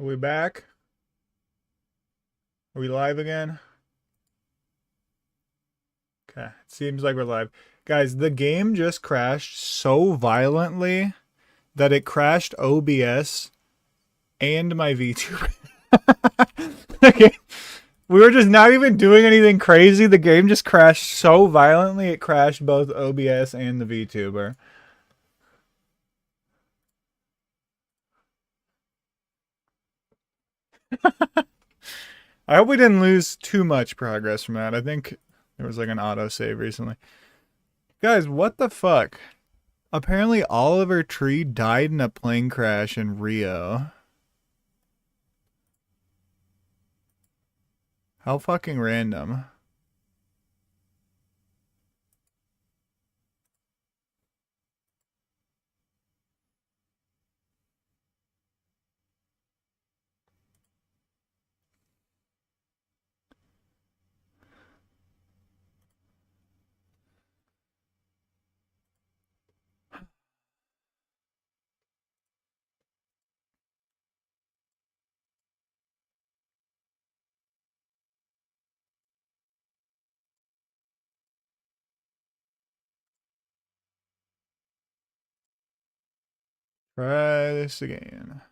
Are we back? Are we live again? Okay, it seems like we're live. Guys, the game just crashed so violently that it crashed OBS and my VTuber. Okay. We were just not even doing anything crazy. The game just crashed so violently it crashed both OBS and the VTuber. I hope we didn't lose too much progress from that. I think there was like an autosave recently. Guys, what the fuck? Apparently Oliver Tree died in a plane crash in Rio. How fucking random. Try this again.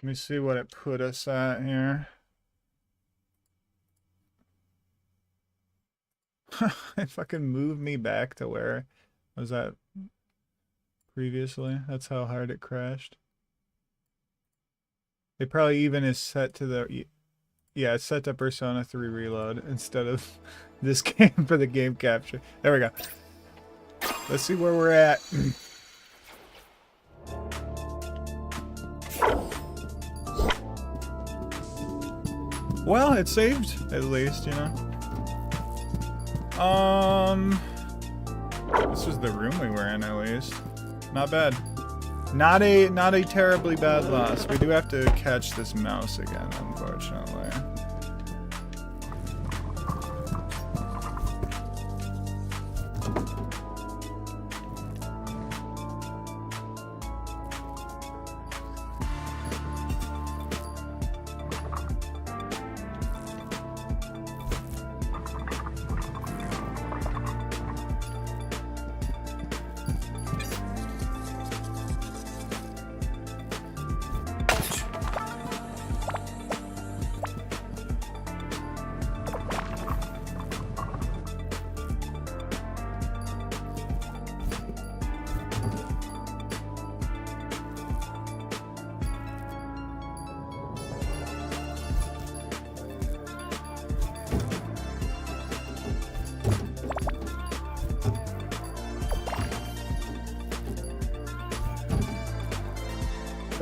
Let me see what it put us at here. It fucking moved me back to where I was at previously. That's how hard it crashed. It probably even is set to the... Yeah, it's set to Persona 3 Reload instead of this game for the game capture. There we go. Let's see where we're at. Well, it saved, at least, you know. This was the room we were in, at least. Not bad. Not a terribly bad loss. We do have to catch this mouse again, unfortunately.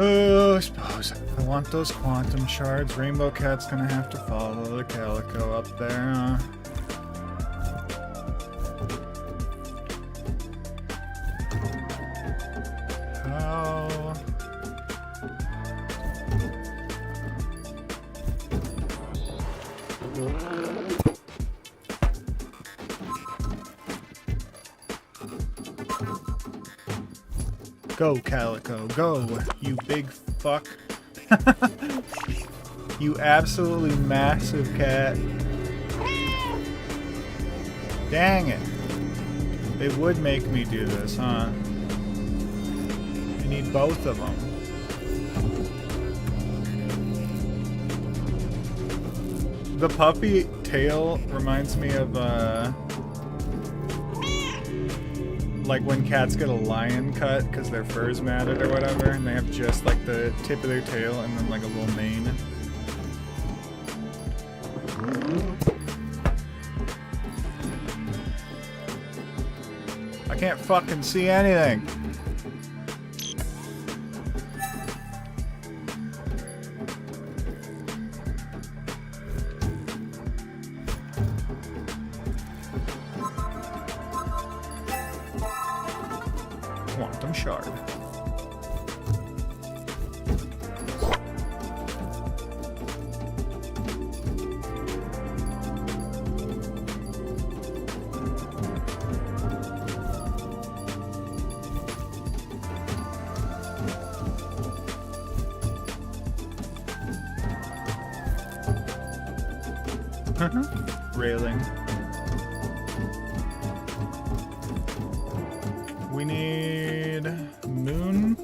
Oh, I suppose I want those quantum shards. Rainbow Cat's gonna have to follow the Calico up there, huh? How? Go, Calico, go, you big fuck. You absolutely massive cat. Dang it. They would make me do this, huh? I need both of them. The puppy tail reminds me of, like when cats get a lion cut because their fur's matted or whatever, and they have just like the tip of their tail and then like a little mane. I can't fucking see anything. Quantum shard. Railing. We need moon.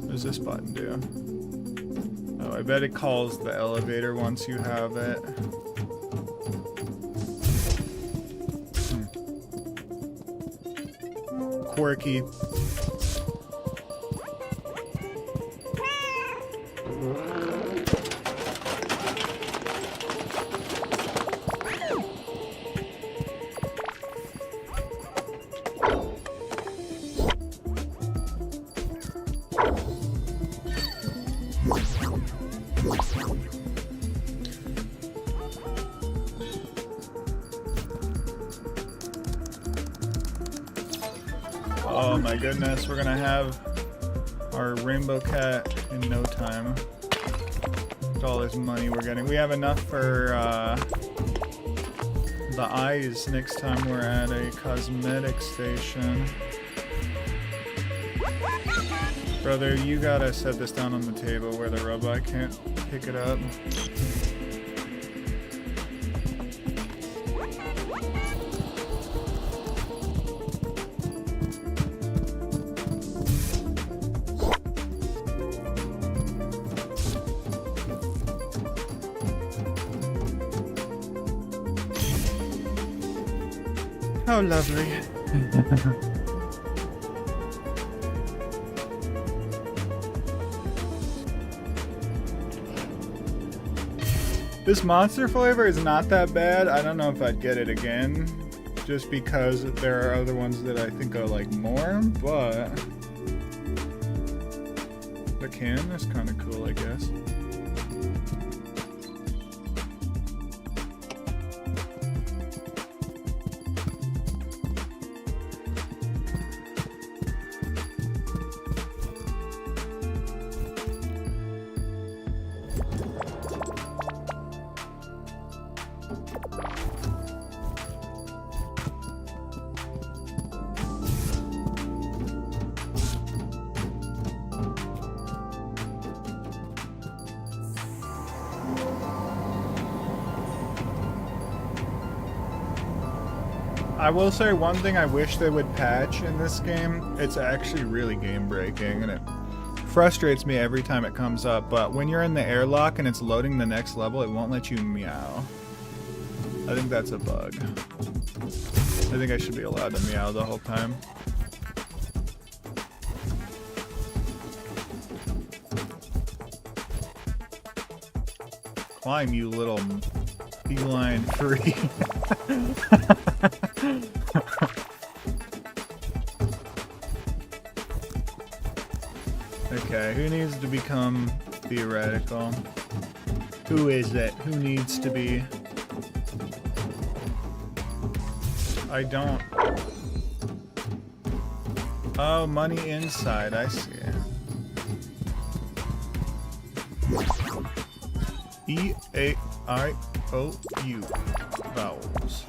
What does this button do? Oh, I bet it calls the elevator once you have it. Quirky. Oh my goodness, we're gonna have our rainbow cat in no time. With all this money we're getting. We have enough for the eyes next time we're at a cosmetic station. Brother, you gotta set this down on the table where the robot can't pick it up. How lovely. This monster flavor is not that bad. I don't know if I'd get it again, just because there are other ones that I think I like more, but the can is kind of cool, I guess. I will say one thing I wish they would patch in this game. It's actually really game breaking and it frustrates me every time it comes up, but when you're in the airlock and it's loading the next level, it won't let you meow. I think that's a bug. I think I should be allowed to meow the whole time. Climb, you little feline free. Okay, who needs to become theoretical? Who is it? Who needs to be? I don't. Oh, money inside, I see. E-A-I-O-U. Vowels.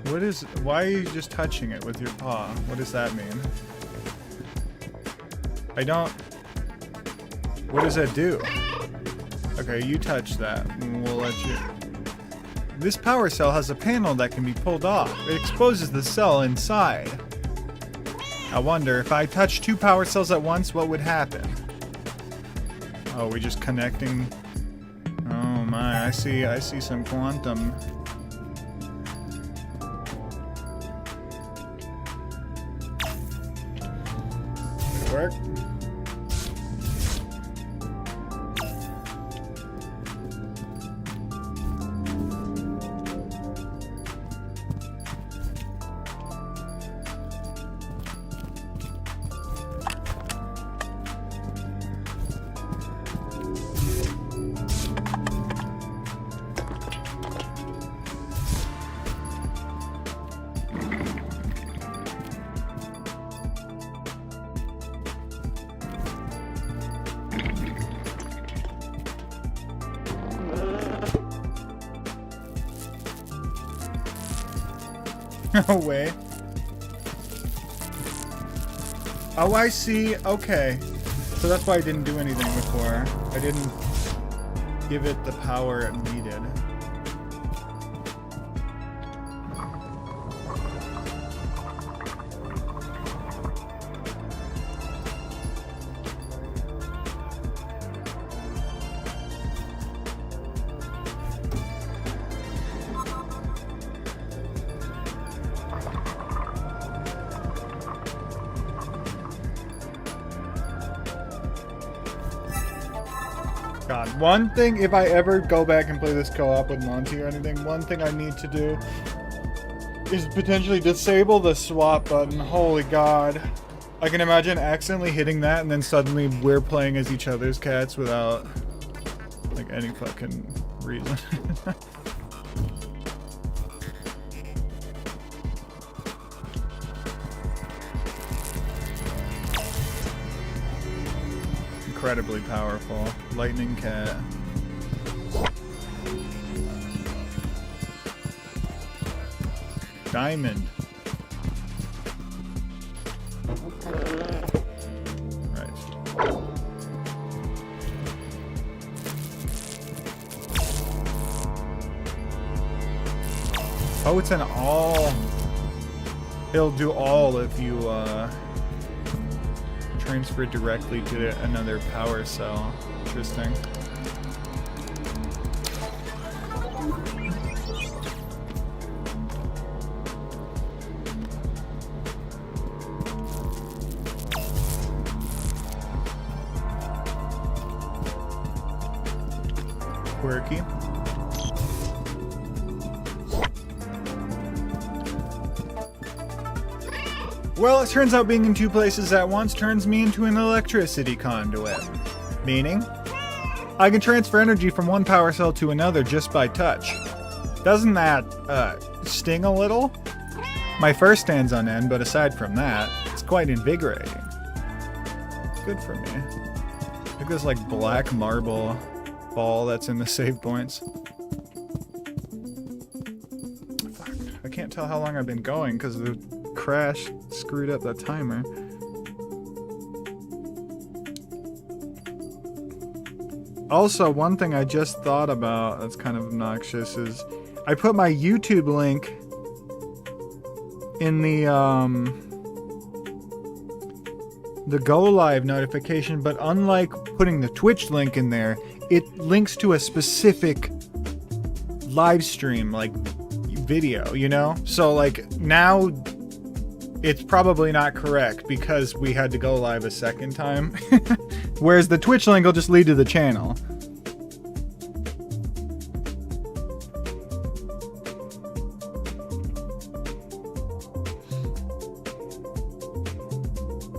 What is, why are you just touching it with your paw? What does that mean? I don't, what does that do? Okay, you touch that and we'll let you. This power cell has a panel that can be pulled off. It exposes the cell inside. I wonder if I touch two power cells at once, what would happen? Oh, we're just connecting. Oh my, I see some quantum. Work. No way. Oh, I see. Okay. So that's why I didn't do anything before. I didn't give it the power it needed. God, one thing, if I ever go back and play this co-op with Monty or anything, one thing I need to do is potentially disable the swap button. Holy God. I can imagine accidentally hitting that and then suddenly we're playing as each other's cats without, like, any fucking reason. Incredibly powerful. Lightning cat. Diamond. Right. Oh, it's an all. It'll do all if you transfer directly to another power cell. Interesting. Quirky. Well, it turns out being in two places at once turns me into an electricity conduit. Meaning, I can transfer energy from one power cell to another just by touch. Doesn't that, sting a little? My fur stands on end, but aside from that, it's quite invigorating. Good for me. Look at this, like, black marble ball that's in the save points. Fuck. I can't tell how long I've been going because the crash screwed up that timer. Also, one thing I just thought about that's kind of obnoxious is I put my YouTube link in the go live notification, but unlike putting the Twitch link in there, it links to a specific live stream, like video, you know? So like now it's probably not correct because we had to go live a second time. Whereas the Twitch link will just lead to the channel.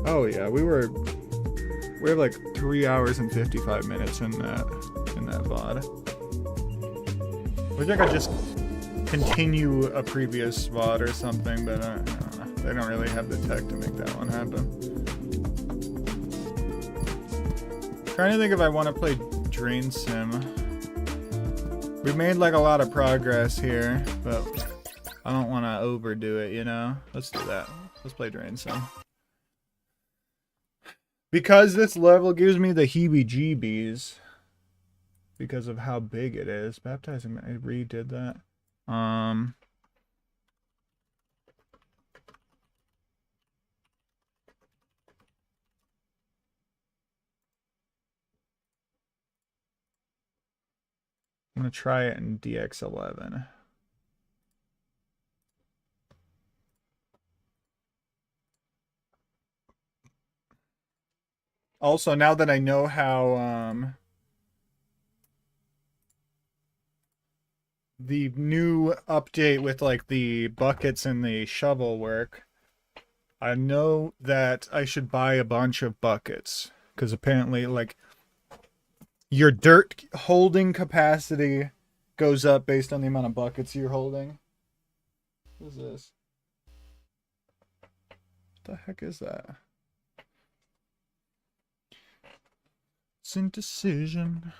Oh yeah, we have like 3 hours and 55 minutes in that VOD. Wish I could just continue a previous VOD or something, but I don't know. They don't really have the tech to make that one happen. Trying to think if I want to play Drain Sim. We've made like a lot of progress here, but I don't want to overdo it, you know? Let's do that. Let's play Drain Sim. Because this level gives me the heebie-jeebies. Because of how big it is. Baptizing, I redid that. I'm gonna try it in DX11. Also, now that I know how the new update with like the buckets and the shovel work, I know that I should buy a bunch of buckets because apparently like your dirt holding capacity goes up based on the amount of buckets you're holding. What is this? What the heck is that? It's indecision.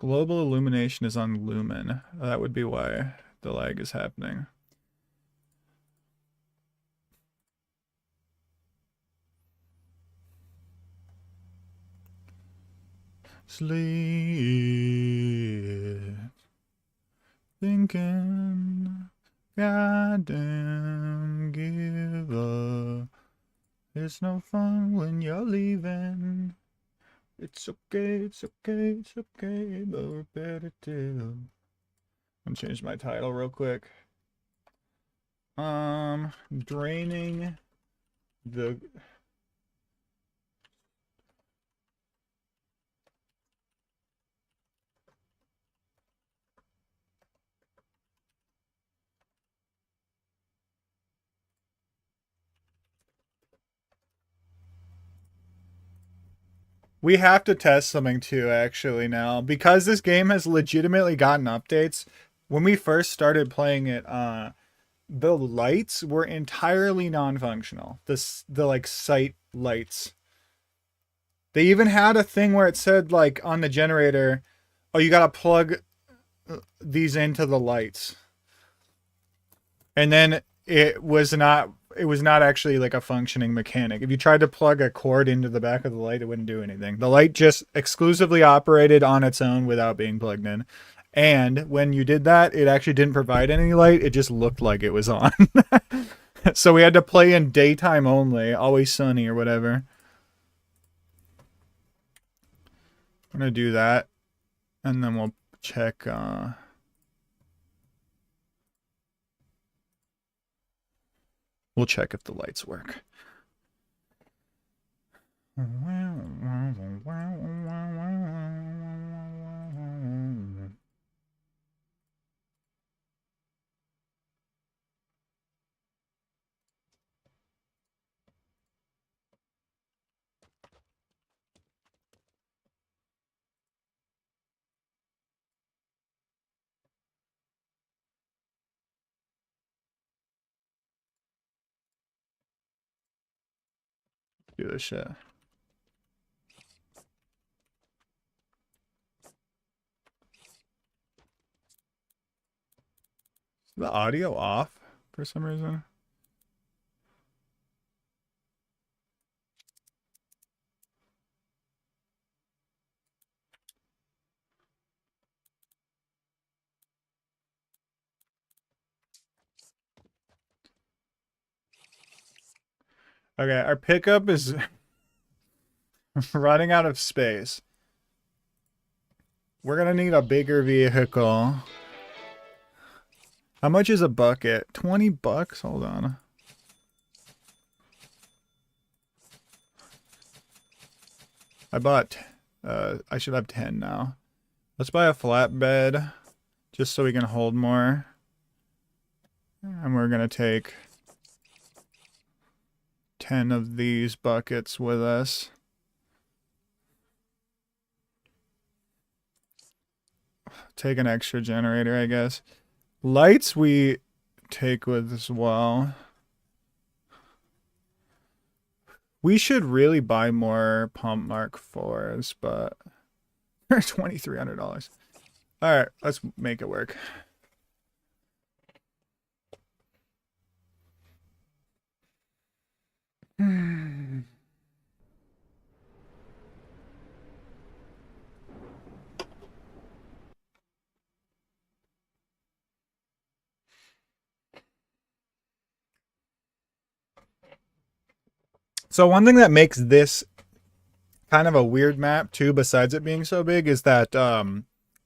Global illumination is on lumen. That would be why the lag is happening. Sleep. Thinking. Goddamn, give up. It's no fun when you're leaving. It's okay, it's okay, it's okay, but repetitive. I'm gonna change my title real quick. Draining the... We have to test something too, actually, now. Because this game has legitimately gotten updates. When we first started playing it, the lights were entirely non-functional. The like sight lights. They even had a thing where it said like on the generator, oh, you gotta plug these into the lights. And then it was not actually like a functioning mechanic. If you tried to plug a cord into the back of the light, it wouldn't do anything. The light just exclusively operated on its own without being plugged in. And when you did that, it actually didn't provide any light. It just looked like it was on. So we had to play in daytime only, always sunny or whatever. I'm going to do that. And then we'll check... We'll check if the lights work. Do this shit. Is the audio off for some reason? Okay, our pickup is running out of space. We're gonna need a bigger vehicle. How much is a bucket? 20 bucks? Hold on. I bought, I should have 10 now. Let's buy a flatbed just so we can hold more. And we're gonna take 10 of these buckets with us. Take an extra generator, I guess. Lights we take with as well. We should really buy more pump Mark 4s, but they're $2,300. Alright, let's make it work. So one thing that makes this kind of a weird map too, besides it being so big, is that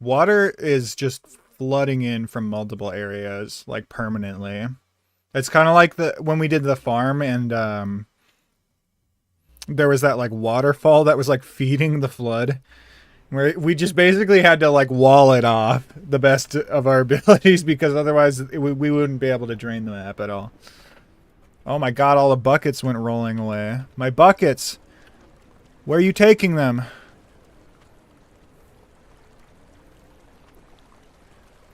water is just flooding in from multiple areas, like permanently. It's kind of like when we did the farm and there was that like waterfall that was like feeding the flood, where we just basically had to like wall it off the best of our abilities, because otherwise we wouldn't be able to drain the map at all. Oh my god, all the buckets went rolling away. My buckets! Where are you taking them?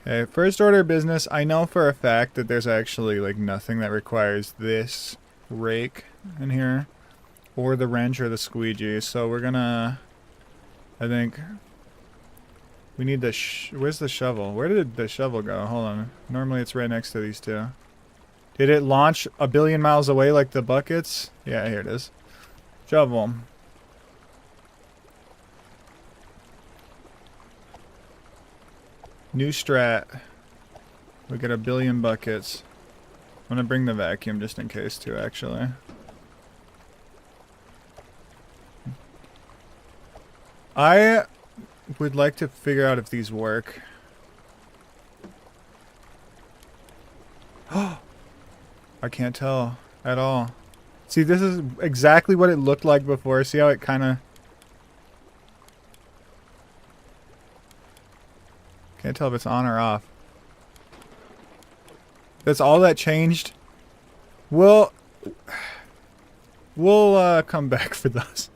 Okay, first order of business. I know for a fact that there's actually like nothing that requires this rake in here, or the wrench or the squeegee. So we're gonna, I think, We need the where's the shovel? Where did the shovel go? Hold on. Normally it's right next to these two. Did it launch a billion miles away like the buckets? Yeah, here it is. Shovel. New strat. We got a billion buckets. I'm gonna bring the vacuum just in case too, actually. I would like to figure out if these work. I can't tell at all. See, this is exactly what it looked like before. See how it kind of... Can't tell if it's on or off. That's all that changed. We'll come back for those.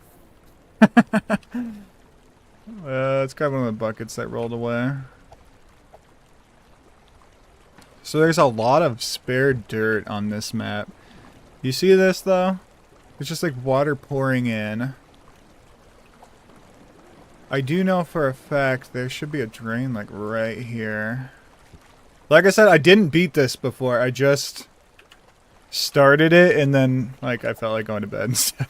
Let's grab one of the buckets that rolled away. So there's a lot of spare dirt on this map. You see this though? It's just like water pouring in. I do know for a fact there should be a drain like right here. Like I said, I didn't beat this before. I just started it and then like I felt like going to bed instead.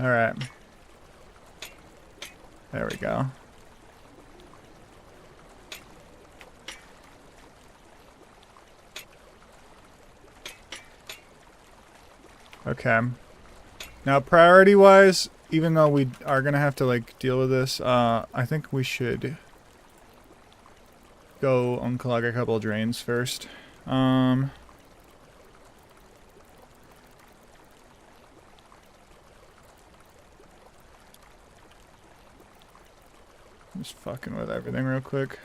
Alright. There we go. Okay. Now priority-wise, even though we are gonna have to like deal with this, I think we should go unclog a couple of drains first. Just fucking with everything real quick.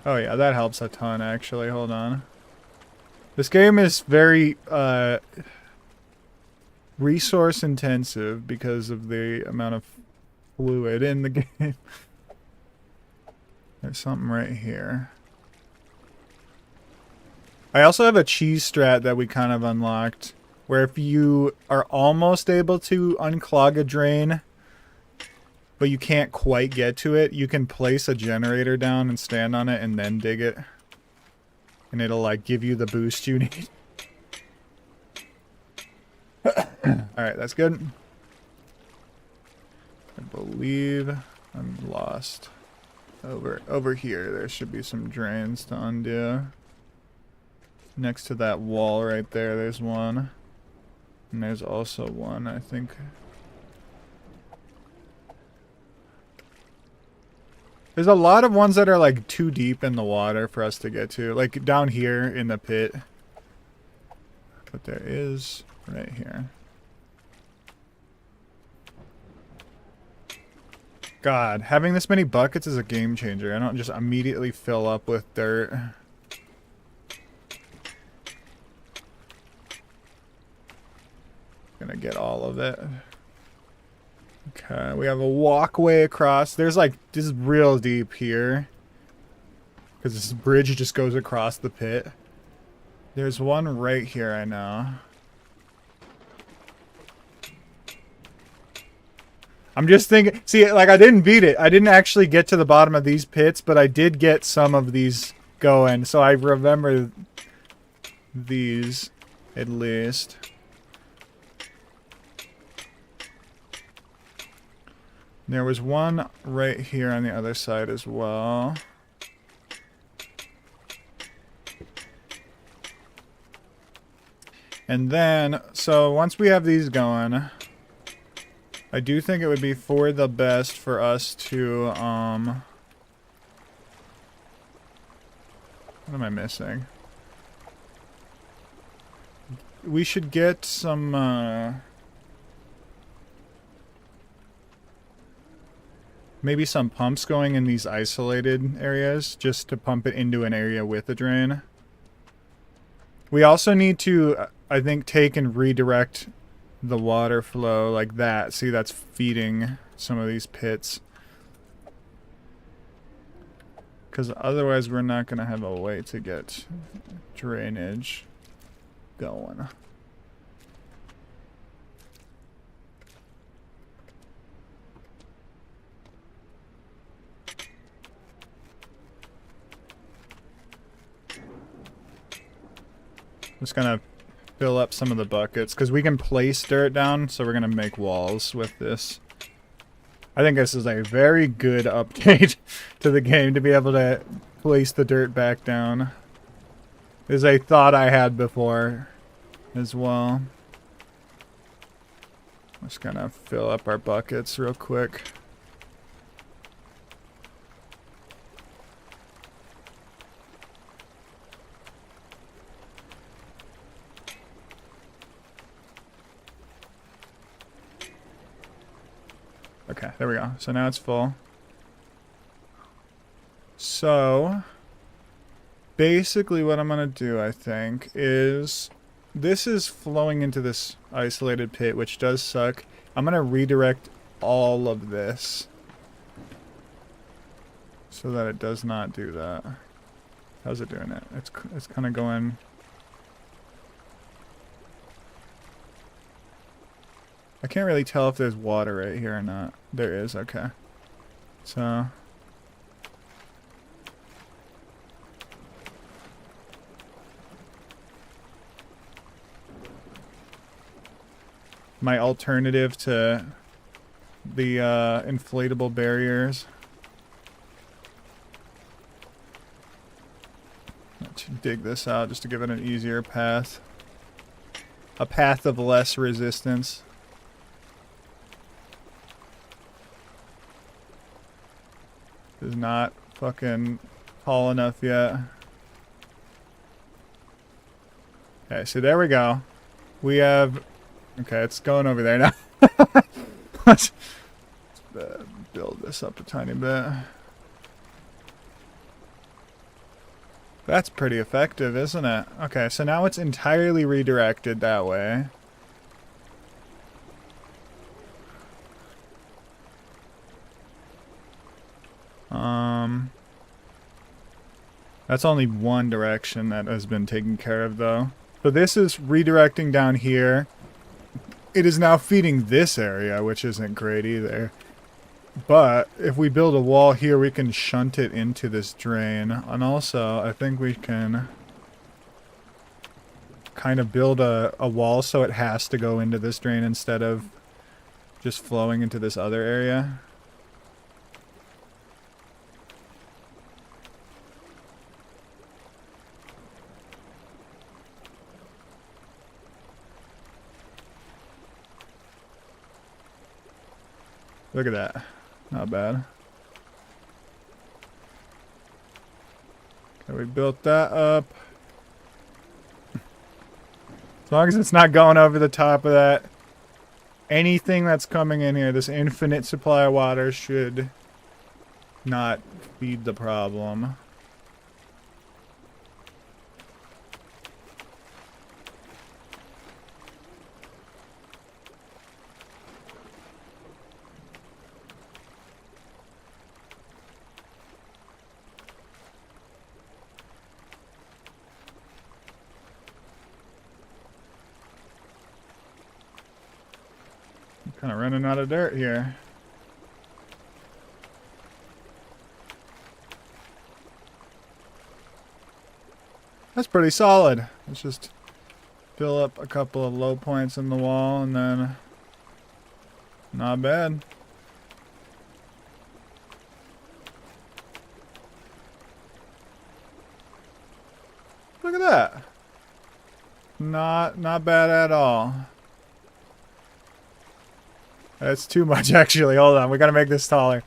Oh yeah, that helps a ton actually. Hold on. This game is very resource intensive because of the amount of fluid in the game. There's something right here. I also have a cheese strat that we kind of unlocked, where if you are almost able to unclog a drain, but you can't quite get to it, you can place a generator down and stand on it and then dig it. And it'll like give you the boost you need. Alright, that's good. I believe I'm lost. Over here, there should be some drains to undo. Next to that wall right there, there's one. And there's also one, I think. There's a lot of ones that are like too deep in the water for us to get to. Like down here in the pit. But there is right here. God, having this many buckets is a game changer. I don't just immediately fill up with dirt. Gonna get all of it. Okay, we have a walkway across. There's like, this is real deep here. Because this bridge just goes across the pit. There's one right here, I know. I'm just thinking, see, like I didn't beat it. I didn't actually get to the bottom of these pits, but I did get some of these going. So I remember these, at least. There was one right here on the other side as well. And then, so once we have these going, I do think it would be for the best for us to, what am I missing? We should get some, maybe some pumps going in these isolated areas, just to pump it into an area with a drain. We also need to, I think, take and redirect the water flow like that. See, that's feeding some of these pits. Because otherwise we're not going to have a way to get drainage going. Just gonna fill up some of the buckets, because we can place dirt down, so we're gonna make walls with this. I think this is a very good update to the game to be able to place the dirt back down. Is a thought I had before as well. Just gonna fill up our buckets real quick. Okay, there we go. So now it's full. So, basically what I'm going to do, I think, is... This is flowing into this isolated pit, which does suck. I'm going to redirect all of this. So that it does not do that. How's it doing it? It's kind of going... I can't really tell if there's water right here or not. There is, okay. So... my alternative to the inflatable barriers. Let's dig this out just to give it an easier path. A path of less resistance. Is not fucking tall enough yet. Okay, so there we go. We have... Okay, it's going over there now. Let's build this up a tiny bit. That's pretty effective, isn't it? Okay, so now it's entirely redirected that way. That's only one direction that has been taken care of, though. So this is redirecting down here. It is now feeding this area, which isn't great either. But if we build a wall here, we can shunt it into this drain. And also, I think we can kind of build a wall so it has to go into this drain instead of just flowing into this other area. Look at that. Not bad. Okay, we built that up. As long as it's not going over the top of that, anything that's coming in here, this infinite supply of water should not feed the problem. Kind of running out of dirt here. That's pretty solid. Let's just fill up a couple of low points in the wall and then not bad. Look at that. Not bad at all. That's too much, actually. Hold on. We gotta make this taller.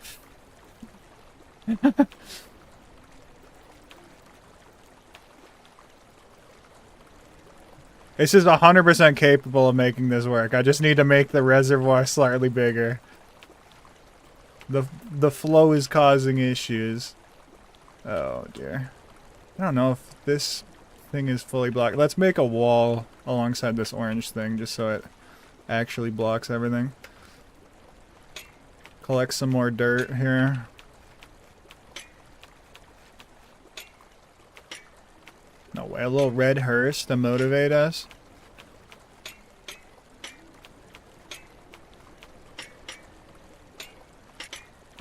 This is 100% capable of making this work. I just need to make the reservoir slightly bigger. The flow is causing issues. Oh, dear. I don't know if this thing is fully blocked. Let's make a wall alongside this orange thing just so it actually blocks everything. Collect some more dirt here. No way, a little red hearse to motivate us.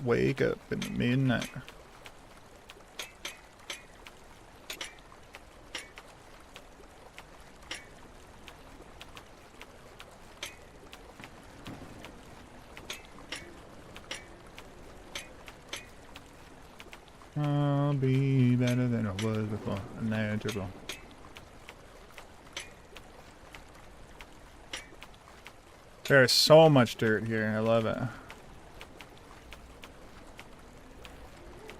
Wake up in the midnight. I'll be better than I was before. Natural. There's so much dirt here. I love it.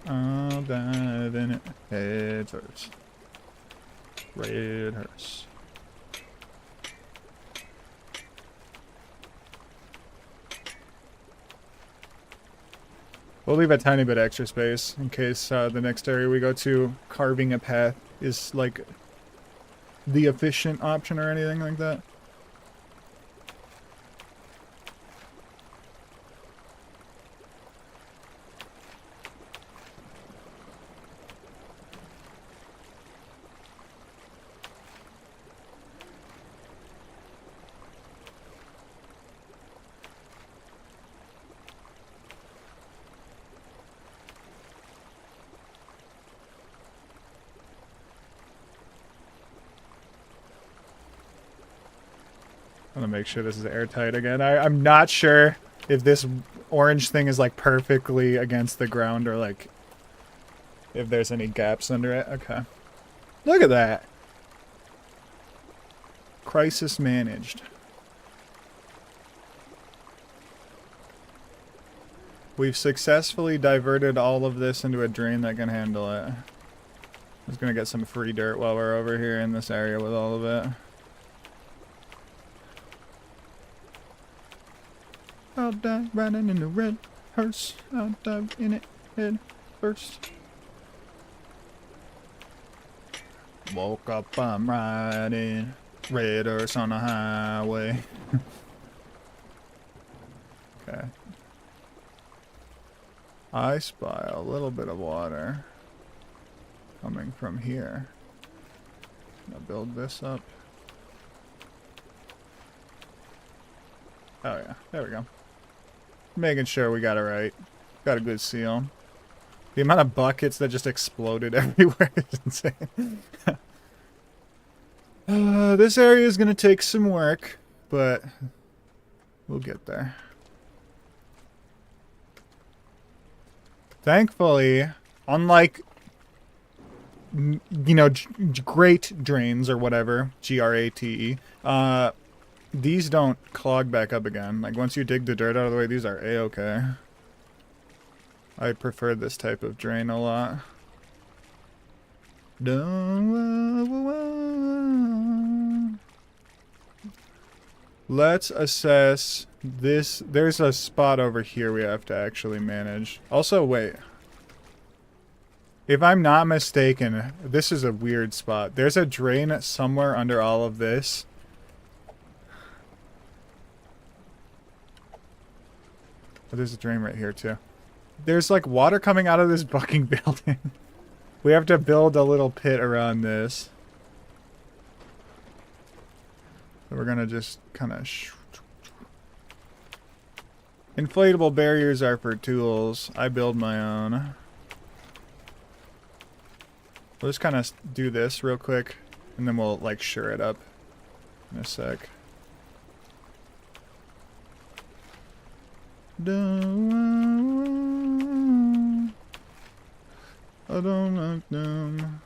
I'll dive in it head first. Red hearse. We'll leave a tiny bit extra space in case the next area we go to, carving a path, is like the efficient option or anything like that. I'm gonna make sure this is airtight again. I'm not sure if this orange thing is like perfectly against the ground or like if there's any gaps under it. Okay. Look at that. Crisis managed. We've successfully diverted all of this into a drain that can handle it. I'm just gonna get some free dirt while we're over here in this area with all of it. I'll dive riding in the red hearse. I'll dive in it head first. Woke up, I'm riding red hearse on the highway. Okay. I spy a little bit of water coming from here. I'll build this up. Oh yeah, there we go. Making sure we got it right. Got a good seal. The amount of buckets that just exploded everywhere is insane. This area is going to take some work, but we'll get there. Thankfully, unlike, you know, great drains or whatever, G-R-A-T-E, these don't clog back up again. Like, once you dig the dirt out of the way, these are A-okay. I prefer this type of drain a lot. Let's assess this. There's a spot over here we have to actually manage. Also, wait. If I'm not mistaken, this is a weird spot. There's a drain somewhere under all of this. Oh, there's a drain right here, too. There's, like, water coming out of this fucking building. We have to build a little pit around this. So we're gonna just kind of... Inflatable barriers are for tools. I build my own. We'll just kind of do this real quick, and then we'll, like, sure it up in a sec. I don't like them.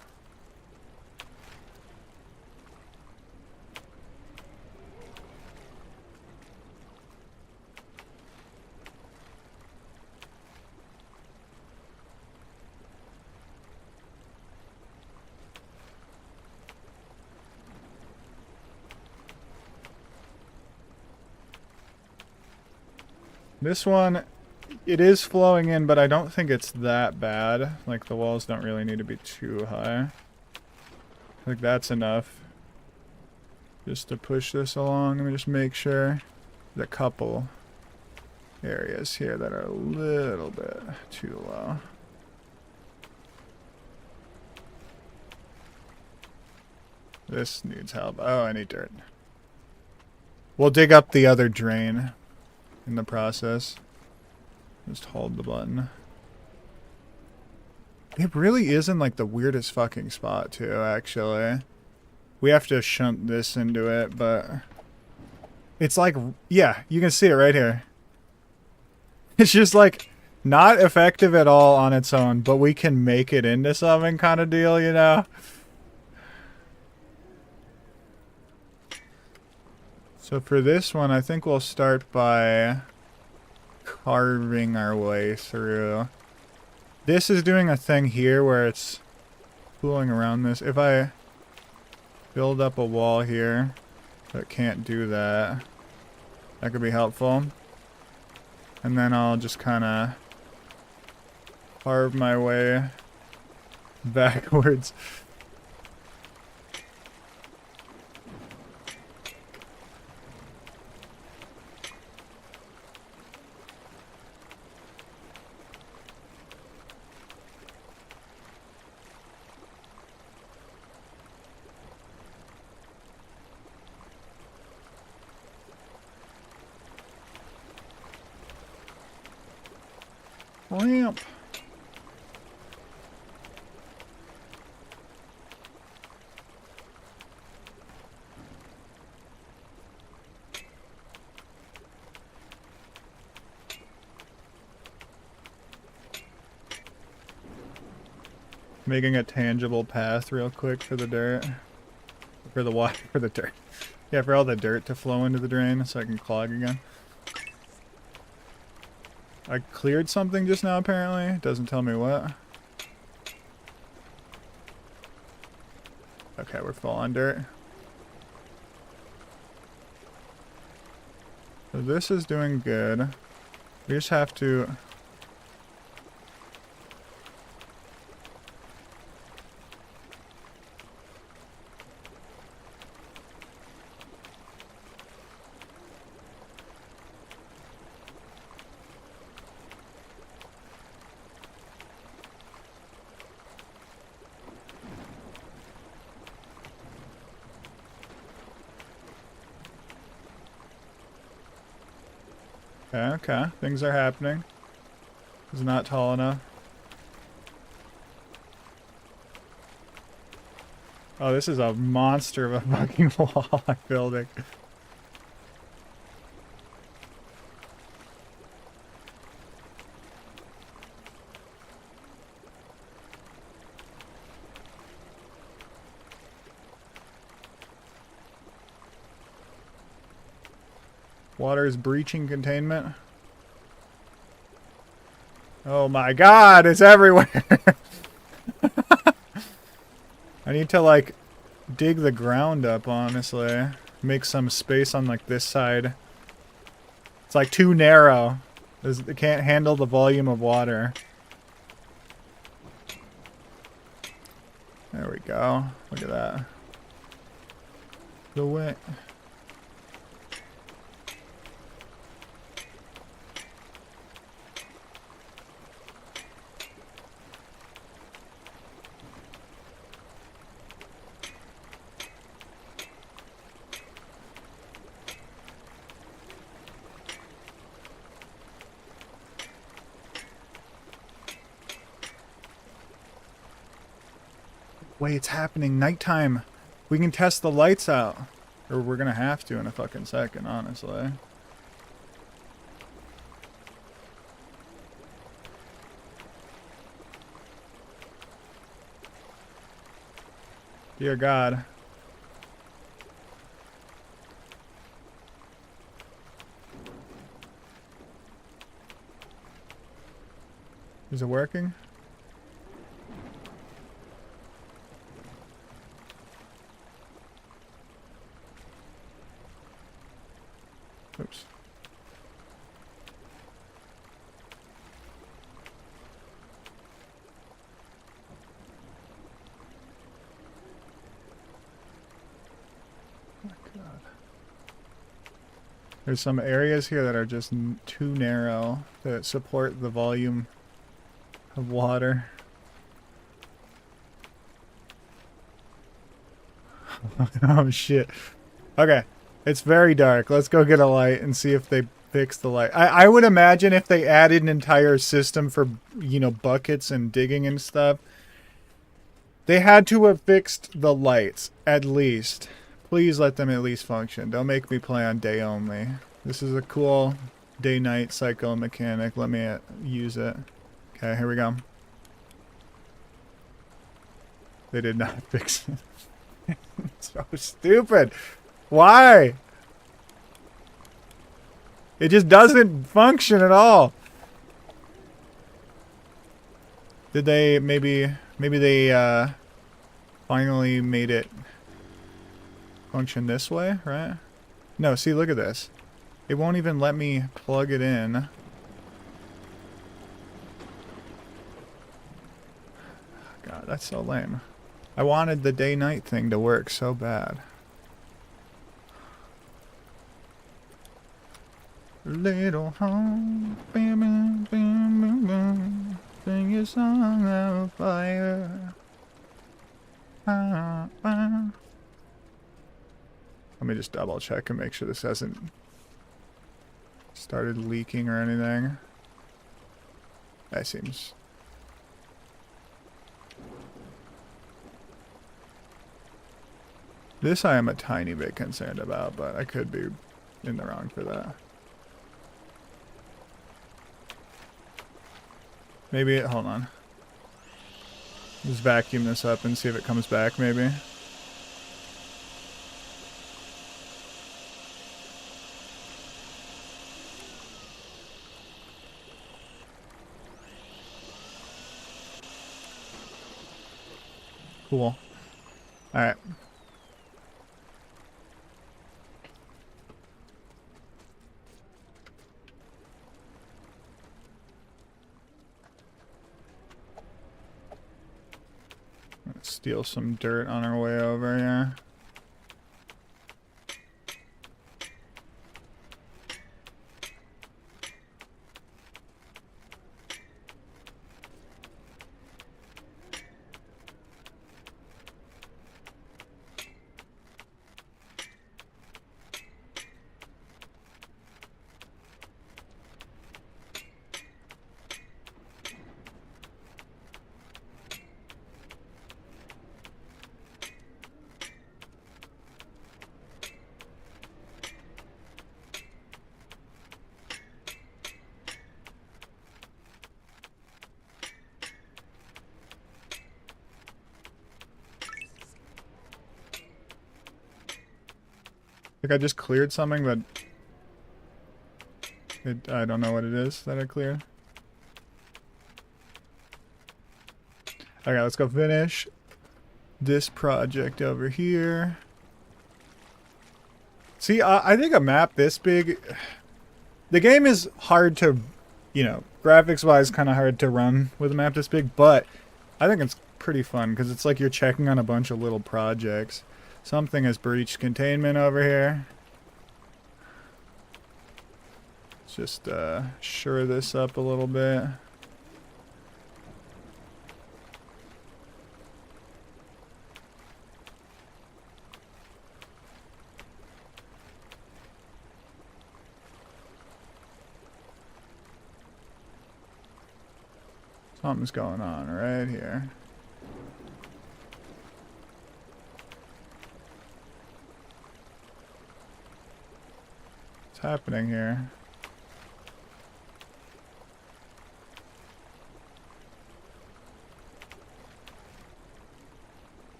This one, it is flowing in, but I don't think it's that bad. Like, the walls don't really need to be too high. I think that's enough. Just to push this along. Let me just make sure. There's a couple areas here that are a little bit too low. This needs help. Oh, I need dirt. We'll dig up the other drain in the process. Just hold the button. It really is in like the weirdest fucking spot too, actually. We have to shunt this into it, but it's like, yeah, you can see it right here. It's just like Not effective at all on its own, but we can make it into something kind of deal, you know? So for this one, I think we'll start by carving our way through. This is doing a thing here where it's pulling around this. If I build up a wall here that can't do that, that could be helpful. And then I'll just kind of carve my way backwards. Ramp. Making a tangible path real quick for the dirt. For the water, for the dirt. Yeah, for all the dirt to flow into the drain so I can clog again. I cleared something just now, apparently. It doesn't tell me what. Okay, we're full on dirt. So this is doing good. We just have to... Okay, things are happening. It's not tall enough. Oh, this is a monster of a fucking wall I'm building. Water is breaching containment. Oh my god, it's everywhere! I need to, like, dig the ground up, honestly. Make some space on, like, this side. It's, like, too narrow. It can't handle the volume of water. There we go. Look at that. Go away. Wait, it's happening. Nighttime. We can test the lights out. Or we're gonna have to in a fucking second, honestly. Dear God. Is it working? Oops. Oh my God. There's some areas here that are just too narrow to support the volume of water. Oh shit. Okay. It's very dark. Let's go get a light and see if they fix the light. I would imagine if they added an entire system for, you know, buckets and digging and stuff, they had to have fixed the lights, at least. Please let them at least function. Don't make me play on day only. This is a cool Day-night cycle mechanic. Let me use it. Okay, here we go. They did not fix it. So stupid. Why? It just doesn't function at all. Did they maybe they finally made it function this way, right? No, see, look at this. It won't even let me plug it in. God, that's so lame. I wanted the day-night thing to work so bad. Little home, bam, bam, bam, bam, bam. Sing your song of fire. Ah, ah. Let me just double check and make sure this hasn't started leaking or anything. That seems... This I am a tiny bit concerned about, but I could be in the wrong for that. Maybe, hold on. Just vacuum this up and see if it comes back, maybe. Cool. Alright. Let's steal some dirt on our way over here. Like I just cleared something, but I don't know what it is that I cleared. Okay, let's go finish this project over here. See, I think a map this big... The game is hard to, you know, graphics-wise kind of hard to run with a map this big, but I think it's pretty fun because it's like you're checking on a bunch of little projects. Something has breached containment over here. Let's just shore this up a little bit. Something's going on right here. What's happening here?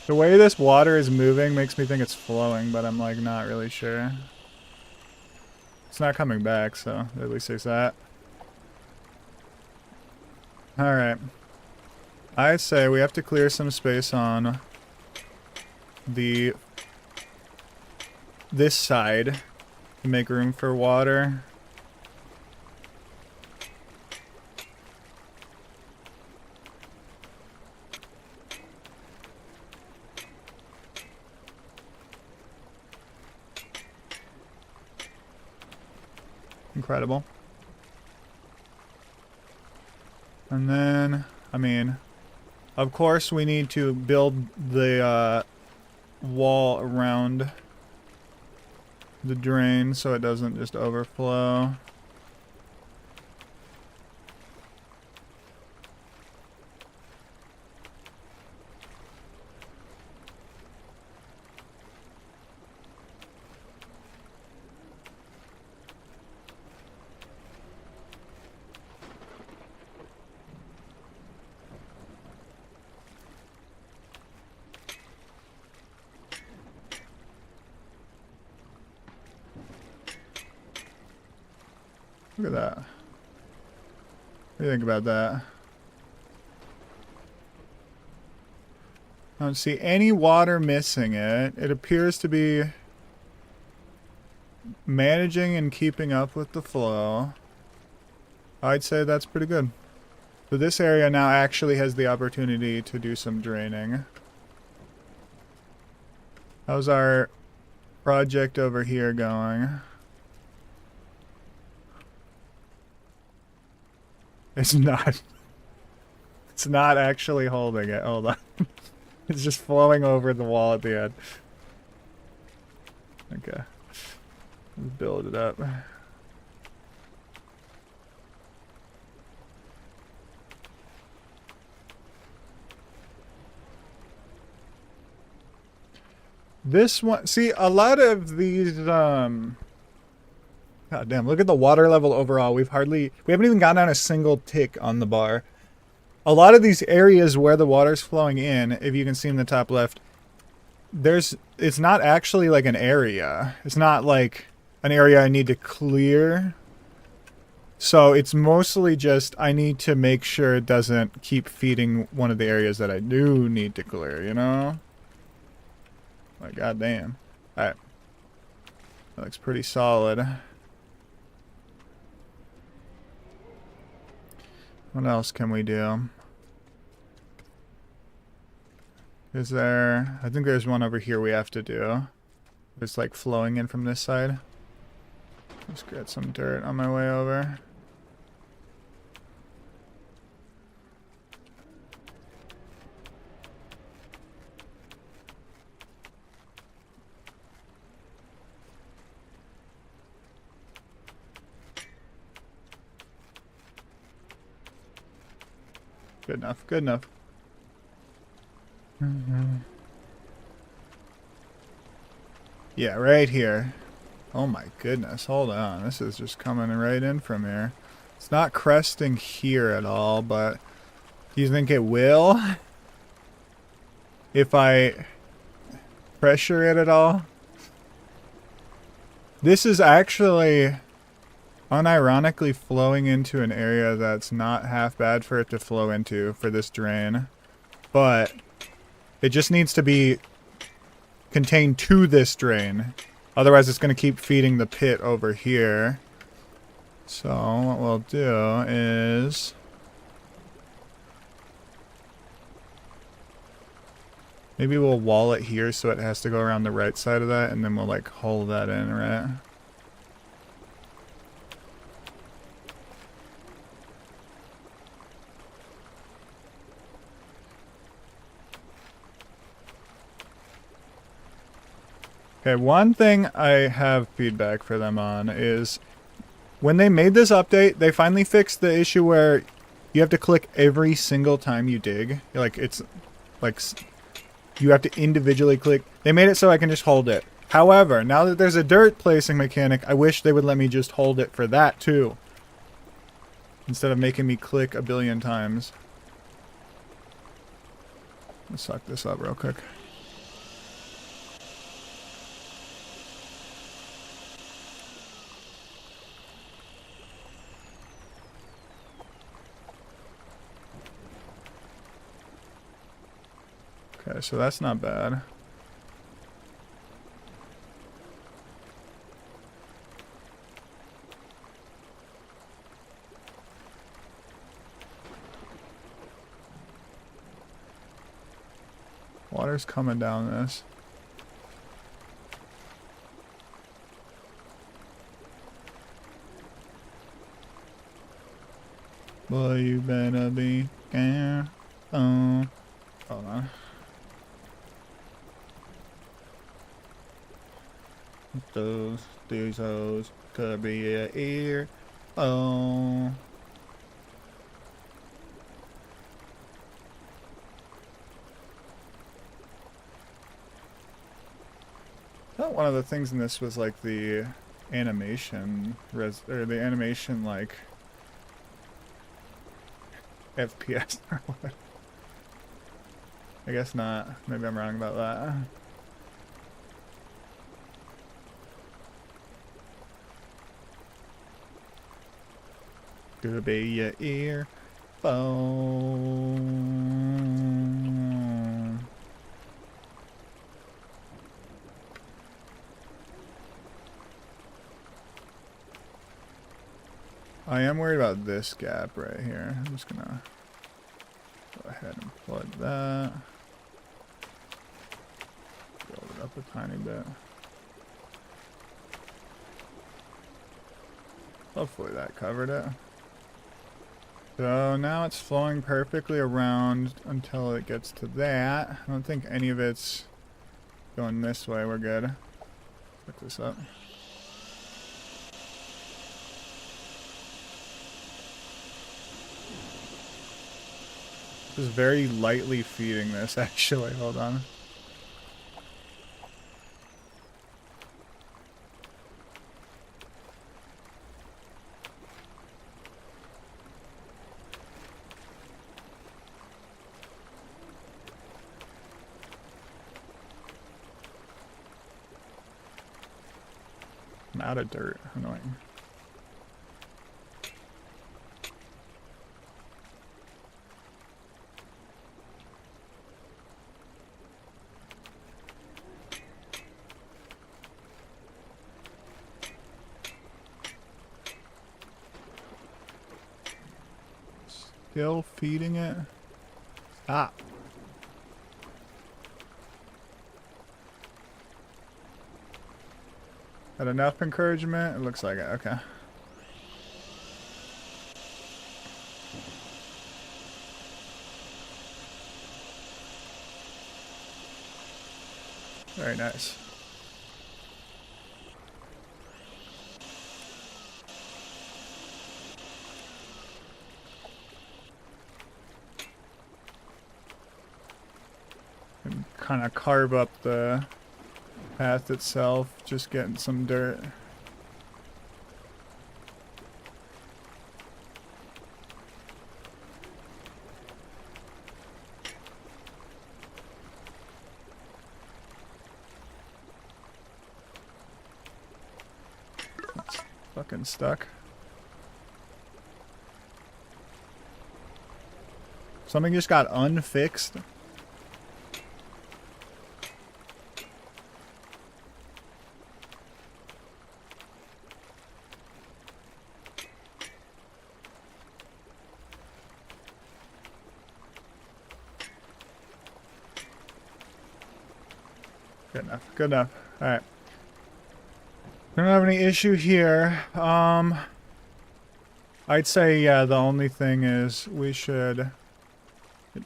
The way this water is moving makes me think it's flowing, but I'm like not really sure. It's not coming back, so at least there's that. Alright. I say we have to clear some space on this side to make room for water. Incredible. And then, I mean, of course we need to build the wall around the drain so it doesn't just overflow. Look at that. What do you think about that? I don't see any water missing it. It appears to be managing and keeping up with the flow. I'd say that's pretty good. So this area now actually has the opportunity to do some draining. How's our project over here going? It's not. It's not actually holding it. Hold on. It's just flowing over the wall at the end. Okay. Let's build it up. This one, see, a lot of these, God damn, look at the water level overall. We haven't even gone down a single tick on the bar. A lot of these areas where the water's flowing in, if you can see in the top left, it's not actually like an area. It's not like an area I need to clear. So it's mostly just I need to make sure it doesn't keep feeding one of the areas that I do need to clear, you know? Like, goddamn. Alright. That looks pretty solid. What else can we do? Is there... I think there's one over here we have to do. It's like flowing in from this side. Let's get some dirt on my way over. Good enough, good enough. Yeah, right here. Oh my goodness, hold on. This is just coming right in from here. It's not cresting here at all, but do you think it will? If I pressure it at all? This is actually unironically flowing into an area that's not half bad for it to flow into for this drain. But it just needs to be contained to this drain. Otherwise it's going to keep feeding the pit over here. So what we'll do is... maybe we'll wall it here so it has to go around the right side of that, and then we'll like hold that in, right? Okay, one thing I have feedback for them on is when they made this update, they finally fixed the issue where you have to click every single time you dig. Like, it's like you have to individually click. They made it so I can just hold it. However, now that there's a dirt placing mechanic, I wish they would let me just hold it for that too, instead of making me click a billion times. Let's suck this up real quick. Okay, so that's not bad. Water's coming down this. Boy, you better be careful. Hold on. These hoes could be a ear. Oh. I thought one of the things in this was like the animation or the animation like FPS or what. I guess not. Maybe I'm wrong about that. Could be your earphone. I am worried about this gap right here. I'm just gonna go ahead and plug that. Build it up a tiny bit. Hopefully that covered it. So now it's flowing perfectly around until it gets to that. I don't think any of it's going this way. We're good. Look this up. Just very lightly feeding this, actually. Hold on. I'm out of dirt. Annoying. Still feeding it. Stop. Got enough encouragement? It looks like it. Okay. Very nice. And kind of carve up the path itself, just getting some dirt. It's fucking stuck. Something just got unfixed. Good enough. Good enough. Alright. Don't have any issue here. I'd say, yeah, the only thing is we should...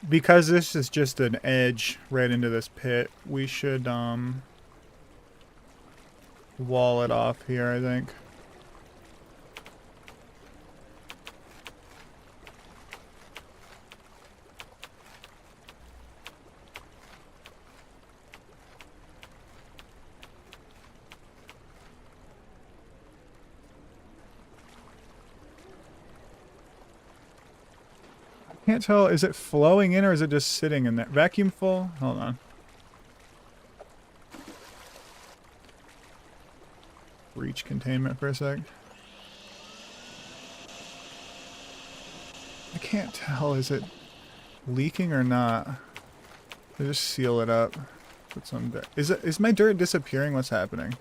Because this is just an edge right into this pit, we should, wall it off here, I think. Can't tell, is it flowing in or is it just sitting in there? Vacuum full? Hold on. Reach containment for a sec. I can't tell, is it leaking or not? I just seal it up. Put some dirt. Is my dirt disappearing? What's happening?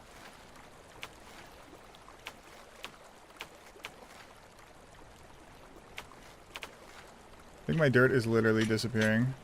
I think my dirt is literally disappearing.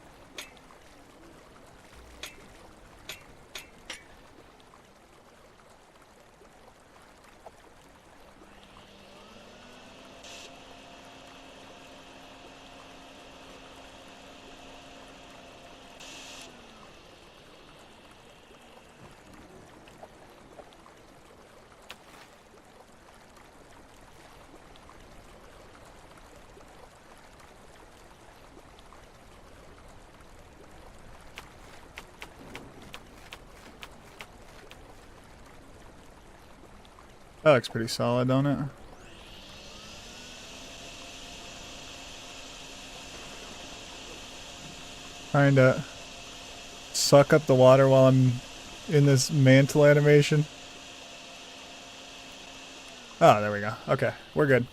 That looks pretty solid, don't it? Trying to suck up the water while I'm in this mantle animation. Oh, there we go. Okay, we're good.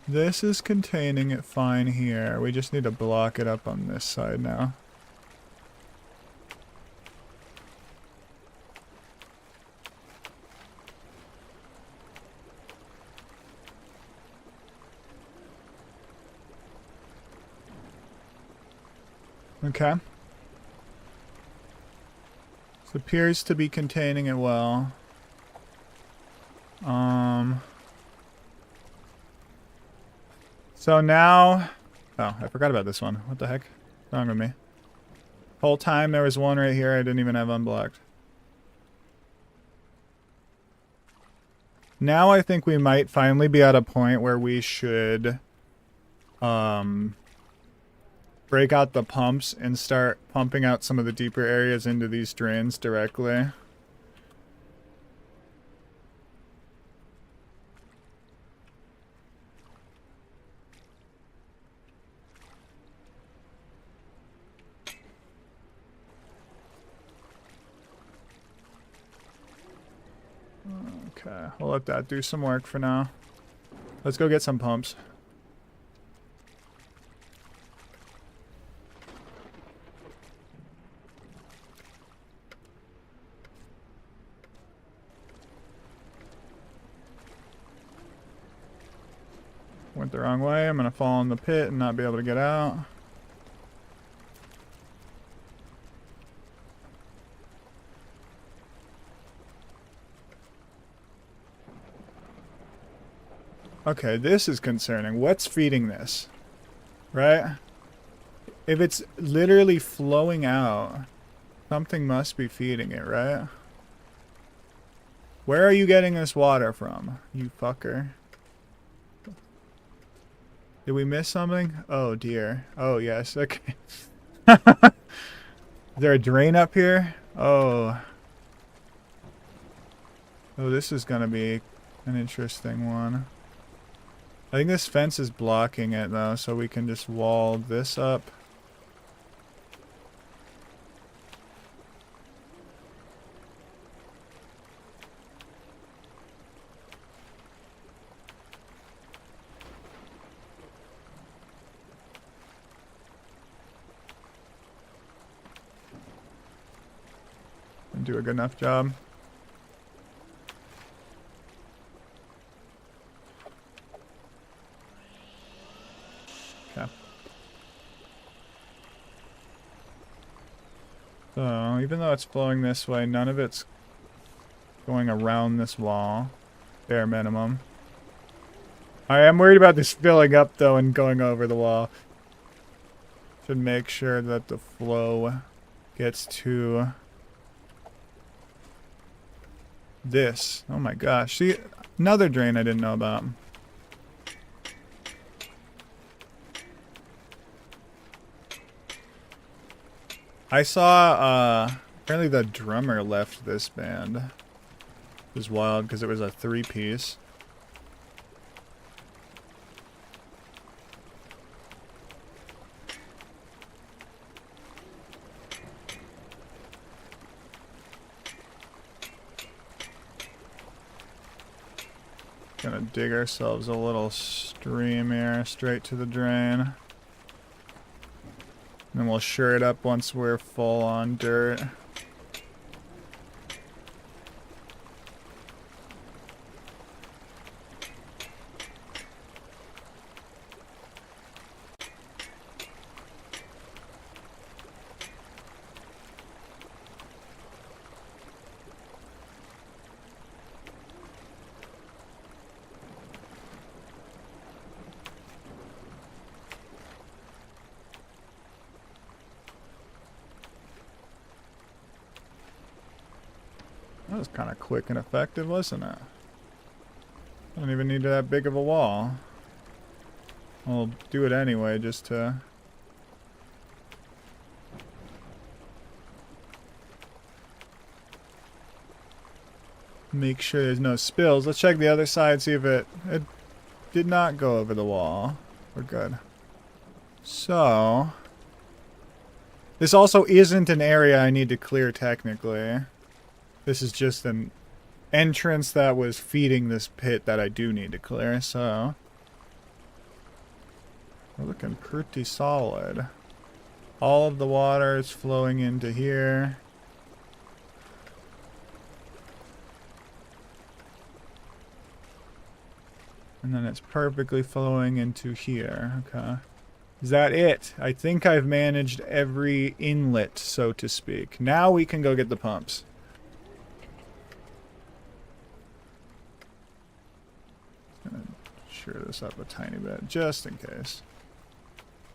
This is containing it fine here. We just need to block it up on this side now. Okay. This appears to be containing it well. So now... Oh, I forgot about this one. What the heck? What's wrong with me? Whole time there was one right here I didn't even have unblocked. Now I think we might finally be at a point where we should... break out the pumps and start pumping out some of the deeper areas into these drains directly. Okay, we'll let that do some work for now. Let's go get some pumps. Went the wrong way. I'm gonna fall in the pit and not be able to get out. Okay, this is concerning. What's feeding this? Right? If it's literally flowing out, something must be feeding it, right? Where are you getting this water from, you fucker? Did we miss something? Oh dear. Oh yes, okay. Is there a drain up here? Oh. Oh, this is gonna be an interesting one. I think this fence is blocking it though, so we can just wall this up. And do a good enough job. Okay. So, even though it's flowing this way, none of it's going around this wall. Bare minimum. I am worried about this filling up, though, and going over the wall. Should make sure that the flow gets to this. Oh my gosh. See, another drain I didn't know about. I saw, apparently the drummer left this band. It was wild because it was a 3-piece. Gonna dig ourselves a little stream here, straight to the drain. And then we'll sure it up once we're full on dirt. That was kind of quick and effective, wasn't it? I don't even need that big of a wall. I'll do it anyway, just to... make sure there's no spills. Let's check the other side, see if it did not go over the wall. We're good. So... this also isn't an area I need to clear technically. This is just an entrance that was feeding this pit that I do need to clear, so... We're looking pretty solid. All of the water is flowing into here. And then it's perfectly flowing into here. Okay. Is that it? I think I've managed every inlet, so to speak. Now we can go get the pumps. Gonna shear this up a tiny bit, just in case.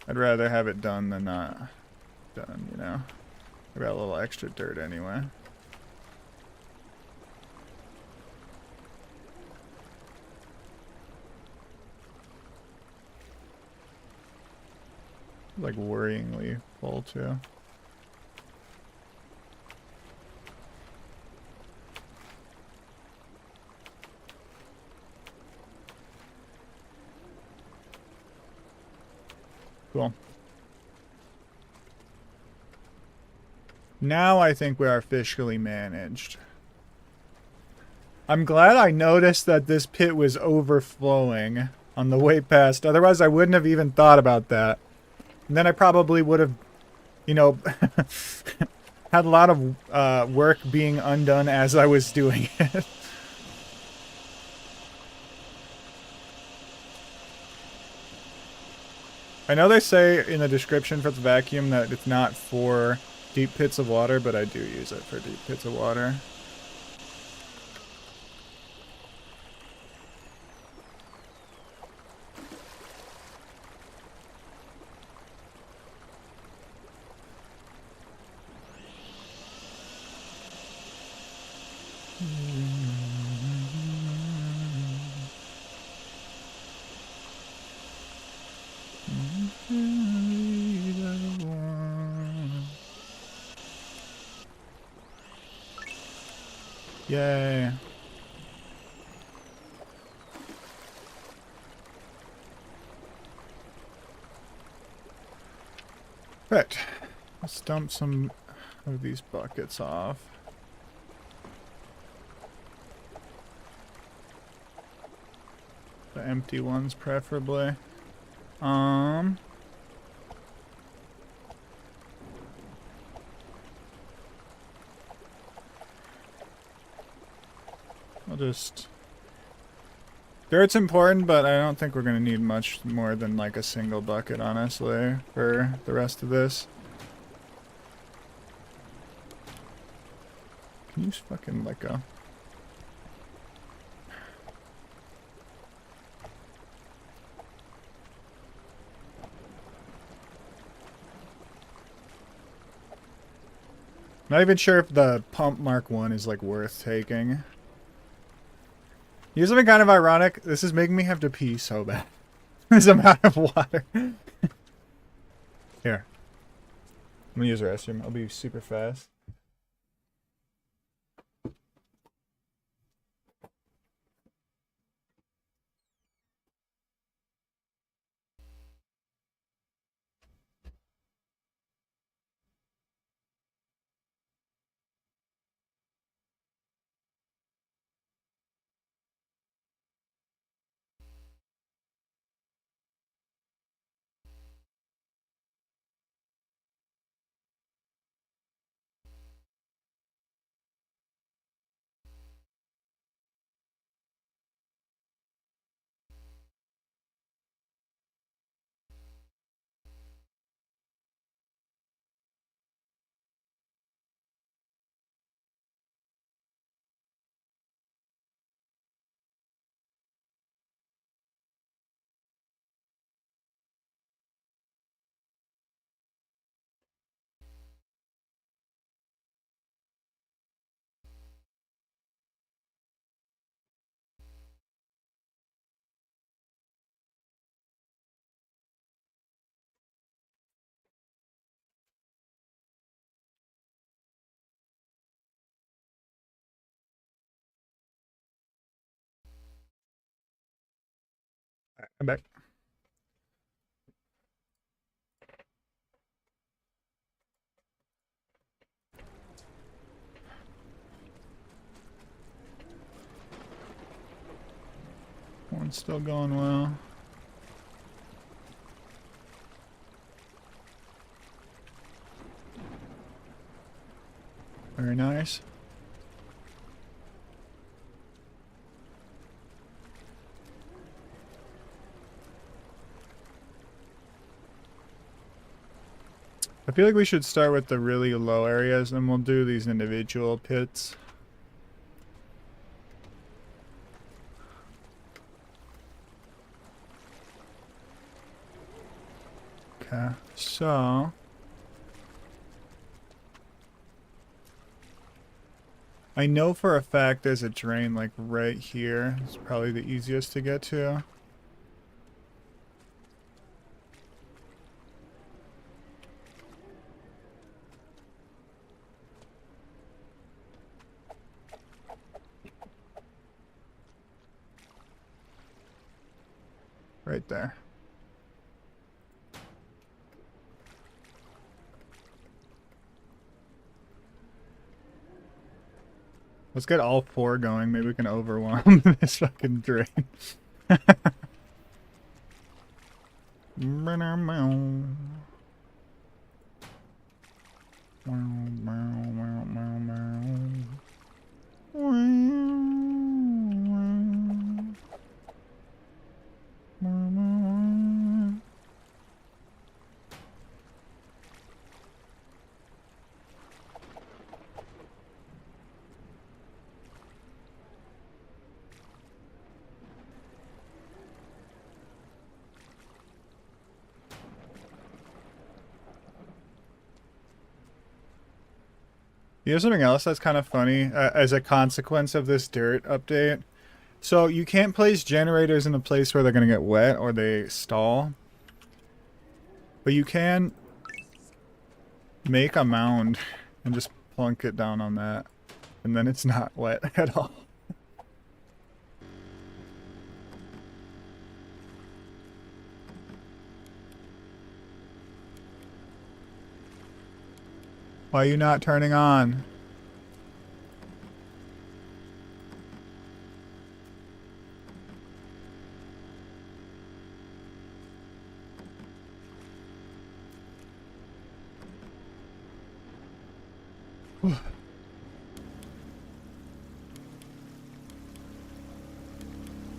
I'd rather have it done than not done, you know. I got a little extra dirt anyway. Like worryingly full too. Cool. Now I think we are fiscally managed. I'm glad I noticed that this pit was overflowing on the way past. Otherwise I wouldn't have even thought about that. And then I probably would have, you know, had a lot of work being undone as I was doing it. I know they say in the description for the vacuum that it's not for deep pits of water, but I do use it for deep pits of water. Yay. Right. Let's dump some of these buckets off. The empty ones, preferably. I'll just... Dirt's important, but I don't think we're going to need much more than like a single bucket, honestly, for the rest of this. Can you just fucking let go? Not even sure if the pump Mark 1 is like worth taking. Here's something kind of ironic. This is making me have to pee so bad. This amount of water. Here. I'm gonna use the restroom. I'll be super fast. I'm back. One's still going well. Nice. I feel like we should start with the really low areas and we'll do these individual pits. Okay, so I know for a fact there's a drain like right here. It's probably the easiest to get to. Right there. Let's get all four going. Maybe we can overwhelm this fucking drain. You know something else that's kind of funny as a consequence of this dirt update? So you can't place generators in a place where they're going to get wet or they stall. But you can make a mound and just plunk it down on that. And then it's not wet at all. Why are you not turning on?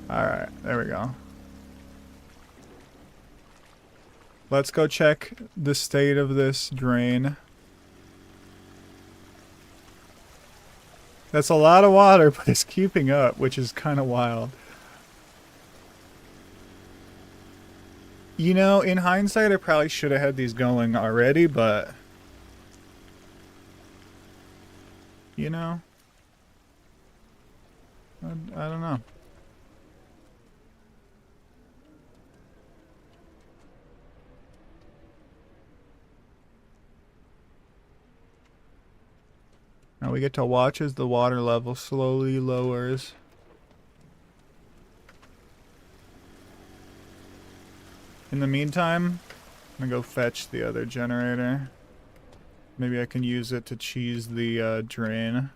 Alright, there we go. Let's go check the state of this drain. That's a lot of water, but it's keeping up, which is kind of wild. You know, in hindsight, I probably should have had these going already, but... You know? I don't know. Now we get to watch as the water level slowly lowers. In the meantime, I'm gonna go fetch the other generator. Maybe I can use it to cheese the drain.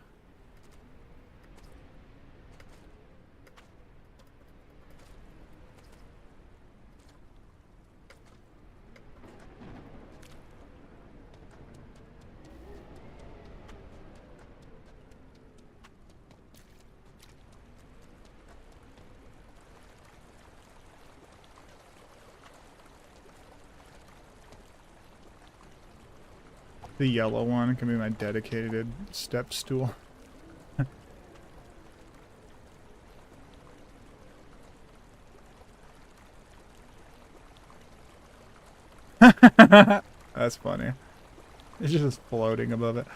The yellow one can be my dedicated step stool. That's funny. It's just floating above it.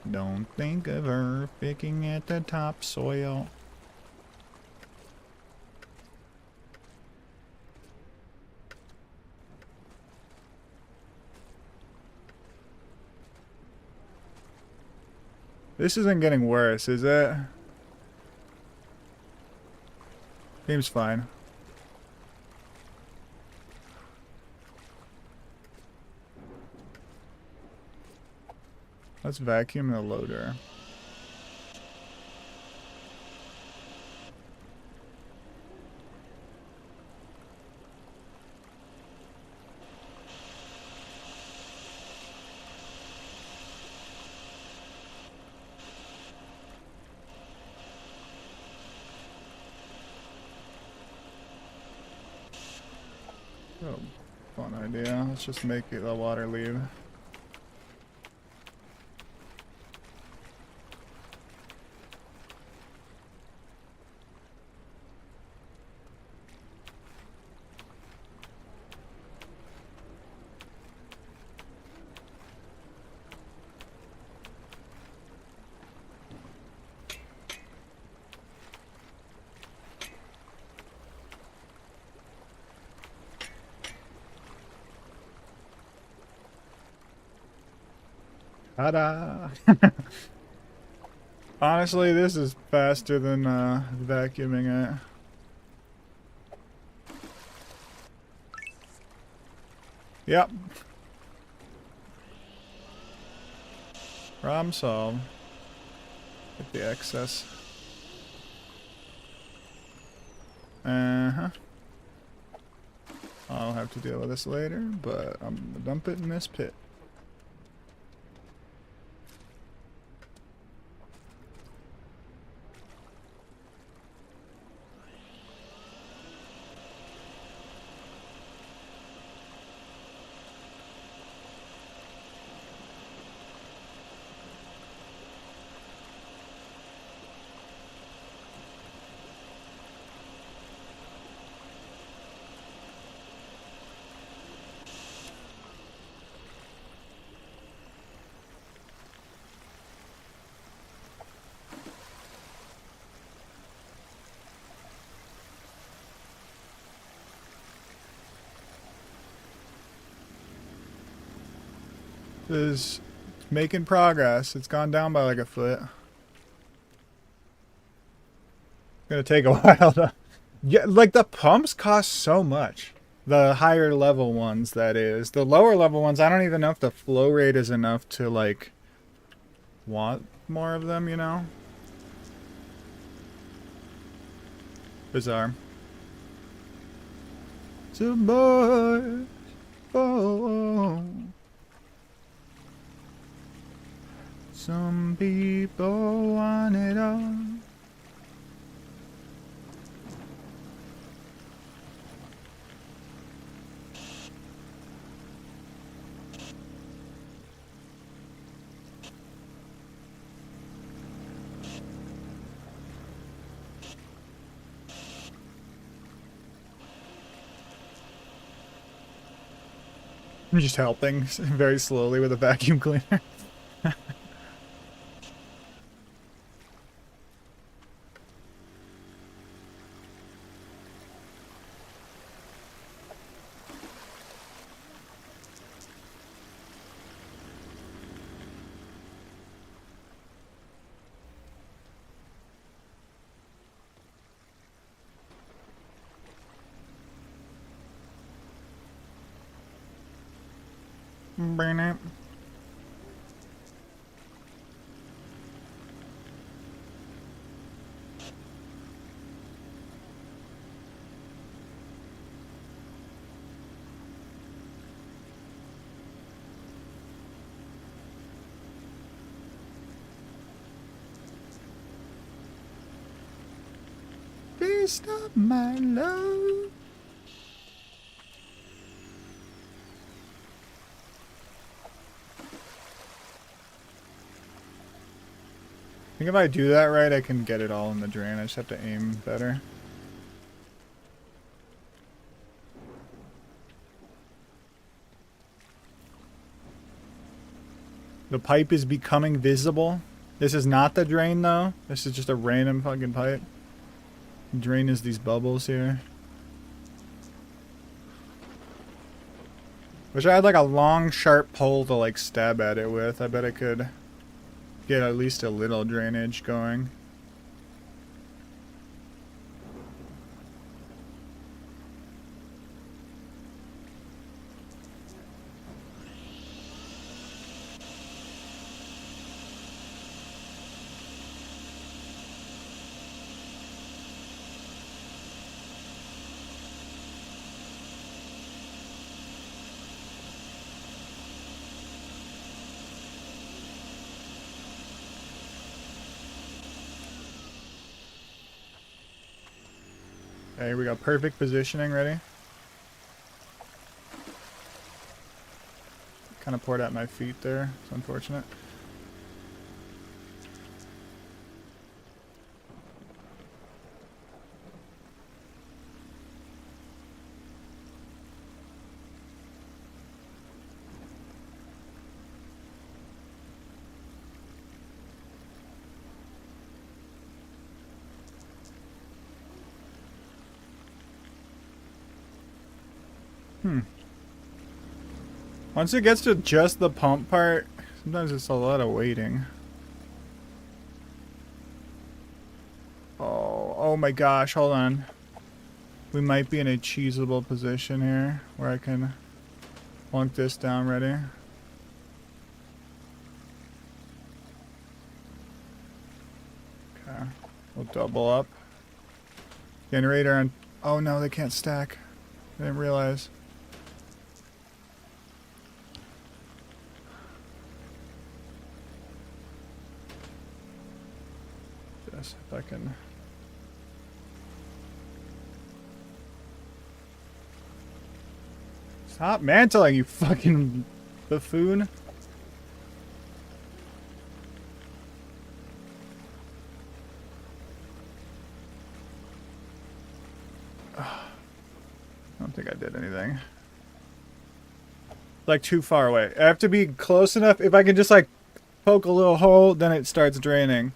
Don't think of her picking at the topsoil. This isn't getting worse, is it? Seems fine. Let's vacuum the loader. Oh, fun idea. Let's just make the water leave. Ta-da! Honestly, this is faster than vacuuming it. Yep. Problem solved. Get the excess. Uh-huh. I'll have to deal with this later, but I'm gonna dump it in this pit. Is making progress. It's gone down by like a foot. Gonna take a while to... Yeah, like the pumps cost so much. The higher level ones, that is. The lower level ones, I don't even know if the flow rate is enough to like want more of them, you know? Bizarre. So much. Oh. Some people want it all. I'm just helping very slowly with a vacuum cleaner. Burn it. Please stop my love. I think if I do that right, I can get it all in the drain. I just have to aim better. The pipe is becoming visible. This is not the drain though. This is just a random fucking pipe. The drain is these bubbles here. Wish I had like a long sharp pole to like stab at it with. I bet I could get at least a little drainage going. Okay, we got perfect positioning ready. Kind of poured at my feet there. It's unfortunate. Once it gets to just the pump part, sometimes it's a lot of waiting. Oh my gosh, hold on. We might be in a cheesable position here where I can plunk this down ready. Okay, we'll double up. Generator on. Oh no, they can't stack. I didn't realize. Just if I can. Stop mantling, you fucking buffoon. I don't think I did anything. Like too far away. I have to be close enough. If I can just like poke a little hole, then it starts draining.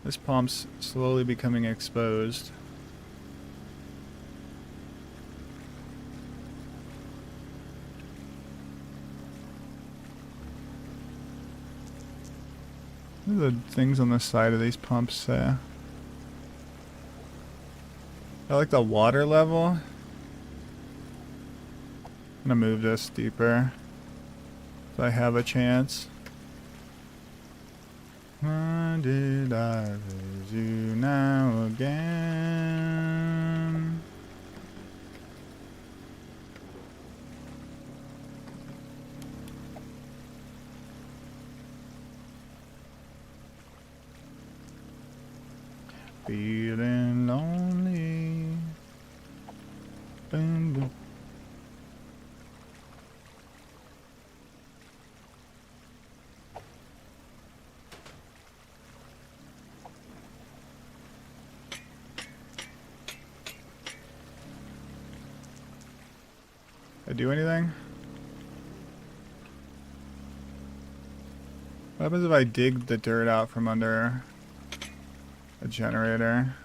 This pump's slowly becoming exposed. What do the things on the side of these pumps say? I like the water level. I'm gonna move this deeper if I have a chance. Why did I lose you now again? Feeling lonely. Boom, boom. I do anything? What happens if I dig the dirt out from under a generator?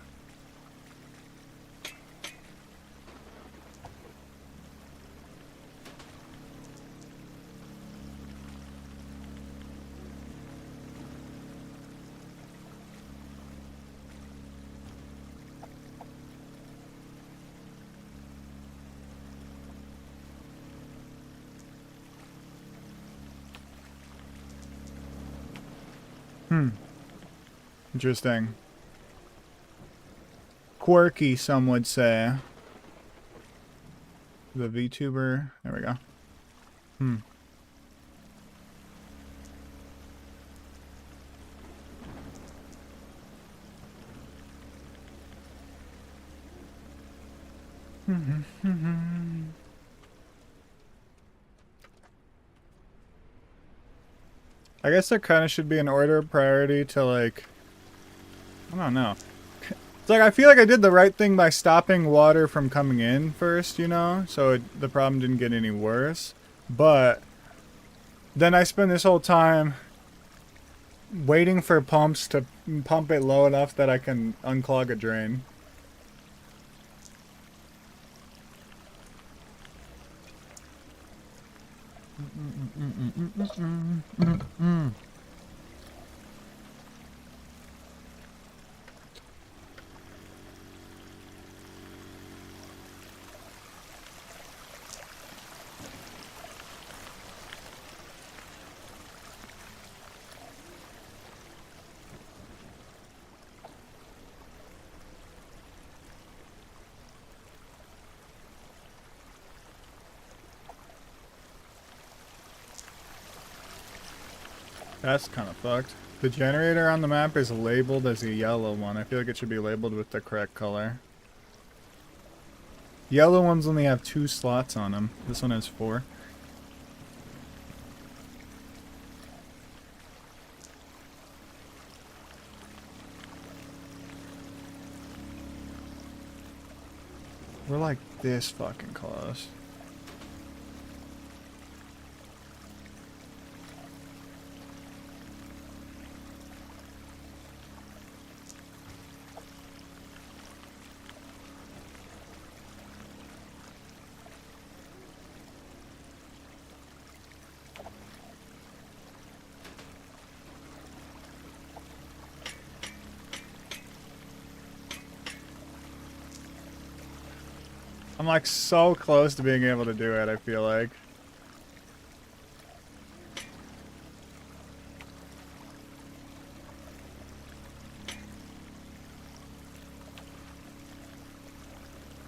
Interesting. Quirky, some would say. The VTuber. There we go. I guess there kind of should be an order of priority to, like, I don't know. It's like, I feel like I did the right thing by stopping water from coming in first, you know? So the problem didn't get any worse. But then I spend this whole time waiting for pumps to pump it low enough that I can unclog a drain. That's kind of fucked. The generator on the map is labeled as a yellow one. I feel like it should be labeled with the correct color. Yellow ones only have 2 slots on them. This one has 4. We're like this fucking close. I'm like so close to being able to do it, I feel like.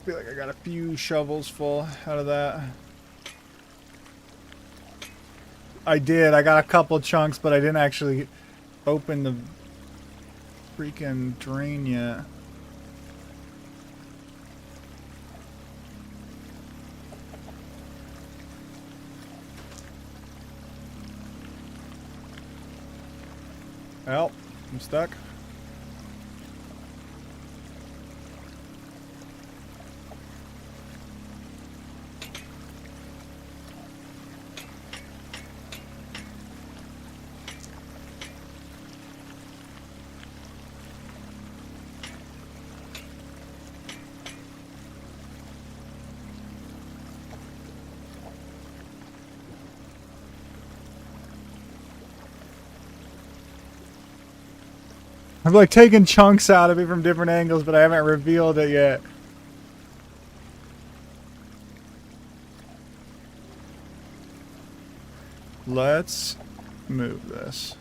I feel like I got a few shovels full out of that. I did, I got a couple chunks, but I didn't actually open the freaking drain yet. Help, I'm stuck. I've like taken chunks out of it from different angles, but I haven't revealed it yet. Let's move this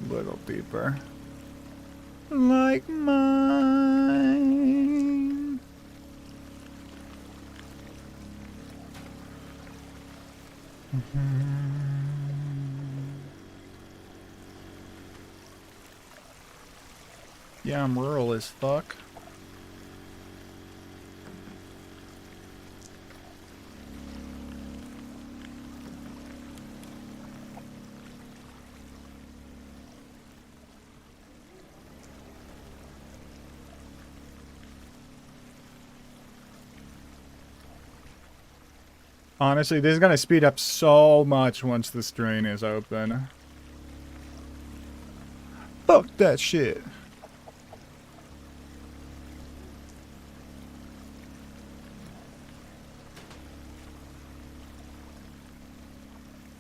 a little deeper. Like mine. Yeah, I'm rural as fuck. Honestly, this is gonna speed up so much once this drain is open. Fuck that shit.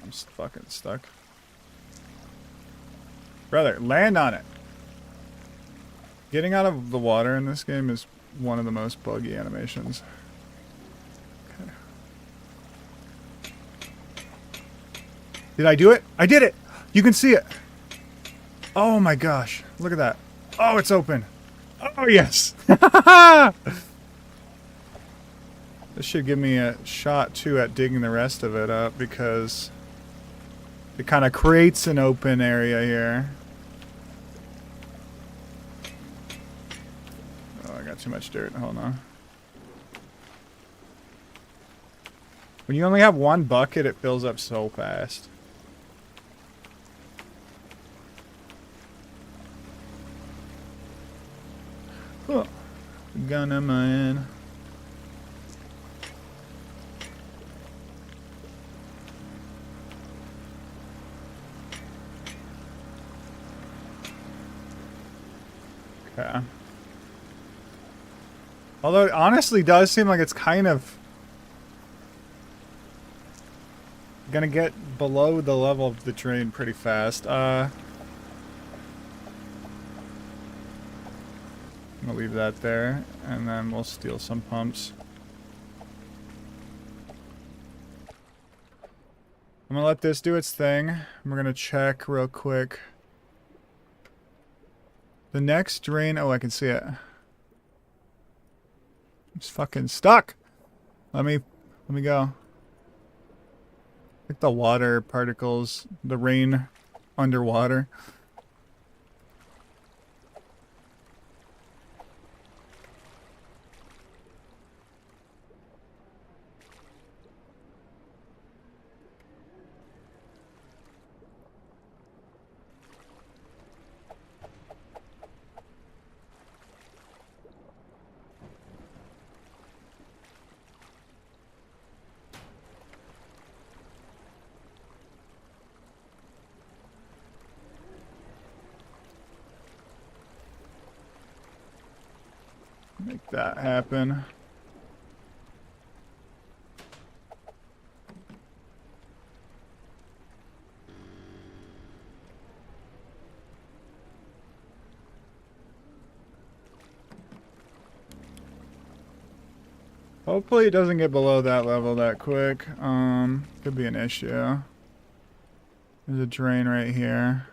I'm fucking stuck. Brother, land on it. Getting out of the water in this game is one of the most buggy animations. Okay. Did I do it? I did it! You can see it! Oh my gosh. Look at that. Oh, it's open. Oh, yes! This should give me a shot, too, at digging the rest of it up, because it kind of creates an open area here. Oh, I got too much dirt. Hold on. When you only have one bucket, it fills up so fast. Oh, gun am I in? Okay. Although it honestly does seem like it's kind of gonna get below the level of the drain pretty fast. I'm gonna leave that there, and then we'll steal some pumps. I'm gonna let this do its thing. We're gonna check real quick. The next drain, oh, I can see it. I'm just fucking stuck. Let me go. Like the water particles, the rain underwater. Make that happen. Hopefully it doesn't get below that level that quick. Could be an issue. There's a drain right here.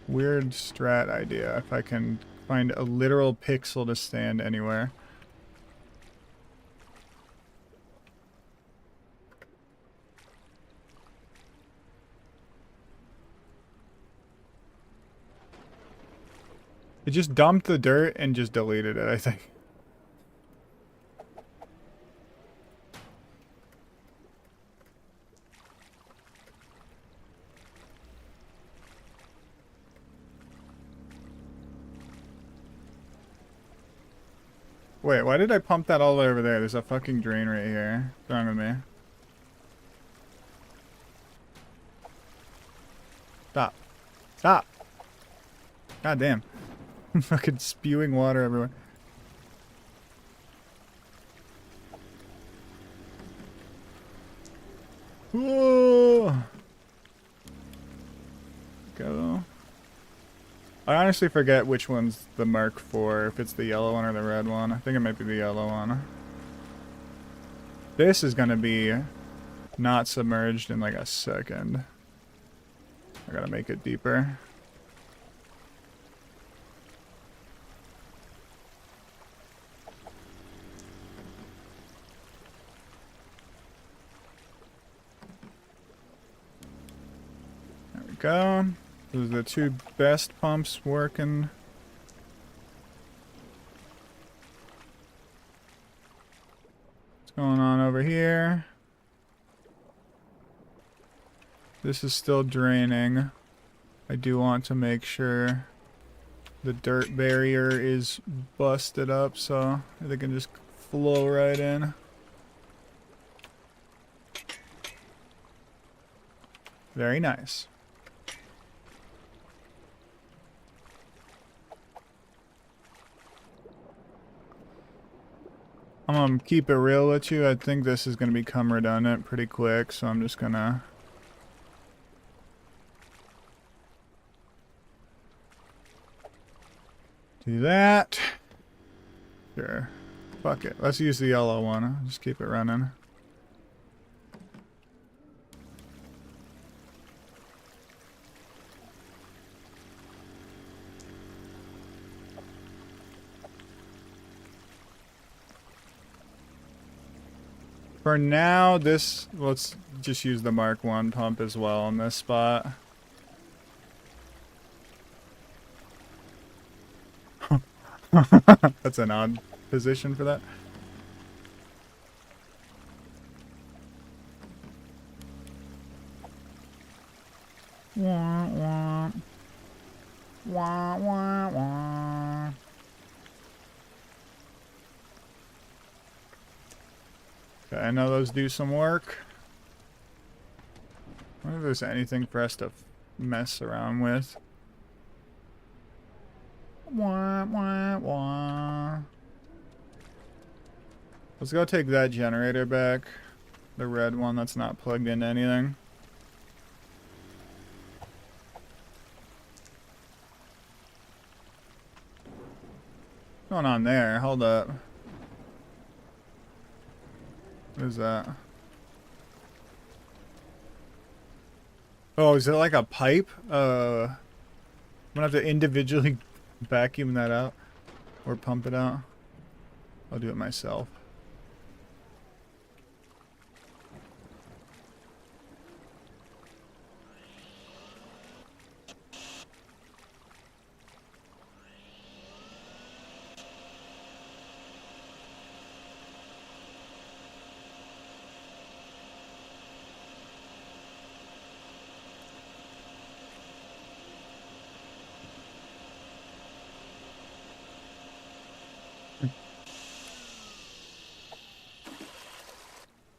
Weird strat idea. If I can find a literal pixel to stand anywhere. It just dumped the dirt and just deleted it, I think. Wait, why did I pump that all the way over there? There's a fucking drain right here. What's wrong with me? Stop. Stop! God damn. I'm fucking spewing water everywhere. Whoa! Go. I honestly forget which one's the Mark IV, if it's the yellow one or the red one. I think it might be the yellow one. This is gonna be not submerged in like a second. I gotta make it deeper. There we go. Those are the two best pumps working. What's going on over here? This is still draining. I do want to make sure the dirt barrier is busted up so they can just flow right in. Very nice. I'm gonna keep it real with you. I think this is gonna become redundant pretty quick, so I'm just gonna do that. Sure. Fuck it. Let's use the yellow one. Just keep it running. For now, let's just use the Mark I pump as well in this spot. That's an odd position for that. Wah, wah. Wah, wah, wah. Okay, I know those do some work. I wonder if there's anything for us to mess around with. Wah, wah, wah. Let's go take that generator back. The red one that's not plugged into anything. What's going on there? Hold up. What is that? Oh, is it like a pipe? I'm gonna have to individually vacuum that out. Or pump it out. I'll do it myself.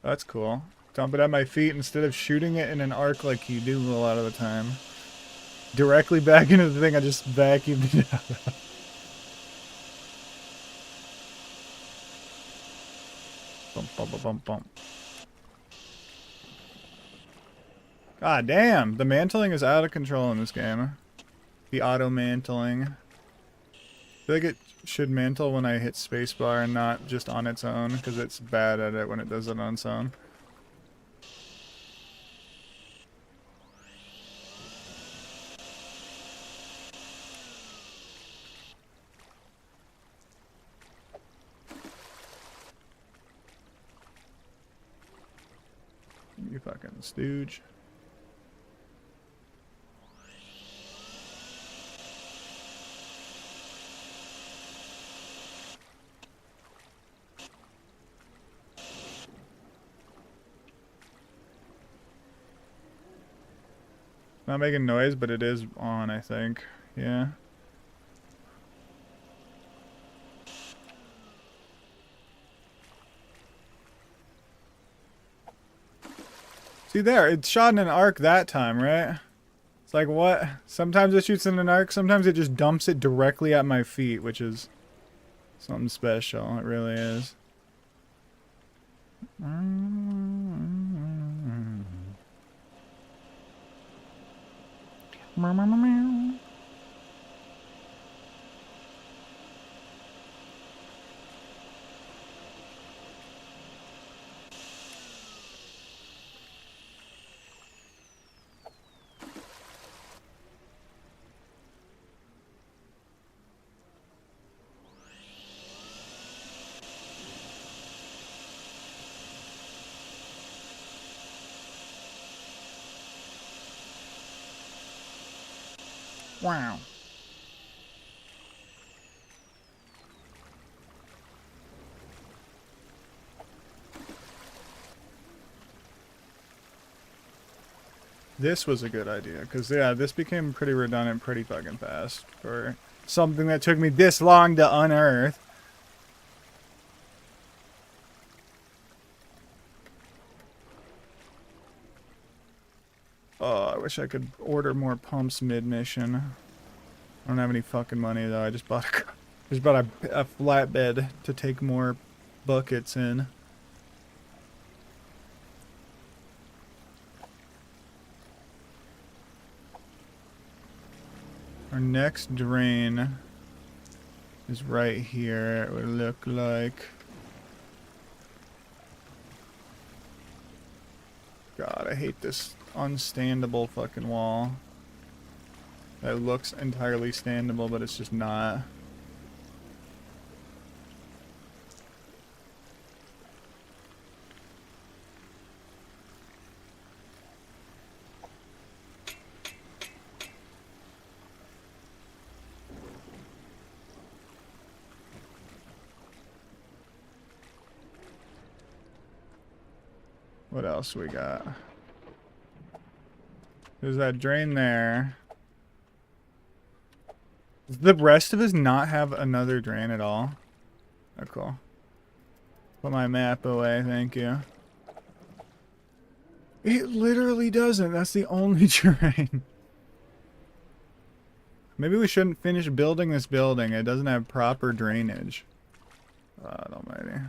That's cool. Dump it at my feet instead of shooting it in an arc like you do a lot of the time. directly back into the thing I just vacuumed it out of. Bump, bump, bump, bump, bump. God damn, the mantling is out of control in this game. The auto mantling. I feel like it should mantle when I hit spacebar and not just on its own, because it's bad at it when it does it on its own. You fucking stooge. Not making noise, but it is on, I think. Yeah. See there, it shot in an arc that time, right? It's like, what? Sometimes it shoots in an arc, sometimes it just dumps it directly at my feet, which is something special. It really is. Wow. This was a good idea, because, yeah, this became pretty redundant pretty fucking fast for something that took me this long to unearth. Oh, I wish I could order more pumps mid-mission. I don't have any fucking money, though. I just bought a flatbed to take more buckets in. Our next drain is right here, it would look like. God, I hate this unstandable fucking wall. That looks entirely standable, but it's just not. What else we got? There's that drain there. Does the rest of us not have another drain at all? Oh, cool. Put my map away, thank you. It literally doesn't. That's the only drain. Maybe we shouldn't finish building this building. It doesn't have proper drainage. God almighty.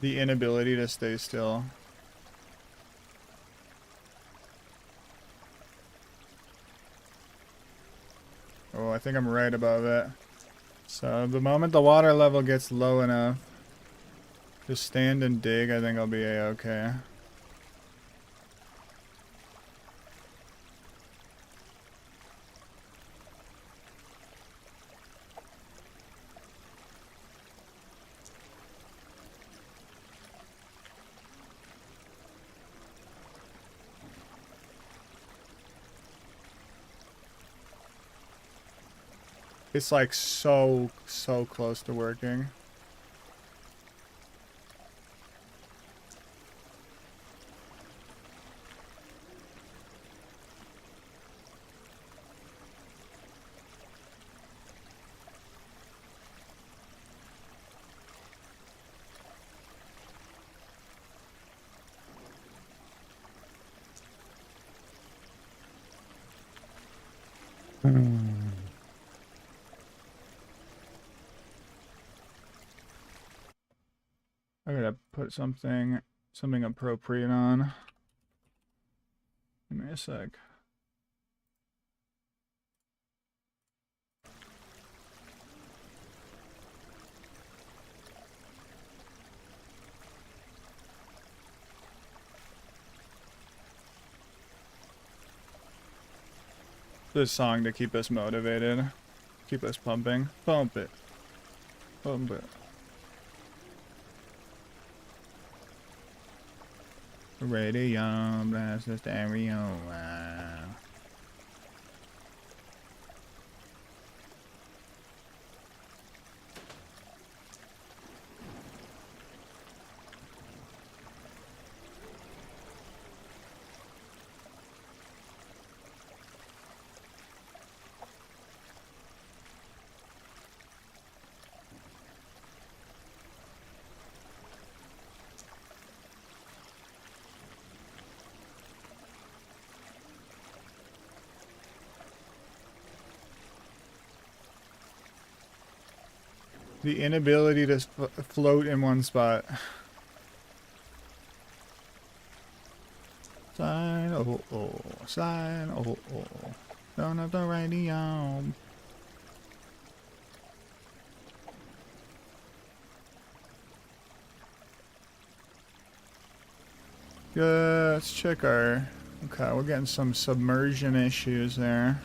The inability to stay still. Oh, I think I'm right above it. So the moment the water level gets low enough, just stand and dig, I think I'll be a-okay. It's like so close to working. I gotta put something appropriate on. Give me a sec. This song to keep us motivated, keep us pumping. Pump it. Pump it. Radio, blast the stereo. The inability to float in one spot. Sign, oh, oh, sign, oh, oh. Turn up the radio. Good, let's check our... Okay, we're getting some submersion issues there.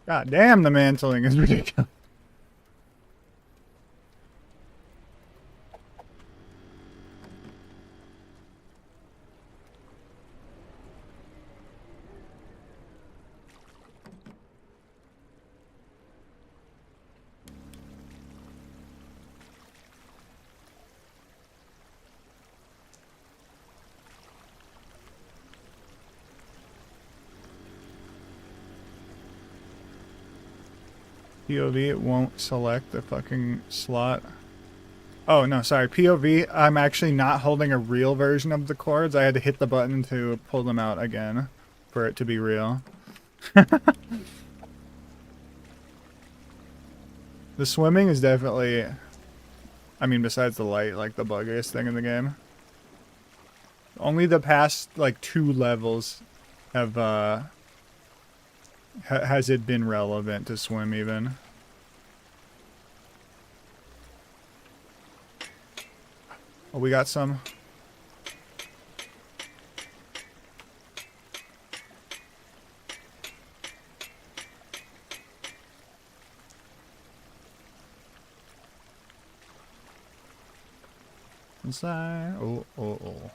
God damn, the mantling is ridiculous. POV, it won't select the fucking slot. Oh, no, sorry. POV, I'm actually not holding a real version of the chords. I had to hit the button to pull them out again for it to be real. The swimming is definitely, I mean, besides the light, like the buggiest thing in the game. Only the past, like, 2 levels have, has it been relevant to swim even. Oh, we got some. Inside. Oh, oh, oh.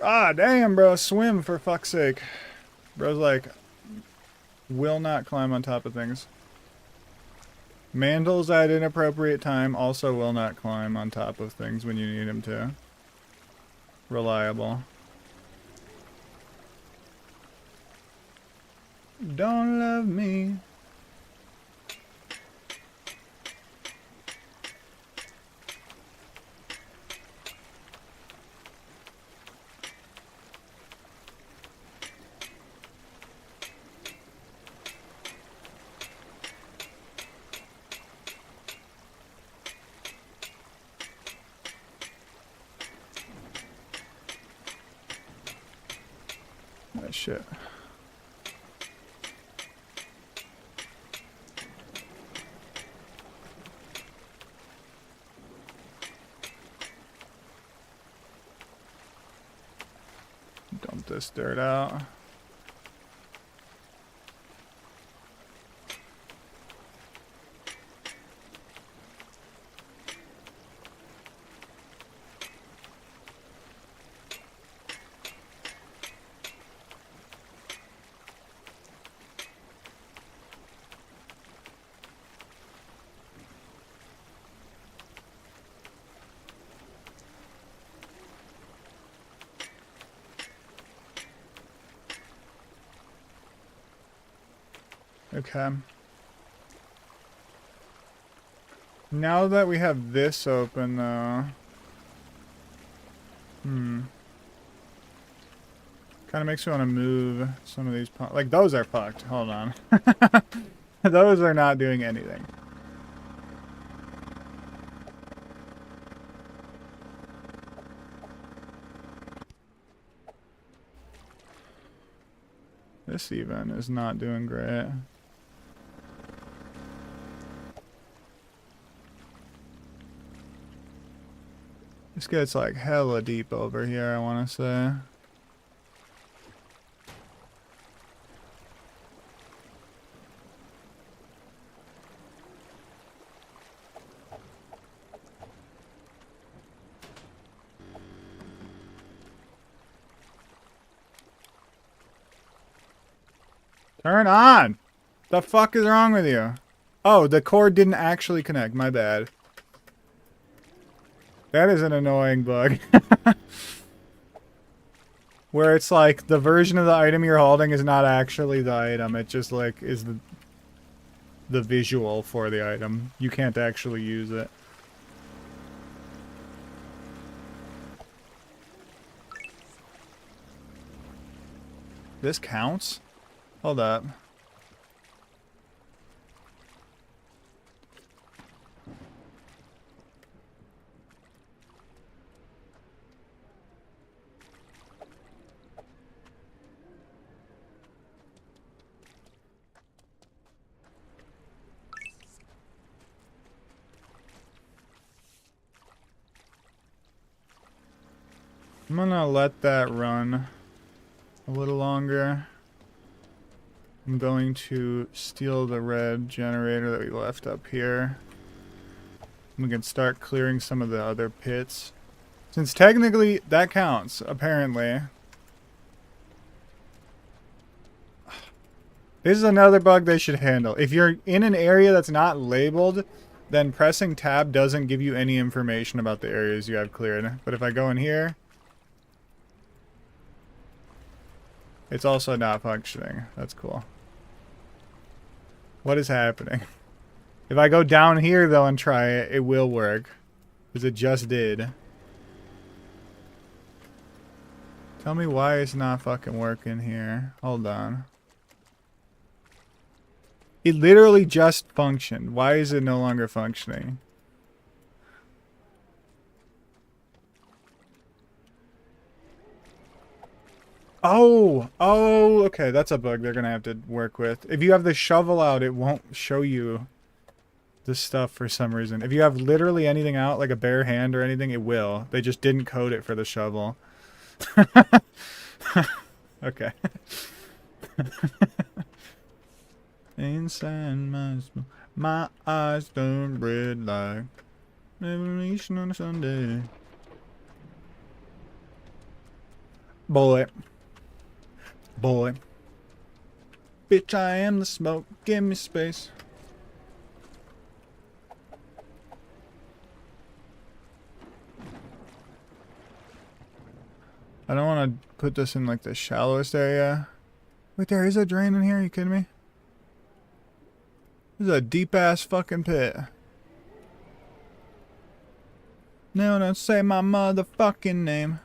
Ah, damn, bro. Swim, for fuck's sake. Bro's like, will not climb on top of things. Mantles at inappropriate time also will not climb on top of things when you need him to. Reliable. Don't love me. That shit. Dump this dirt out. Okay. Now that we have this open, though... Kind of makes me want to move some of these... Like, those are fucked. Hold on. Those are not doing anything. This even is not doing great. This gets like hella deep over here, I want to say. Turn on! The fuck is wrong with you? Oh, the cord didn't actually connect. My bad. That is an annoying bug. Where it's like the version of the item you're holding is not actually the item. It just like is the visual for the item. You can't actually use it. This counts? Hold up. I'm gonna let that run a little longer. I'm going to steal the red generator that we left up here. We can start clearing some of the other pits. Since technically that counts, apparently. This is another bug they should handle. If you're in an area that's not labeled, then pressing tab doesn't give you any information about the areas you have cleared. But if I go in here, it's also not functioning. That's cool. What is happening? If I go down here, though, and try it, it will work. Because it just did. Tell me why it's not fucking working here. Hold on. It literally just functioned. Why is it no longer functioning? Oh, okay, that's a bug they're gonna have to work with. If you have the shovel out, it won't show you the stuff for some reason. If you have literally anything out, like a bare hand or anything, it will. They just didn't code it for the shovel. Okay. Inside my eyes turn red like revelation on a Sunday. Boy. Bitch, I am the smoke. Give me space. I don't want to put this in like the shallowest area. Wait, there is a drain in here? Are you kidding me? This is a deep ass fucking pit. No, don't say my motherfucking name.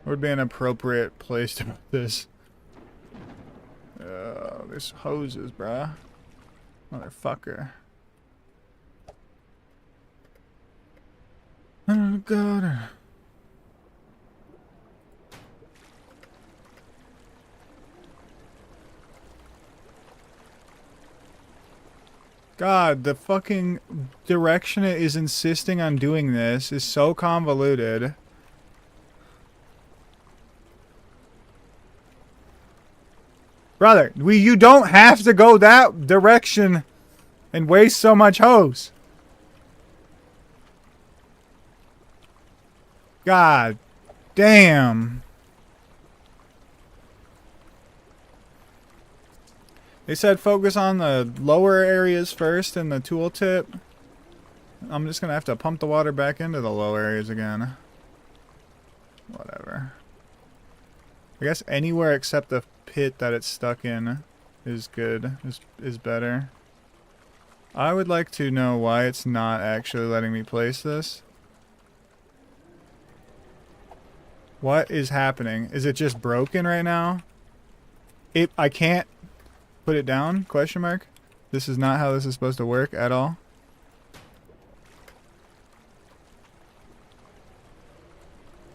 Would be an appropriate place to put this. There's hoses, bruh. Motherfucker. Oh god. God, the fucking direction it is insisting on doing this is so convoluted. Brother, you don't have to go that direction and waste so much hose. God damn. They said focus on the lower areas first in the tooltip. I'm just gonna have to pump the water back into the low areas again. Whatever. I guess anywhere except the pit that it's stuck in is good, is better. I would like to know why it's not actually letting me place this. What is happening? Is it just broken right now? I can't put it down? Question mark. This is not how this is supposed to work at all.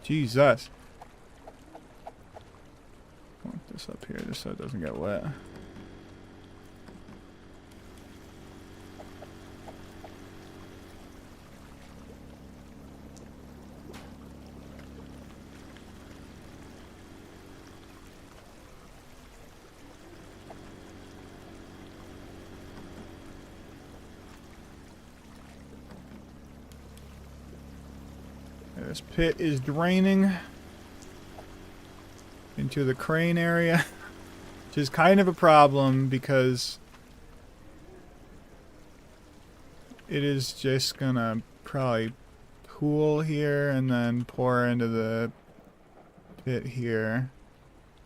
Jesus. I want this up here just so it doesn't get wet. This pit is draining into the crane area, which is kind of a problem because it is just gonna probably pool here and then pour into the pit here.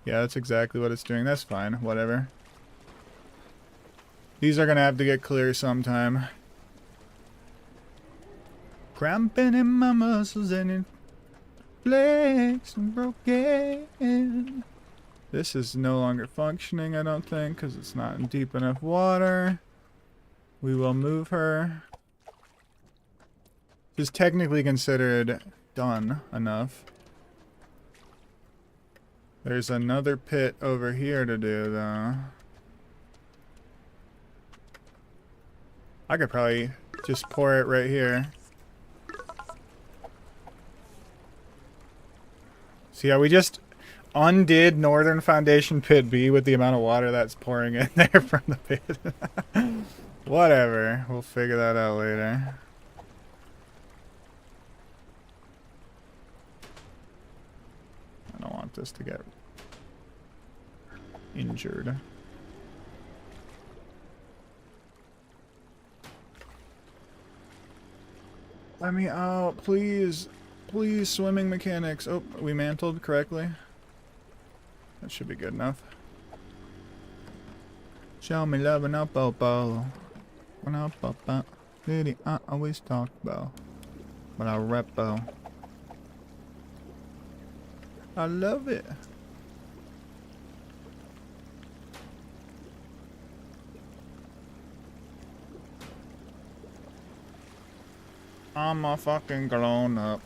Yeah, that's exactly what it's doing. That's fine. Whatever. These are gonna have to get clear sometime. Cramping in my muscles and it flakes and broken. This is no longer functioning, I don't think, because it's not in deep enough water. We will move her. This is technically considered done enough. There's another pit over here to do, though. I could probably just pour it right here. So yeah, we just undid Northern Foundation Pit B with the amount of water that's pouring in there from the pit. Whatever. We'll figure that out later. I don't want this to get injured. Let me out, please. Please, swimming mechanics. Oh, we mantled correctly. That should be good enough. Show me love and up, Bobo. When up, Lady, I always talk about. But I repo. I love it. I'm a fucking grown up.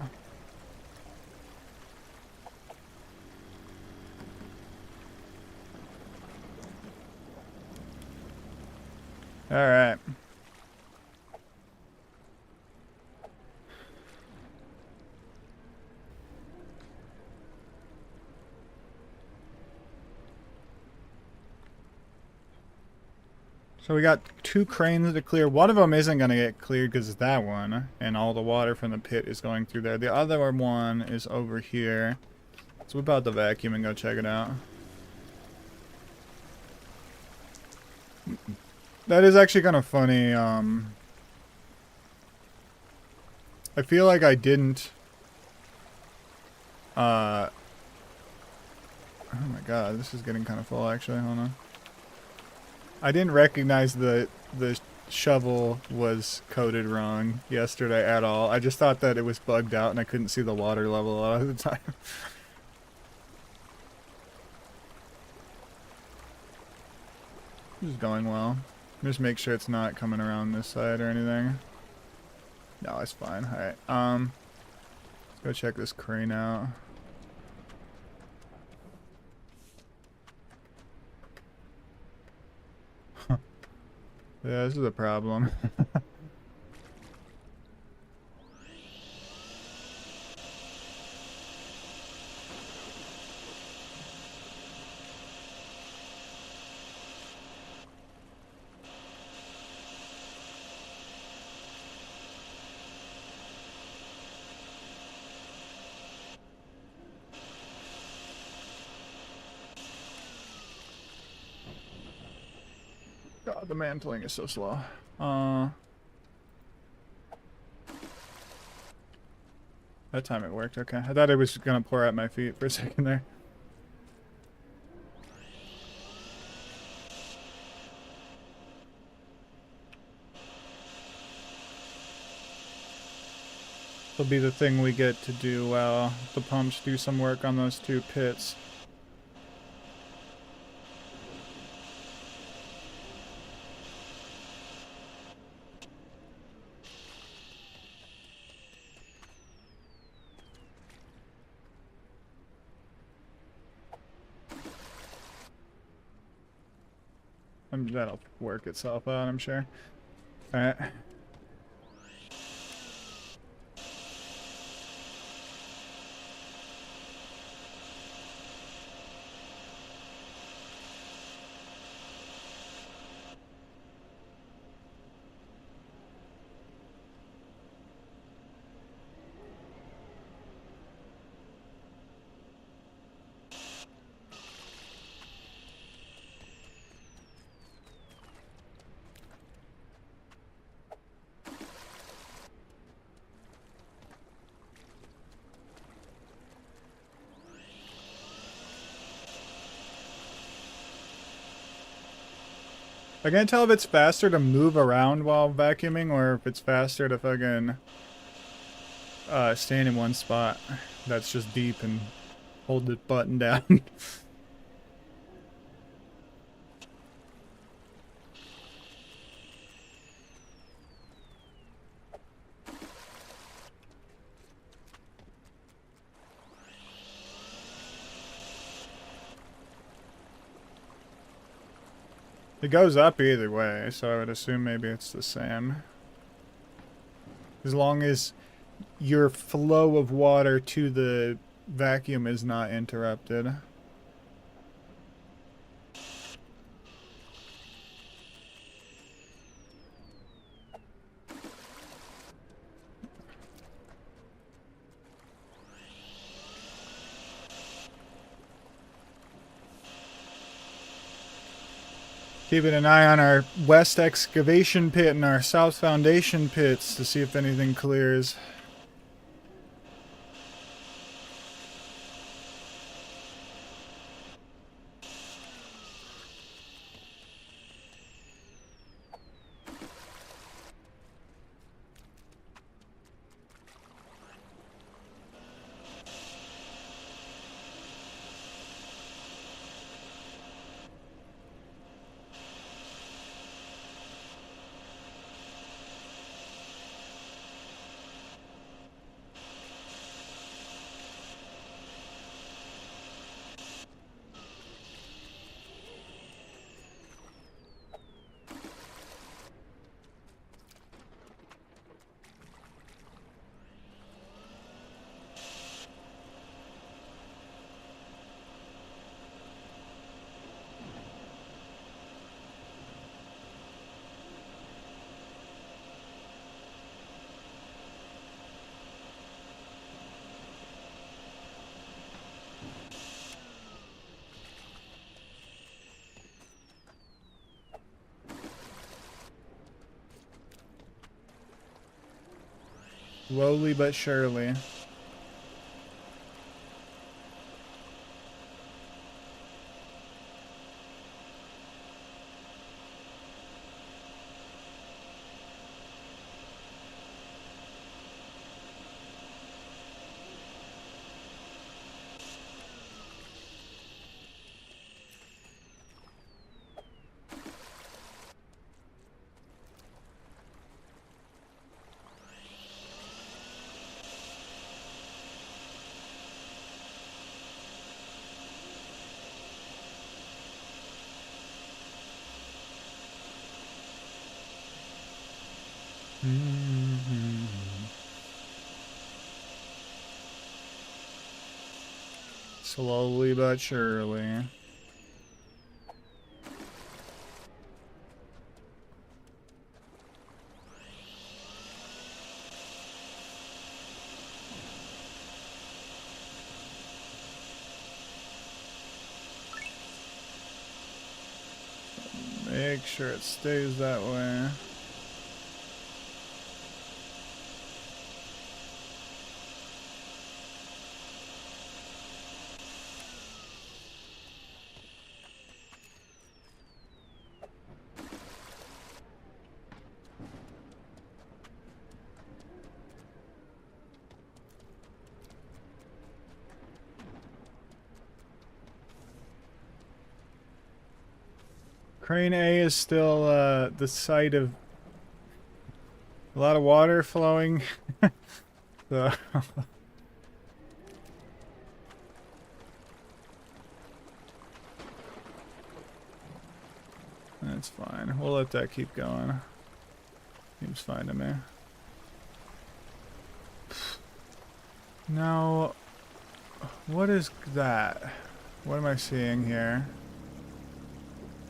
Alright. So we got 2 cranes to clear. One of them isn't going to get cleared because it's that one. And all the water from the pit is going through there. The other one is over here. So whip out the vacuum and go check it out. That is actually kind of funny. I feel like I didn't... oh my god, this is getting kind of full actually. Hold on. I didn't recognize the shovel was coded wrong yesterday at all. I just thought that it was bugged out and I couldn't see the water level a lot of the time. This is going well. Just make sure it's not coming around this side or anything. No, it's fine. Alright, let's go check this crane out. Yeah, this is a problem. God, the mantling is so slow. That time it worked, okay. I thought it was gonna pour at my feet for a second there. Will be the thing we get to do while the pumps do some work on those two pits. That'll work itself out, I'm sure. Alright. I can't tell if it's faster to move around while vacuuming or if it's faster to fucking stand in one spot that's just deep and hold the button down. It goes up either way, so I would assume maybe it's the same. As long as your flow of water to the vacuum is not interrupted. Keeping an eye on our west excavation pit and our south foundation pits to see if anything clears. Slowly but surely. Slowly but surely. Make sure it stays that way. Crane A is still the site of a lot of water flowing. So that's fine. We'll let that keep going. Seems fine to me. Now, what is that? What am I seeing here?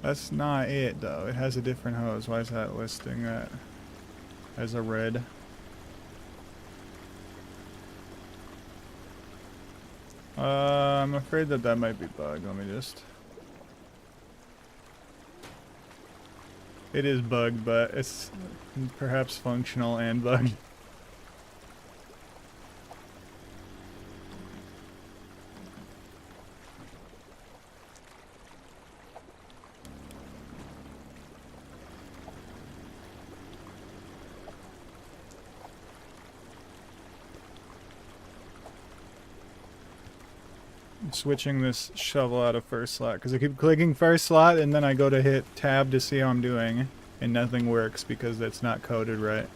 That's not it, though. It has a different hose. Why is that listing that as a red? I'm afraid that that might be bugged. Let me just... It is bugged, but it's perhaps functional and bugged. Switching this shovel out of first slot because I keep clicking first slot and then I go to hit tab to see how I'm doing and nothing works because that's not coded right.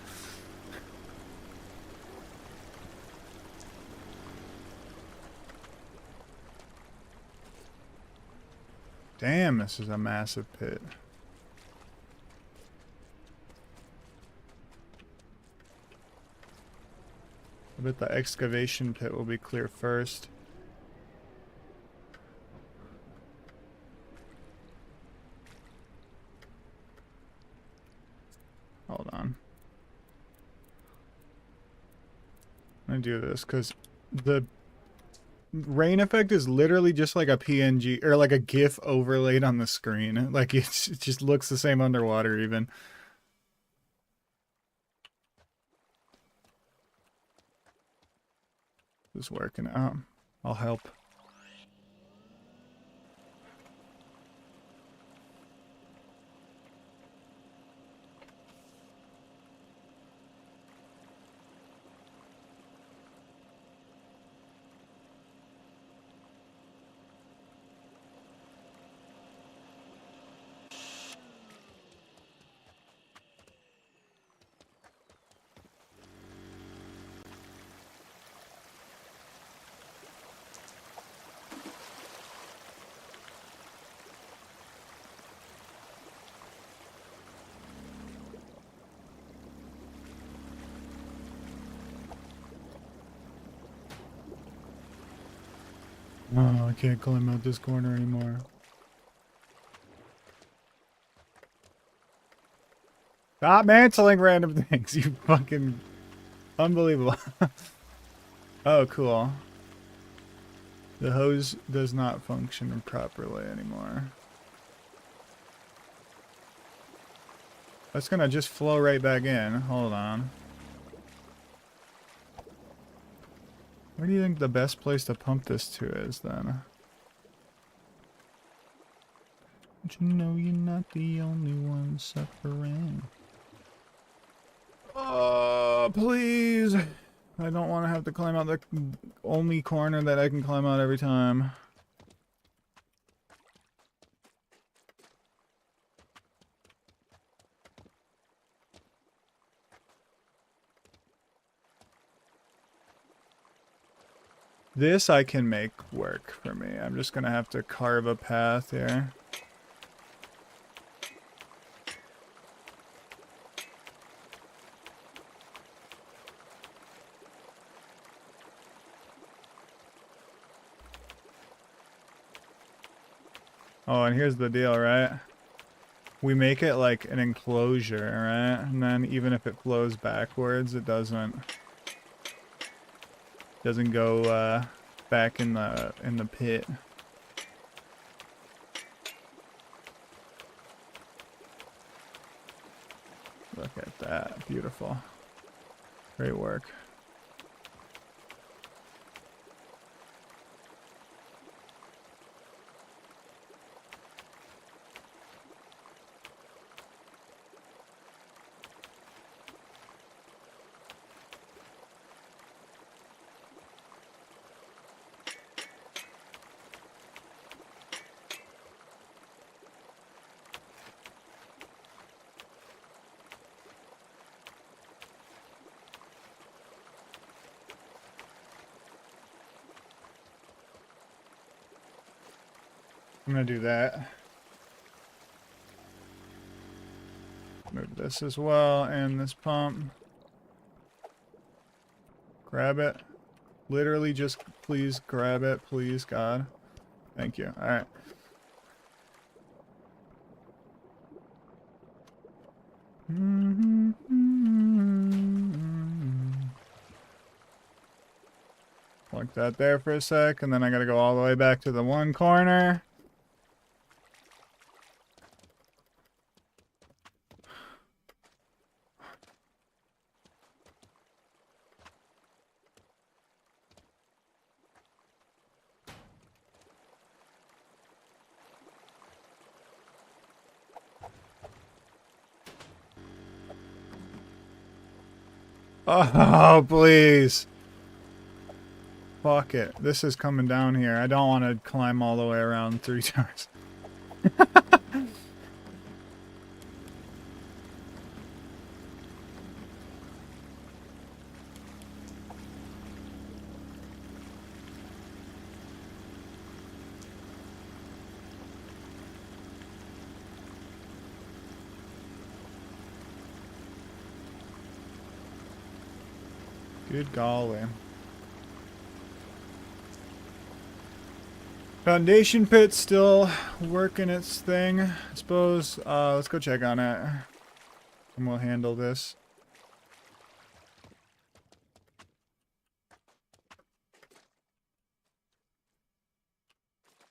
Damn, this is a massive pit. I bet the excavation pit will be clear first. Hold on. I'm gonna do this because the rain effect is literally just like a PNG or like a GIF overlaid on the screen. Like it just looks the same underwater even. It's working out. I'll help. Oh, I can't climb out this corner anymore. Stop mantling random things, you fucking... Unbelievable. Oh, cool. The hose does not function properly anymore. That's gonna just flow right back in. Hold on. Where do you think the best place to pump this to is, then? But you know you're not the only one suffering. Oh, please! I don't want to have to climb out the only corner that I can climb out every time. This I can make work for me. I'm just gonna have to carve a path here. Oh, and here's the deal, right? We make it like an enclosure, right? And then even if it flows backwards, it doesn't go back in the pit. Look at that. Beautiful. Great work. I'm gonna do that. Move this as well, and this pump. Grab it. Literally just please grab it, please, God. Thank you. Alright. Plug that there for a sec, and then I gotta go all the way back to the one corner. Oh, please. Fuck it. This is coming down here. I don't want to climb all the way around 3 times. Good golly. Foundation pit's still working its thing, I suppose. Let's go check on it. And we'll handle this.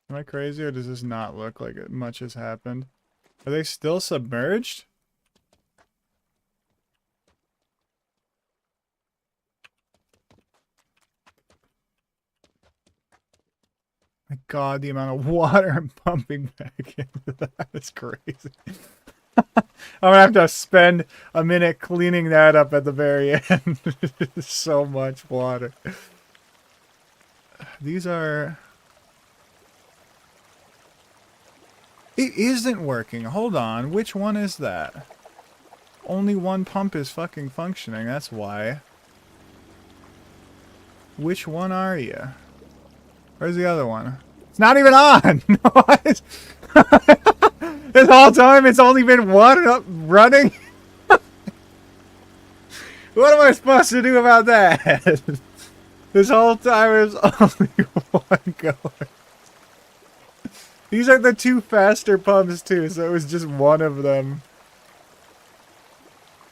Am I crazy, or does this not look like much has happened? Are they still submerged? My God, the amount of water I'm pumping back into that is crazy. I'm gonna have to spend a minute cleaning that up at the very end. So much water. These are... It isn't working. Hold on. Which one is that? Only one pump is fucking functioning. That's why. Which one are you? Where's the other one? It's not even on! This whole time it's only been one up running? What am I supposed to do about that? This whole time there's only one going. These are the 2 faster pumps too, so it was just one of them.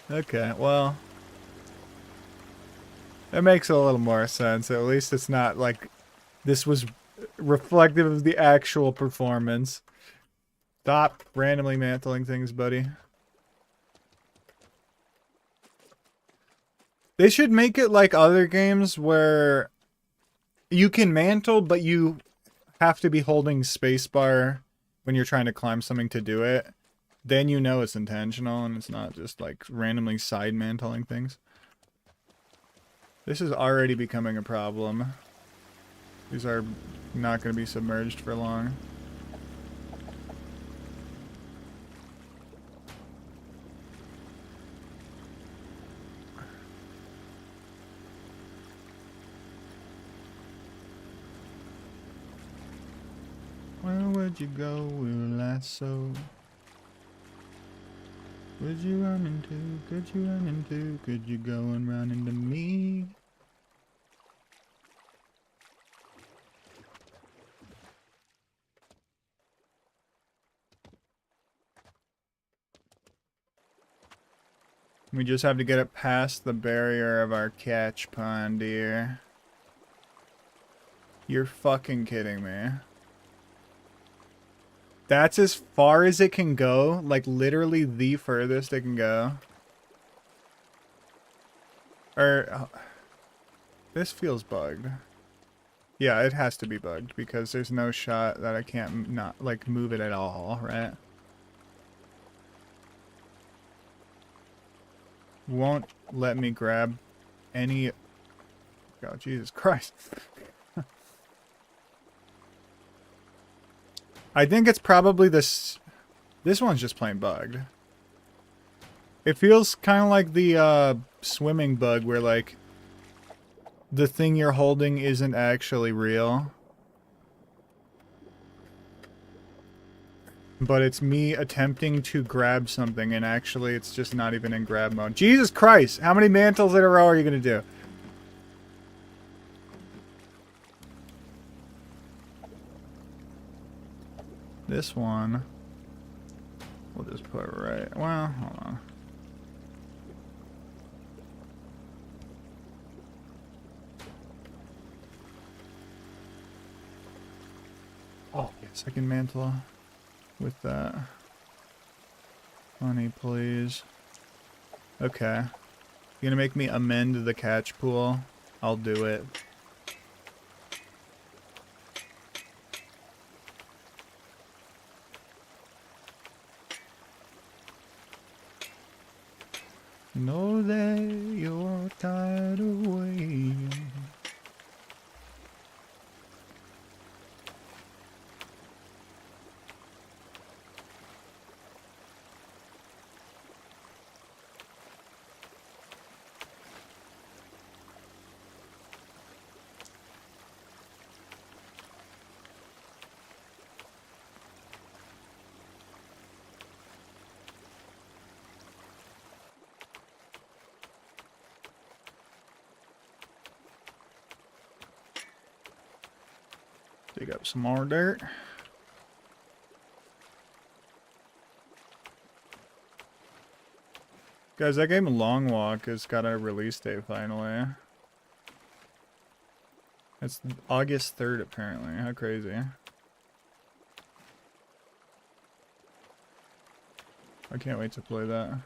Okay, well. It makes a little more sense. At least it's not like this was reflective of the actual performance. Stop randomly mantling things, buddy. They should make it like other games where you can mantle, but you have to be holding spacebar when you're trying to climb something to do it. Then you know it's intentional and it's not just like randomly side mantling things. This is already becoming a problem. These are not going to be submerged for long. Where would you go with a lasso? Would you run into? Could you run into? Could you go and run into me? We just have to get it past the barrier of our catch pond here. You're fucking kidding me. That's as far as it can go. Like, literally the furthest it can go. This feels bugged. Yeah, it has to be bugged because there's no shot that I can't not, like, move it at all, right? Won't let me grab any... Oh, Jesus Christ. I think it's probably this... This one's just plain bugged. It feels kind of like the swimming bug where, like, the thing you're holding isn't actually real. But it's me attempting to grab something and actually it's just not even in grab mode. Jesus Christ! How many mantles in a row are you gonna do? This one... We'll just put it right... Well, hold on. Oh, second mantle with that. Money, please. Okay. You're gonna make me amend the catch pool? I'll do it. Know that you're tired of waiting. Dig up some more dirt. Guys, that game Long Walk has got a release date finally. It's August 3rd apparently. How crazy. I can't wait to play that.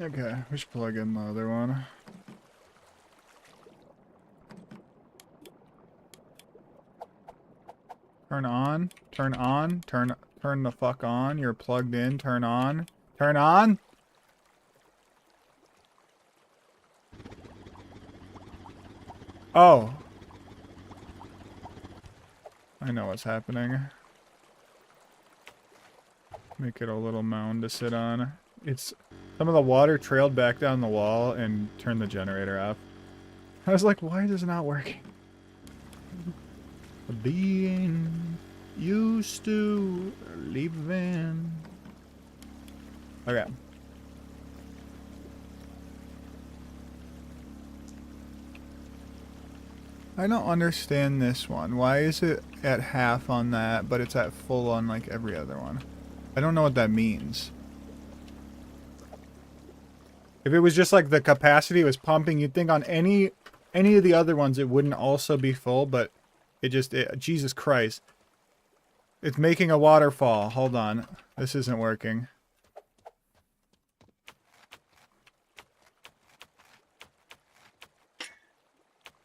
Okay, we should plug in the other one. Turn on, turn on, turn the fuck on. You're plugged in, turn on. Turn on! Oh. I know what's happening. Make it a little mound to sit on. It's... Some of the water trailed back down the wall and turned the generator off. I was like, why is it not working? Being used to living. Okay. I don't understand this one. Why is it at half on that, but it's at full on like every other one? I don't know what that means. If it was just like the capacity was pumping, you'd think on any of the other ones it wouldn't also be full, but it just... Jesus Christ. It's making a waterfall. Hold on. This isn't working.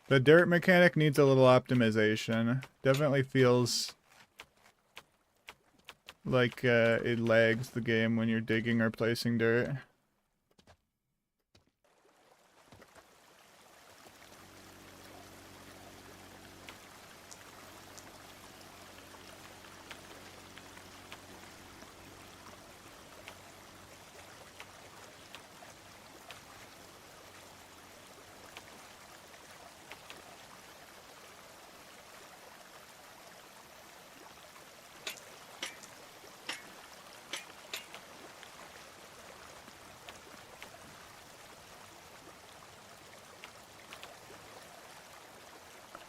The dirt mechanic needs a little optimization. Definitely feels like it lags the game when you're digging or placing dirt.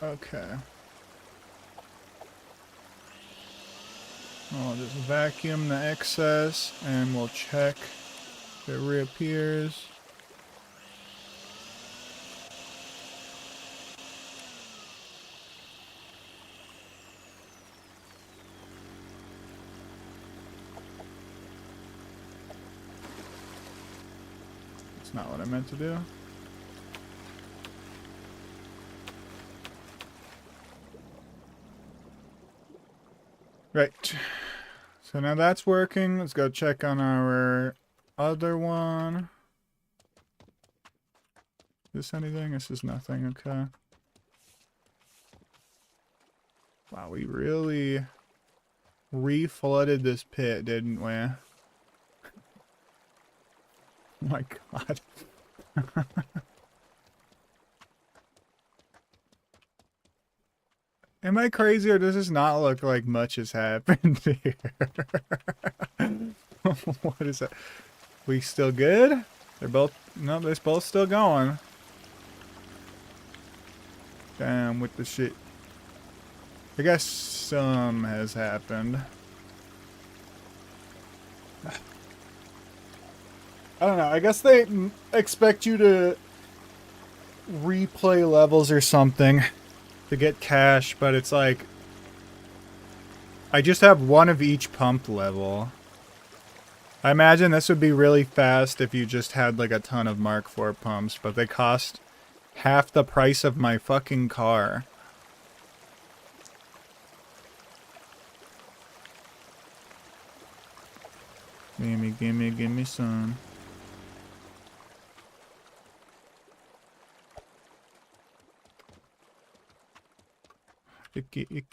Okay. I'll just vacuum the excess and we'll check if it reappears. That's not what I meant to do. Right. So now that's working. Let's go check on our other one. Is this anything? This is nothing. Okay. Wow, we really re-flooded this pit, didn't we? Oh my god. Am I crazy or does this not look like much has happened here? What is that? We still good? They're both... No, they're both still going. Damn with the shit. I guess some has happened. I don't know. I guess they expect you to replay levels or something to get cash, but it's like I just have one of each pump level. I imagine this would be really fast if you just had like a ton of Mark IV pumps, but they cost half the price of my fucking car. Gimme some. Icky.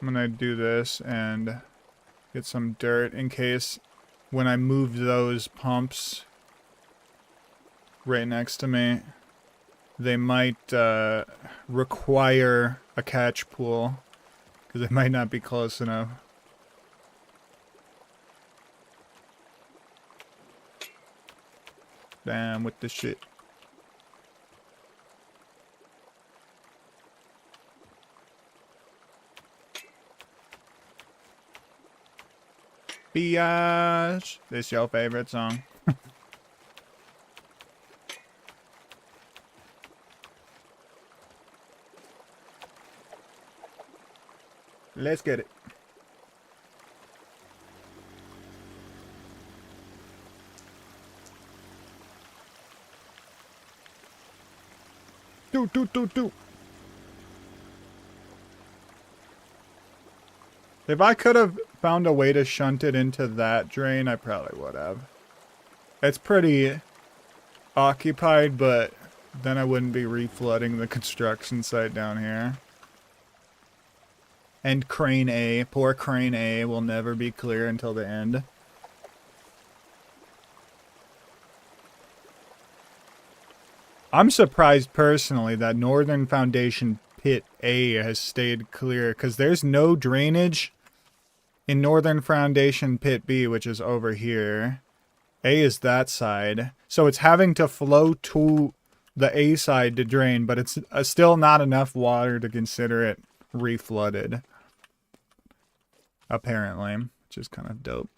I'm gonna do this and get some dirt in case when I move those pumps right next to me, they might require a catch pool because they might not be close enough. Damn with the shit. Biatch. This your favorite song? Let's get it. Do. If I could have found a way to shunt it into that drain, I probably would have. It's pretty occupied, but then I wouldn't be reflooding the construction site down here. And Crane A, poor Crane A, will never be clear until the end. I'm surprised personally that Northern Foundation Pit A has stayed clear, because there's no drainage in Northern Foundation Pit B, which is over here. A is that side. So it's having to flow to the A side to drain, but it's still not enough water to consider it reflooded. Apparently, which is kind of dope.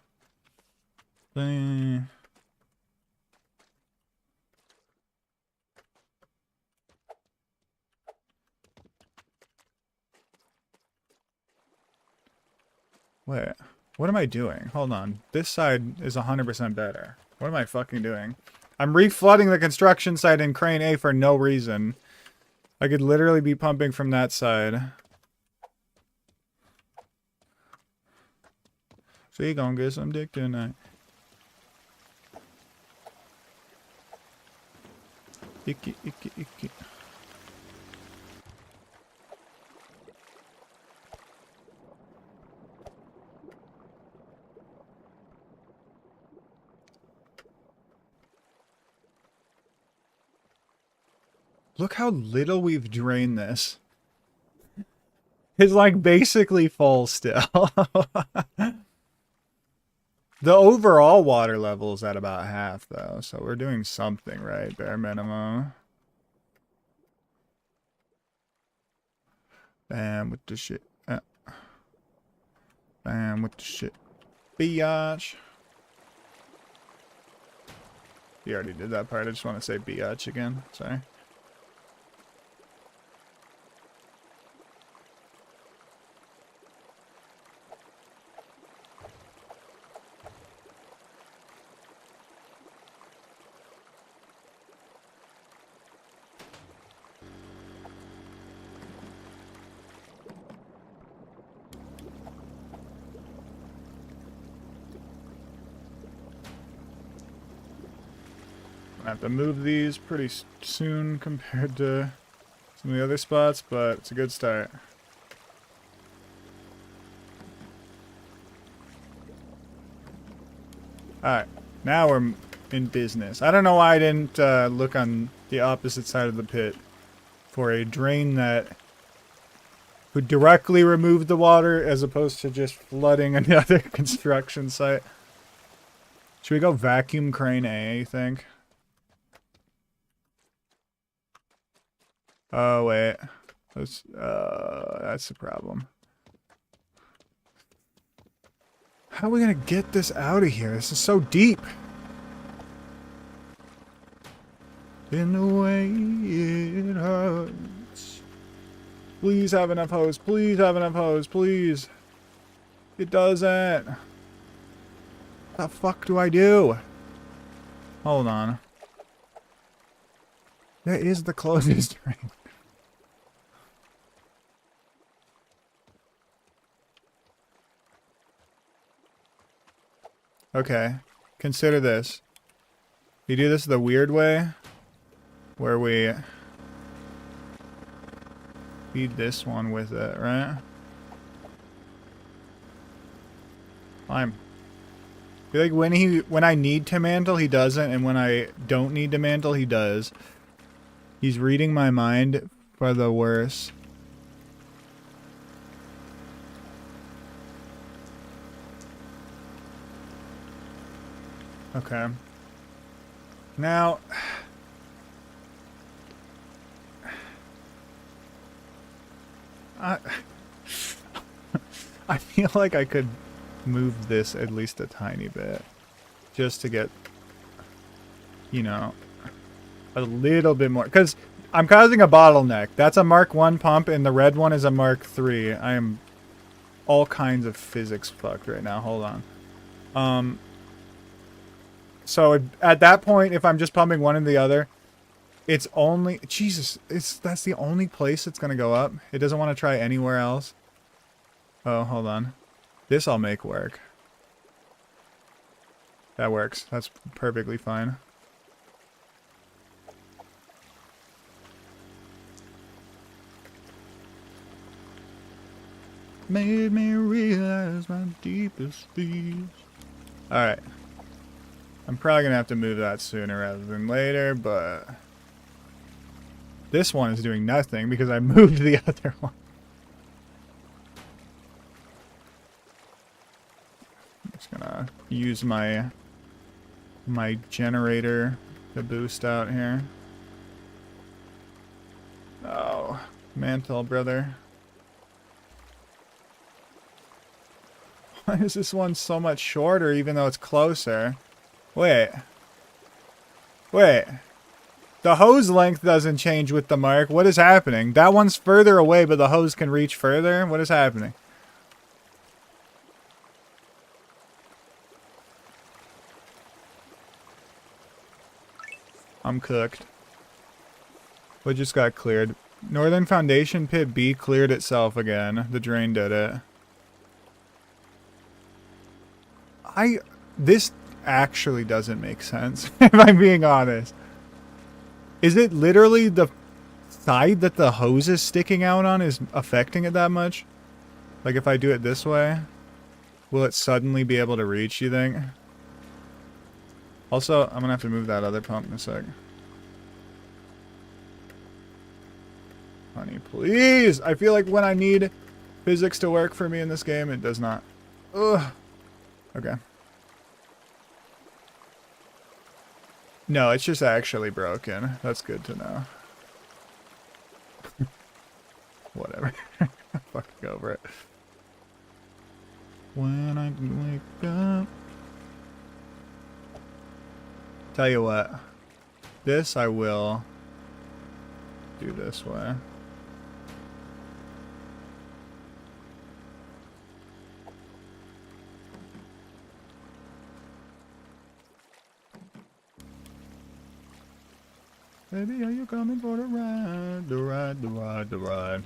Wait, what am I doing? Hold on. This side is 100% better. What am I fucking doing? I'm reflooding the construction site in Crane A for no reason. I could literally be pumping from that side. So you gonna get some dick tonight. Icky. Look how little we've drained this. It's like basically full still. The overall water level is at about half though, so we're doing something right, bare minimum. Bam with the shit. Bam with the shit. Biatch. You already did that part. I just want to say biatch again. Sorry. I have to move these pretty soon compared to some of the other spots, but it's a good start. Alright, now we're in business. I don't know why I didn't look on the opposite side of the pit for a drain that would directly remove the water as opposed to just flooding another construction site. Should we go vacuum crane A, you think? Oh, wait. That's the problem. How are we gonna get this out of here? This is so deep. In the way it hurts. Please have enough hose. Please have enough hose. Please. It doesn't. What the fuck do I do? Hold on. There is the closest drain. Okay, consider this. You do this the weird way, where we feed this one with it, right? I feel like when I need to mantle, he doesn't, and when I don't need to mantle, he does. He's reading my mind for the worse. Okay. Now, I feel like I could move this at least a tiny bit, just to get, you know, a little bit more, because I'm causing a bottleneck. That's a Mark 1 pump, and the red one is a Mark 3. I am all kinds of physics fucked right now. Hold on. So at that point, if I'm just pumping one and the other, it's only... Jesus, that's the only place it's going to go up. It doesn't want to try anywhere else. Oh, hold on. This I'll make work. That works. That's perfectly fine. Made me realize my deepest fears. Alright. I'm probably going to have to move that sooner rather than later, but... This one is doing nothing because I moved the other one. I'm just going to use my generator to boost out here. Oh, mantle, brother. Why is this one so much shorter even though it's closer? Wait. The hose length doesn't change with the mark. What is happening? That one's further away, but the hose can reach further? What is happening? I'm cooked. What just got cleared? Northern Foundation Pit B cleared itself again. The drain did it. This actually doesn't make sense, if I'm being honest. Is it literally the side that the hose is sticking out on is affecting it that much? Like if I do it this way, will it suddenly be able to reach, you think? Also, I'm gonna have to move that other pump in a sec. Honey, please! I feel like when I need physics to work for me in this game, it does not. Ugh. Okay. No, it's just actually broken. That's good to know. Whatever. over it. When I wake up. Tell you what. This I will do this way. Baby, are you coming for the ride? The ride, the ride, the ride.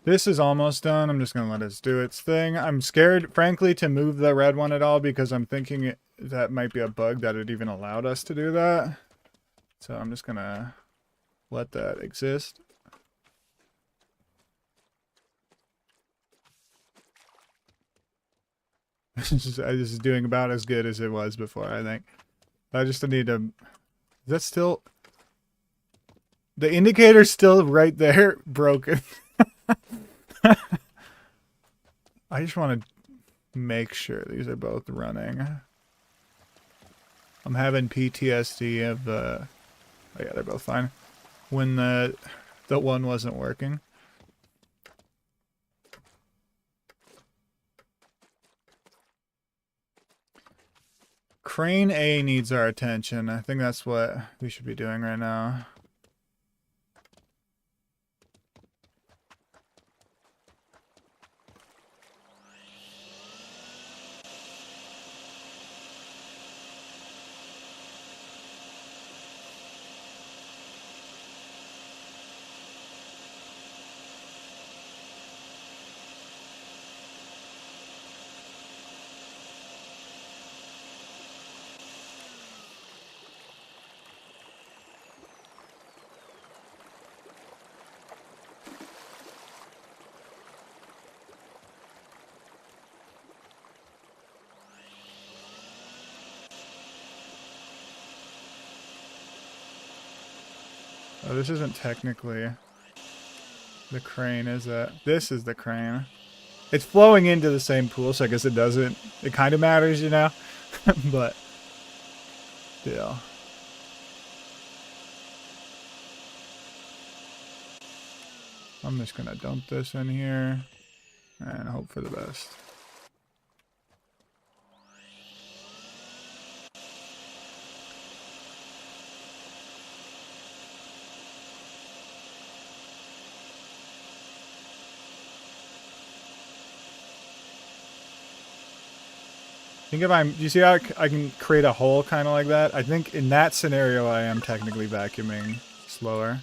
This is almost done. I'm just going to let it do its thing. I'm scared, frankly, to move the red one at all because I'm thinking that might be a bug that it even allowed us to do that. So I'm just going to let that exist. This is doing about as good as it was before, I think. I just need to... Is that still... The indicator's still right there, broken. I just want to make sure these are both running. I'm having PTSD of the... Oh yeah, they're both fine. When the one wasn't working. Crane A needs our attention. I think that's what we should be doing right now. Oh, this isn't technically the crane, is it? This is the crane. It's flowing into the same pool, so I guess it doesn't... It kind of matters, you know? But... still. I'm just gonna dump this in here and hope for the best. Think if I'm, do you see how I can create a hole kind of like that? I think in that scenario I am technically vacuuming slower.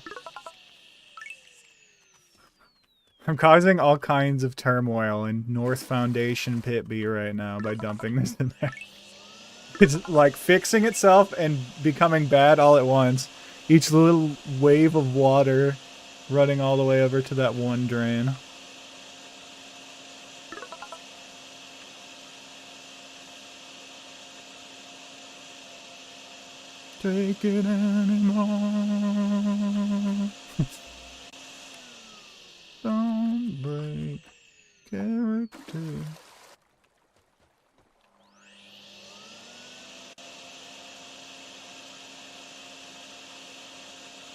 I'm causing all kinds of turmoil in North Foundation Pit B right now by dumping this in there. It's like fixing itself and becoming bad all at once. Each little wave of water running all the way over to that one drain. Take it anymore. Don't break character.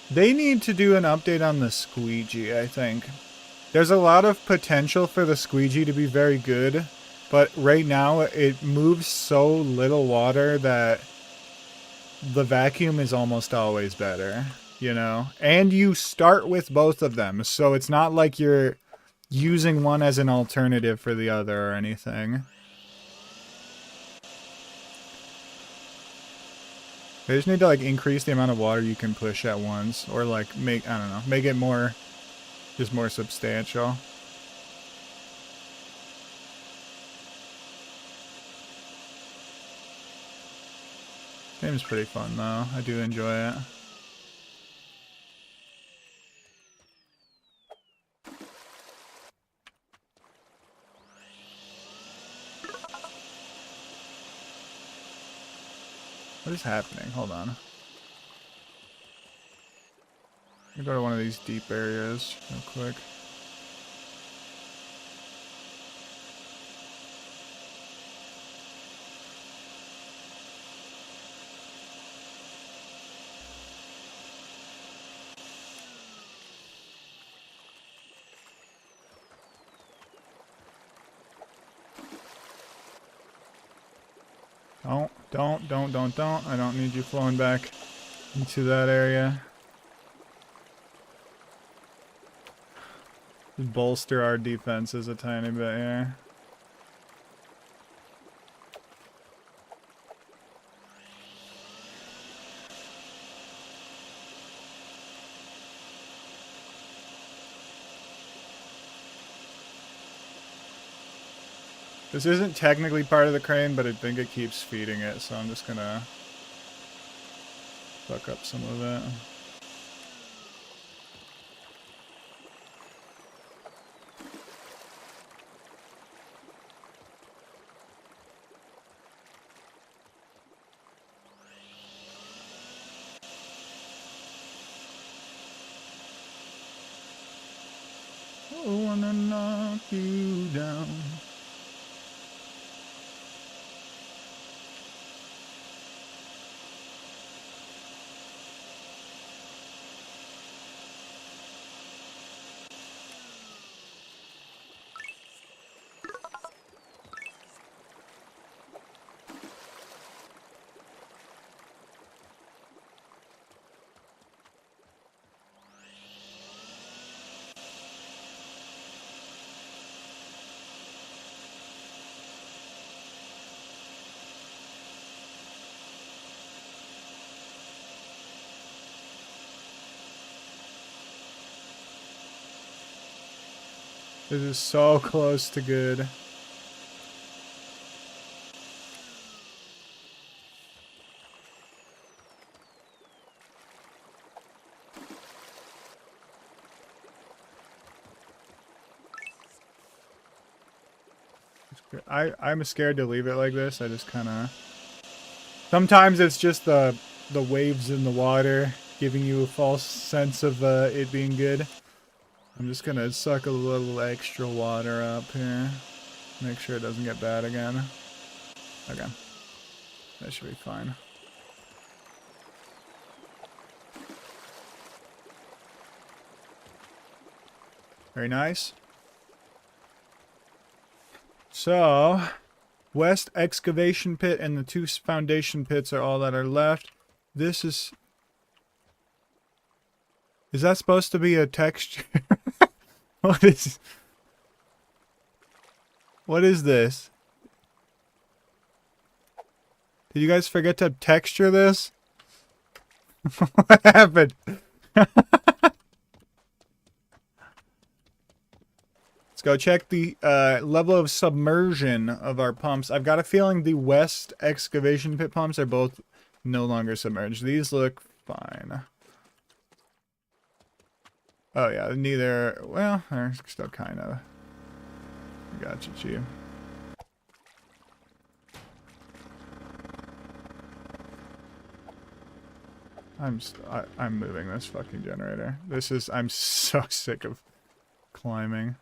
They need to do an update on the squeegee, I think. There's a lot of potential for the squeegee to be very good, but right now it moves so little water that the vacuum is almost always better, you know? And you start with both of them, so it's not like you're using one as an alternative for the other or anything. They just need to like increase the amount of water you can push at once, or like make, I don't know, make it more, just more substantial. Game's pretty fun though. I do enjoy it. What is happening? Hold on. Let me go to one of these deep areas real quick. Don't. I don't need you flowing back into that area. Just bolster our defenses a tiny bit here. This isn't technically part of the crane, but I think it keeps feeding it, so I'm just gonna fuck up some of it. I wanna knock you down. This is so close to good. I'm scared to leave it like this. I just kind of... Sometimes it's just the waves in the water giving you a false sense of it being good. I'm just gonna suck a little extra water up here. Make sure it doesn't get bad again. Okay. That should be fine. Very nice. So, west excavation pit and the 2 foundation pits are all that are left. This is... Is that supposed to be a texture? What is this? Did you guys forget to texture this? What happened? Let's go check the level of submersion of our pumps. I've got a feeling the west excavation pit pumps are both no longer submerged. These look fine. Oh yeah, neither... Well, they're still kind of... Gotcha, Chief. I'm moving this fucking generator. This is... I'm so sick of climbing.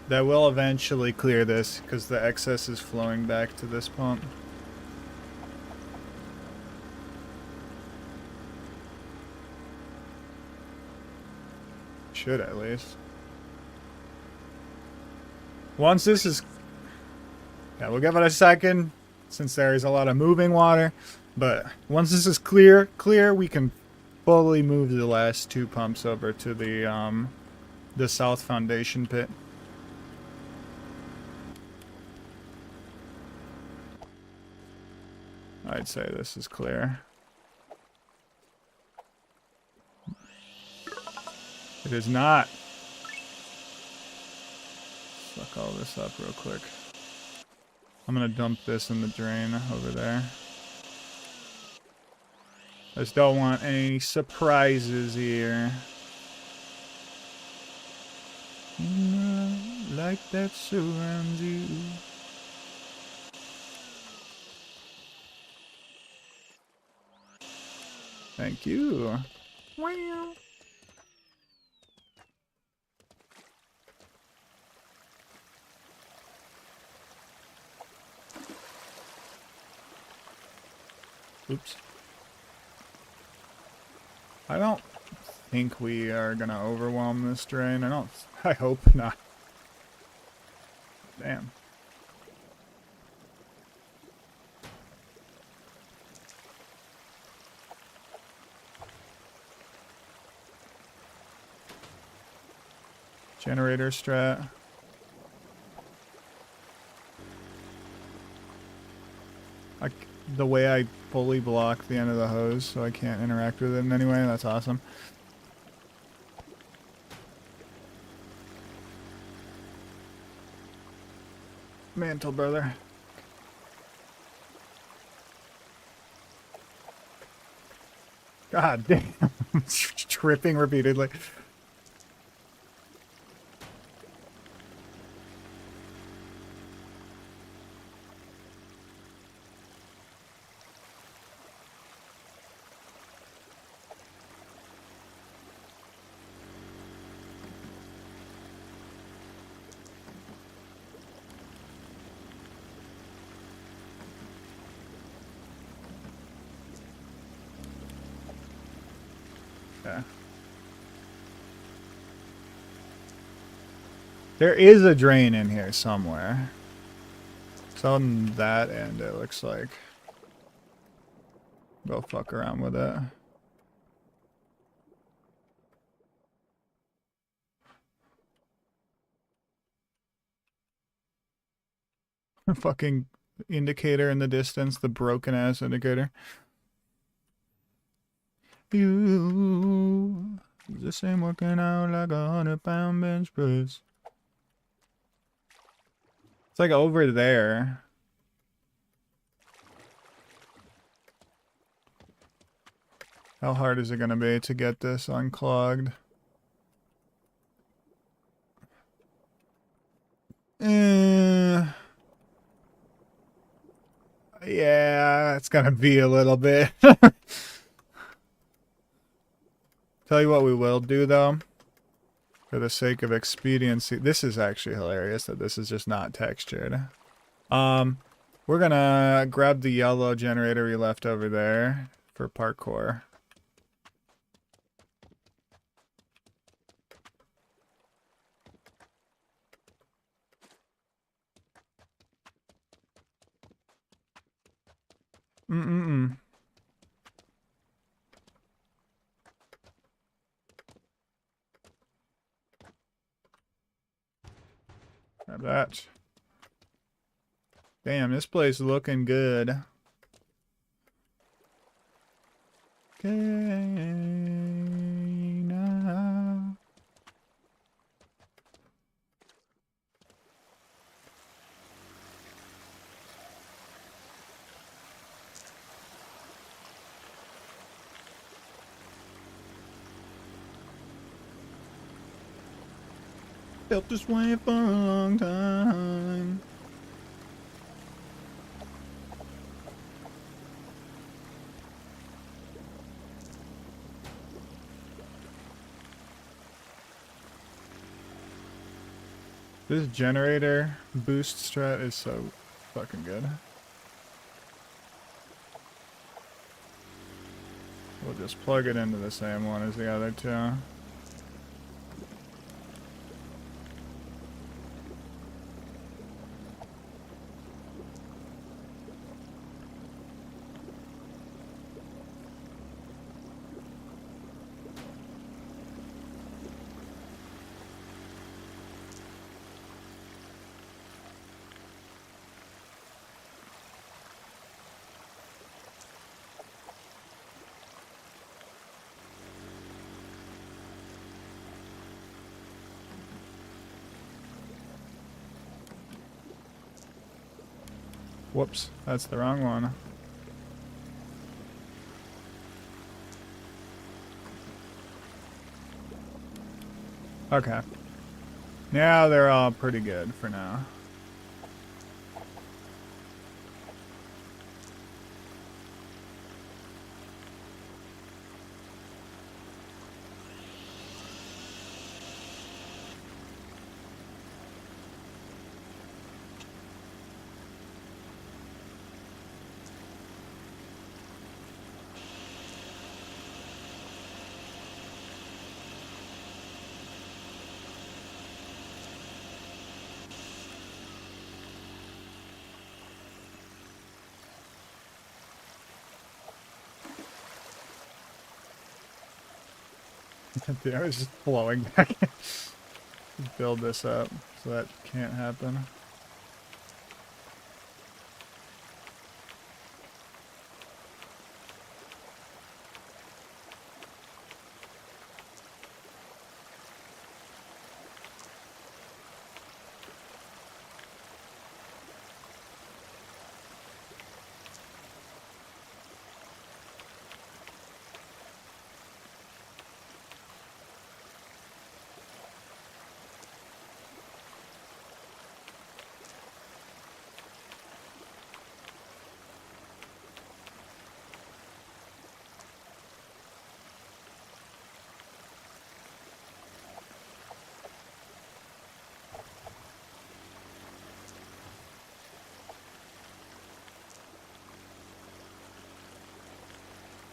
That will eventually clear this, because the excess is flowing back to this pump. Should at least. Once this is... Yeah, we'll give it a second, since there is a lot of moving water. But once this is clear, we can fully move the last 2 pumps over to the south foundation pit. I'd say this is clear. It is not. Suck all this up real quick. I'm gonna dump this in the drain over there. I just don't want any surprises here. Like that surrounds you. Thank you. Wow. Oops. I don't think we are gonna overwhelm this drain. I hope not. Damn. Generator strat. The way I fully block the end of the hose so I can't interact with it in any way, that's awesome. Mantle, brother. God damn. Tripping repeatedly. Yeah. There is a drain in here somewhere. It's on that end, it looks like. Go fuck around with it. Fucking indicator in the distance, the broken ass indicator. You, the same working out like 100-pound bench press. It's like over there. How hard is it gonna be to get this unclogged? Yeah, it's gonna be a little bit. Tell you what we will do though, for the sake of expediency. This is actually hilarious that this is just not textured. We're gonna grab the yellow generator we left over there for parkour. Grab that. Damn, this place is looking good. Okay, now. Felt this way for a long time. This generator boost strat is so fucking good. We'll just plug it into the same one as the other two. Whoops, that's the wrong one. Okay. Now they're all pretty good for now. Dude, I was just flowing back. Build this up so that can't happen.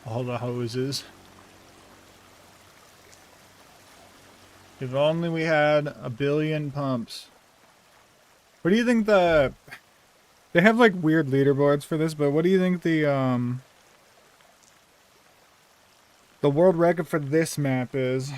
All the hoses. If only we had 1 billion pumps. What do you think the... They have like weird leaderboards for this, but what do you think the world record for this map is?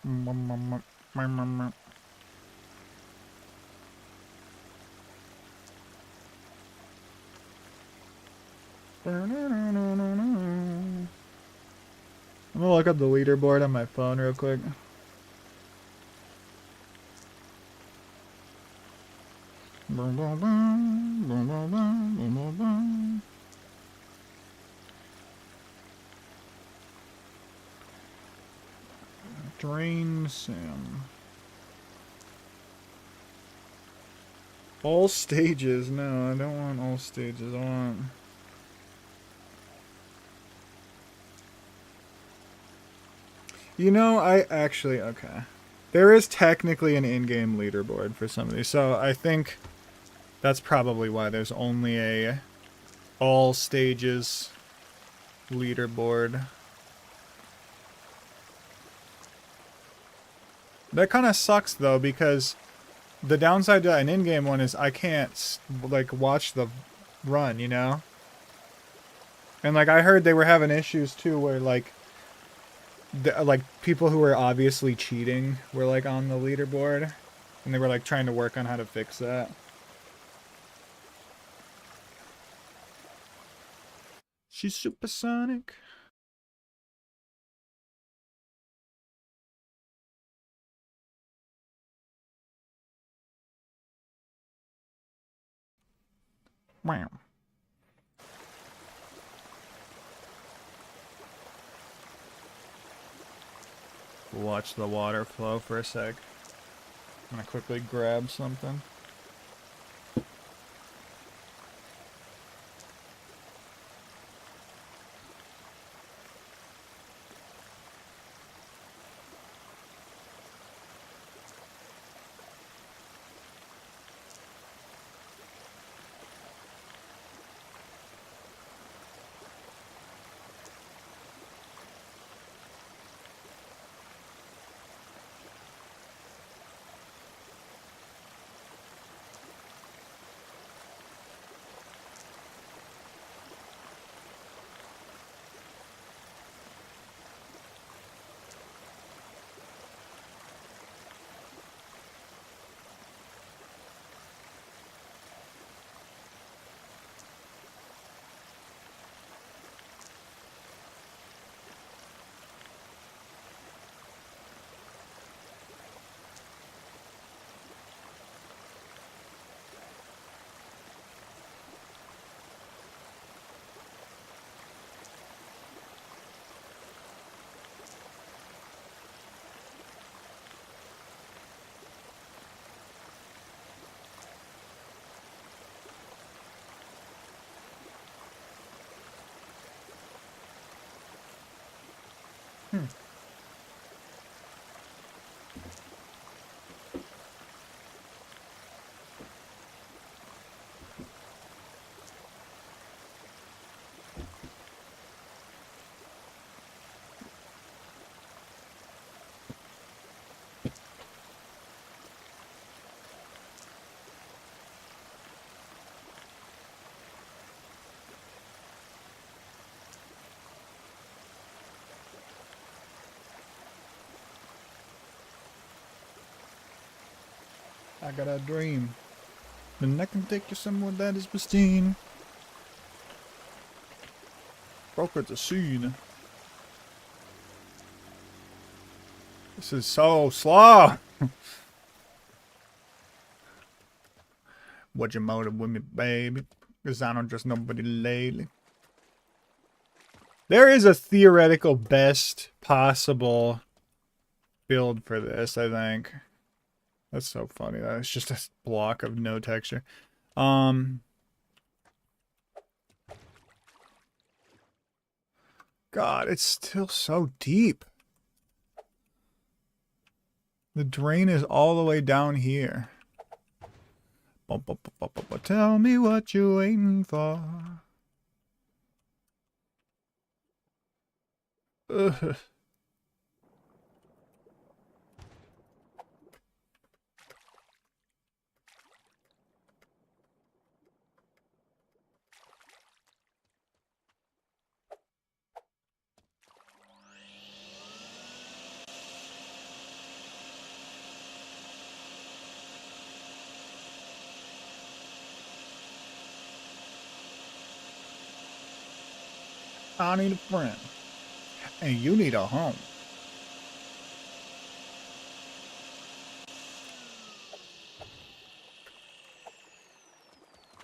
I'm gonna look up the leaderboard on my phone real quick. Drain sim. All stages. No, I don't want all stages. I want... You know, I actually... Okay. There is technically an in-game leaderboard for some of these, so I think that's probably why there's only a all stages leaderboard. That kind of sucks though, because the downside to an in-game one is I can't like watch the run, you know? And like I heard they were having issues too where like like people who were obviously cheating were like on the leaderboard, and they were like trying to work on how to fix that. She's supersonic. Wow. Watch the water flow for a sec. I'm gonna quickly grab something. I got a dream. Then I can take you somewhere that is pristine. Broker the scene. This is so slow. What's your motive with me, baby? Cause I don't trust nobody lately. There is a theoretical best possible build for this, I think. That's so funny. That it's just a block of no texture. God, it's still so deep. The drain is all the way down here. Tell me what you're waiting for. Ugh. I need a friend. And you need a home.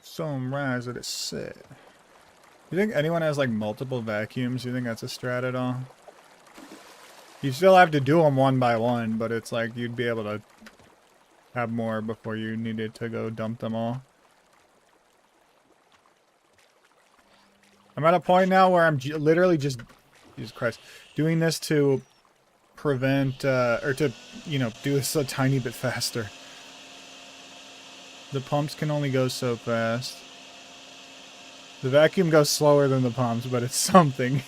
Sunrise at its set. You think anyone has like multiple vacuums? You think that's a strat at all? You still have to do them one by one, but it's like you'd be able to have more before you needed to go dump them all. I'm at a point now where I'm literally just, Jesus Christ, doing this to prevent, or to, you know, do this a tiny bit faster. The pumps can only go so fast. The vacuum goes slower than the pumps, but it's something.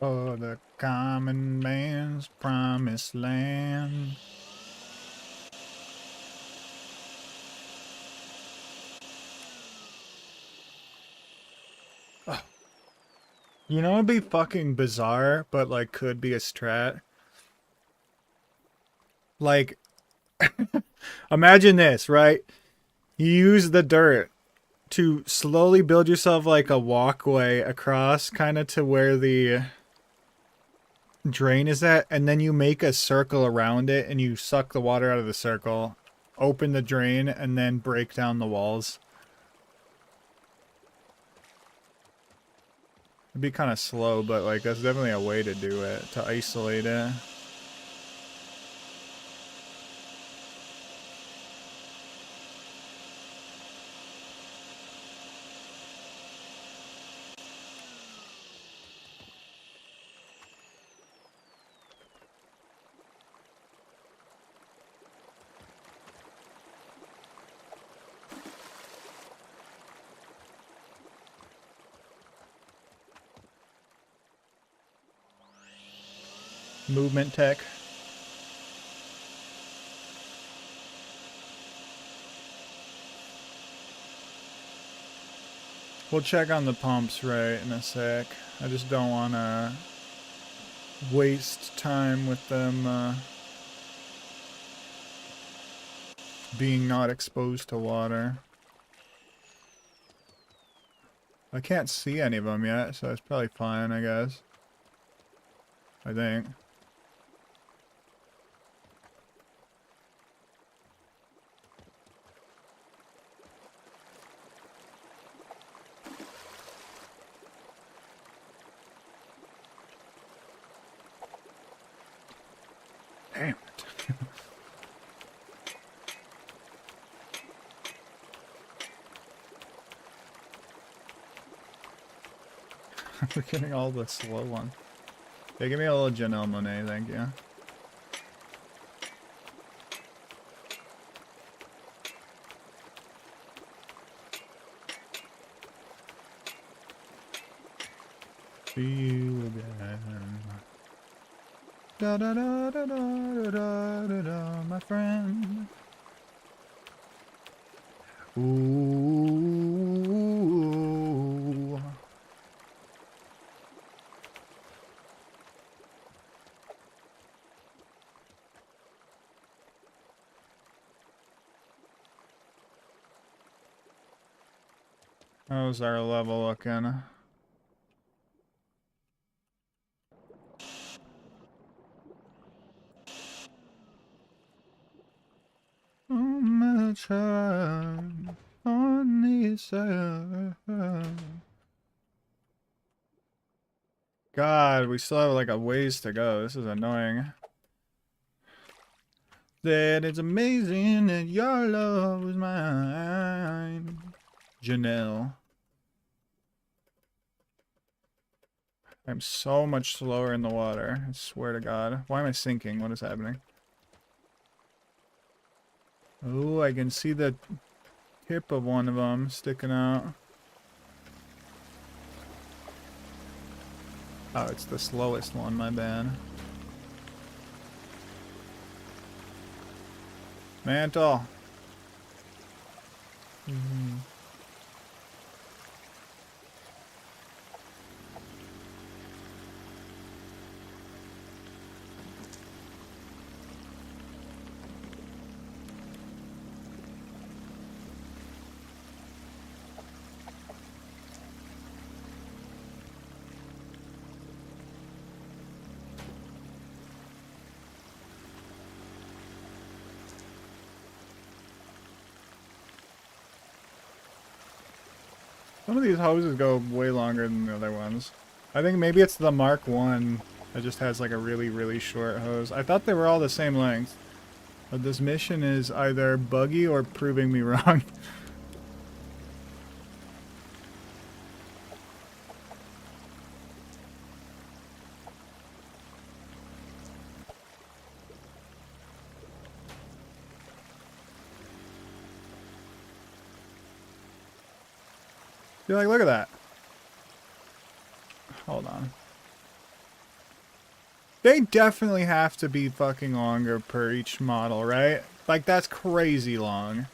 For the common man's promised land. You know it'd be fucking bizarre, but like could be a strat? Like, imagine this, right? You use the dirt to slowly build yourself like a walkway across kind of to where the drain is at, and then you make a circle around it and you suck the water out of the circle, open the drain, and then break down the walls. It'd be kind of slow, but like that's definitely a way to do it, to isolate it. Movement tech. We'll check on the pumps right in a sec. I just don't want to waste time with them being not exposed to water. I can't see any of them yet, so it's probably fine, I guess. I think. Damn it. We're getting all the slow ones. Hey, give me a little Janelle Monet, thank you. See you again. Da da da da da da da da, my friend. Ooh. How's our level looking? On the child, on the side. God, we still have like a ways to go. This is annoying. That it's amazing that your love was mine. Janelle. I'm so much slower in the water. I swear to God. Why am I sinking? What is happening? Oh, I can see the tip of one of them sticking out. Oh, it's the slowest one, my bad. Mantle. Some of these hoses go way longer than the other ones. I think maybe it's the Mark 1 that just has like a really, really short hose. I thought they were all the same length. But this mission is either buggy or proving me wrong. You're like, look at that. Hold on. They definitely have to be fucking longer per each model, right? Like, that's crazy long.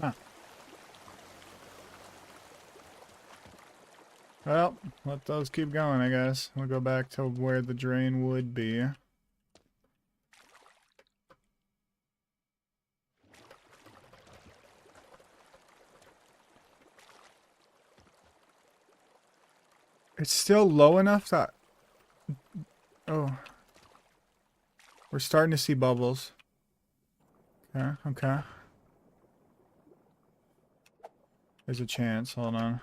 Huh. Well, let those keep going, I guess. We'll go back to where the drain would be. It's still low enough that... Oh. We're starting to see bubbles. Okay, okay. There's a chance. Hold on.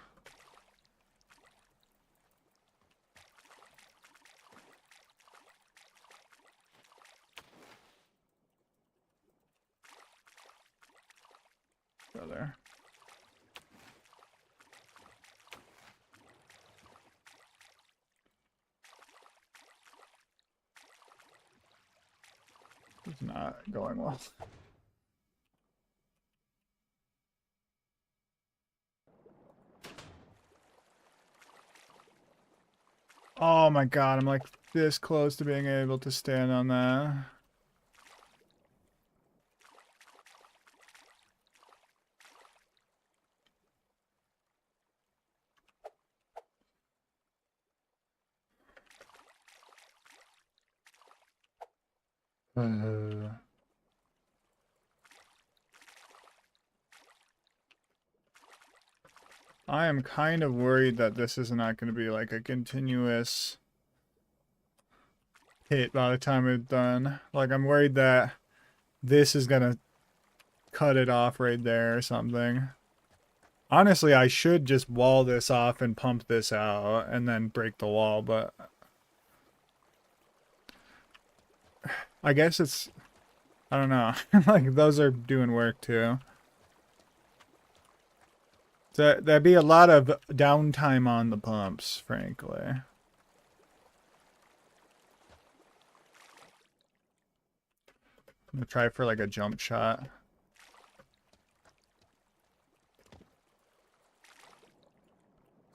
Go there. It's not going well. Oh my god, I'm like this close to being able to stand on that. I am kind of worried that this is not going to be like a continuous hit by the time it's done. Like, I'm worried that this is going to cut it off right there or something. Honestly, I should just wall this off and pump this out and then break the wall, but I guess it's, I don't know. Like, those are doing work too. So there'd be a lot of downtime on the pumps, frankly. I'm gonna try for like a jump shot.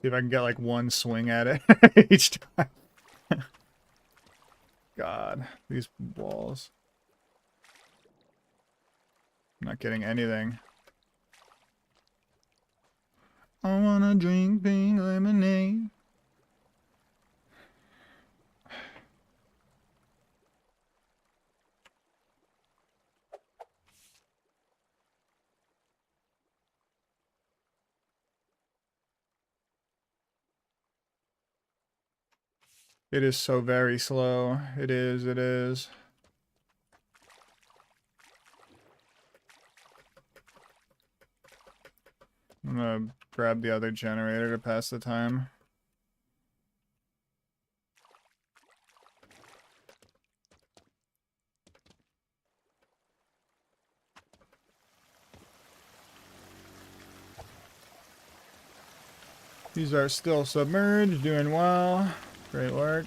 See if I can get like one swing at it each time. God, these walls. I'm not getting anything. I wanna drink pink lemonade. It is so very slow. It is, it is. I'm gonna grab the other generator to pass the time. These are still submerged, doing well. Great work.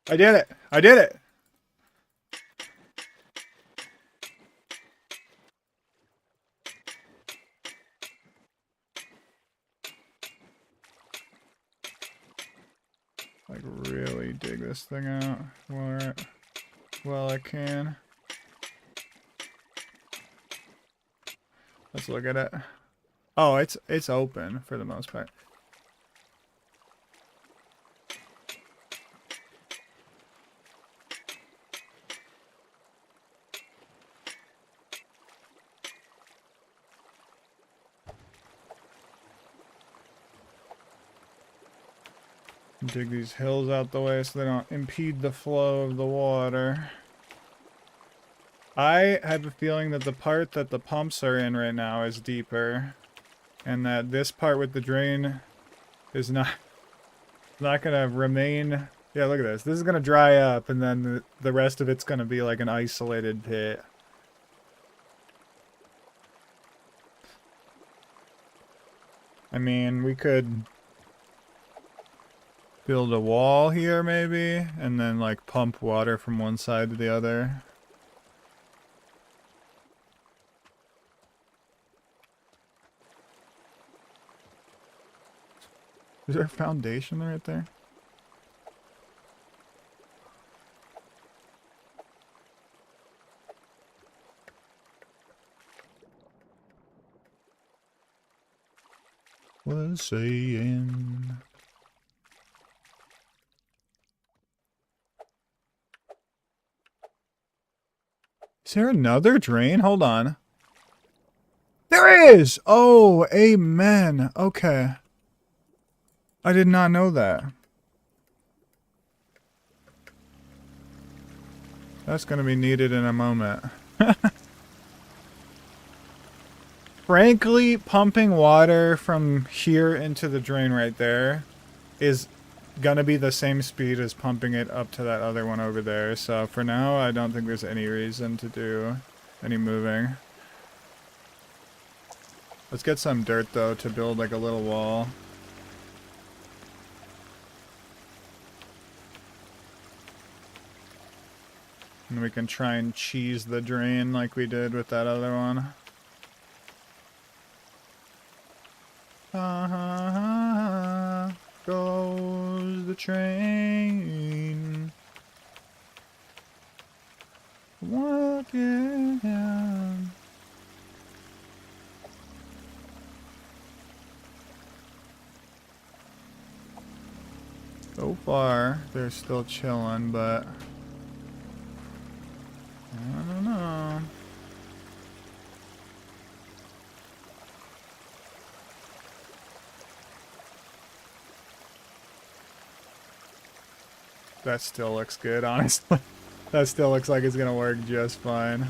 I did it! I did it! Like, really dig this thing out while I can. Let's look at it. Oh, it's open for the most part. Dig these hills out the way so they don't impede the flow of the water. I have a feeling that the part that the pumps are in right now is deeper, and that this part with the drain is not gonna remain Yeah, look at this. This is gonna dry up, and then the rest of it's gonna be like an isolated pit. I mean, we could build a wall here, maybe, and then like pump water from one side to the other. Is there a foundation right there? Was saying. Is there another drain? Hold on. There is! Oh, amen. Okay. I did not know that. That's gonna be needed in a moment. Frankly, pumping water from here into the drain right there is gonna be the same speed as pumping it up to that other one over there. So for now, I don't think there's any reason to do any moving. Let's get some dirt though to build like a little wall. And we can try and cheese the drain like we did with that other one. Goes the train. Walking down. So far, they're still chilling, but I don't know. That still looks good, honestly. That still looks like it's gonna work just fine.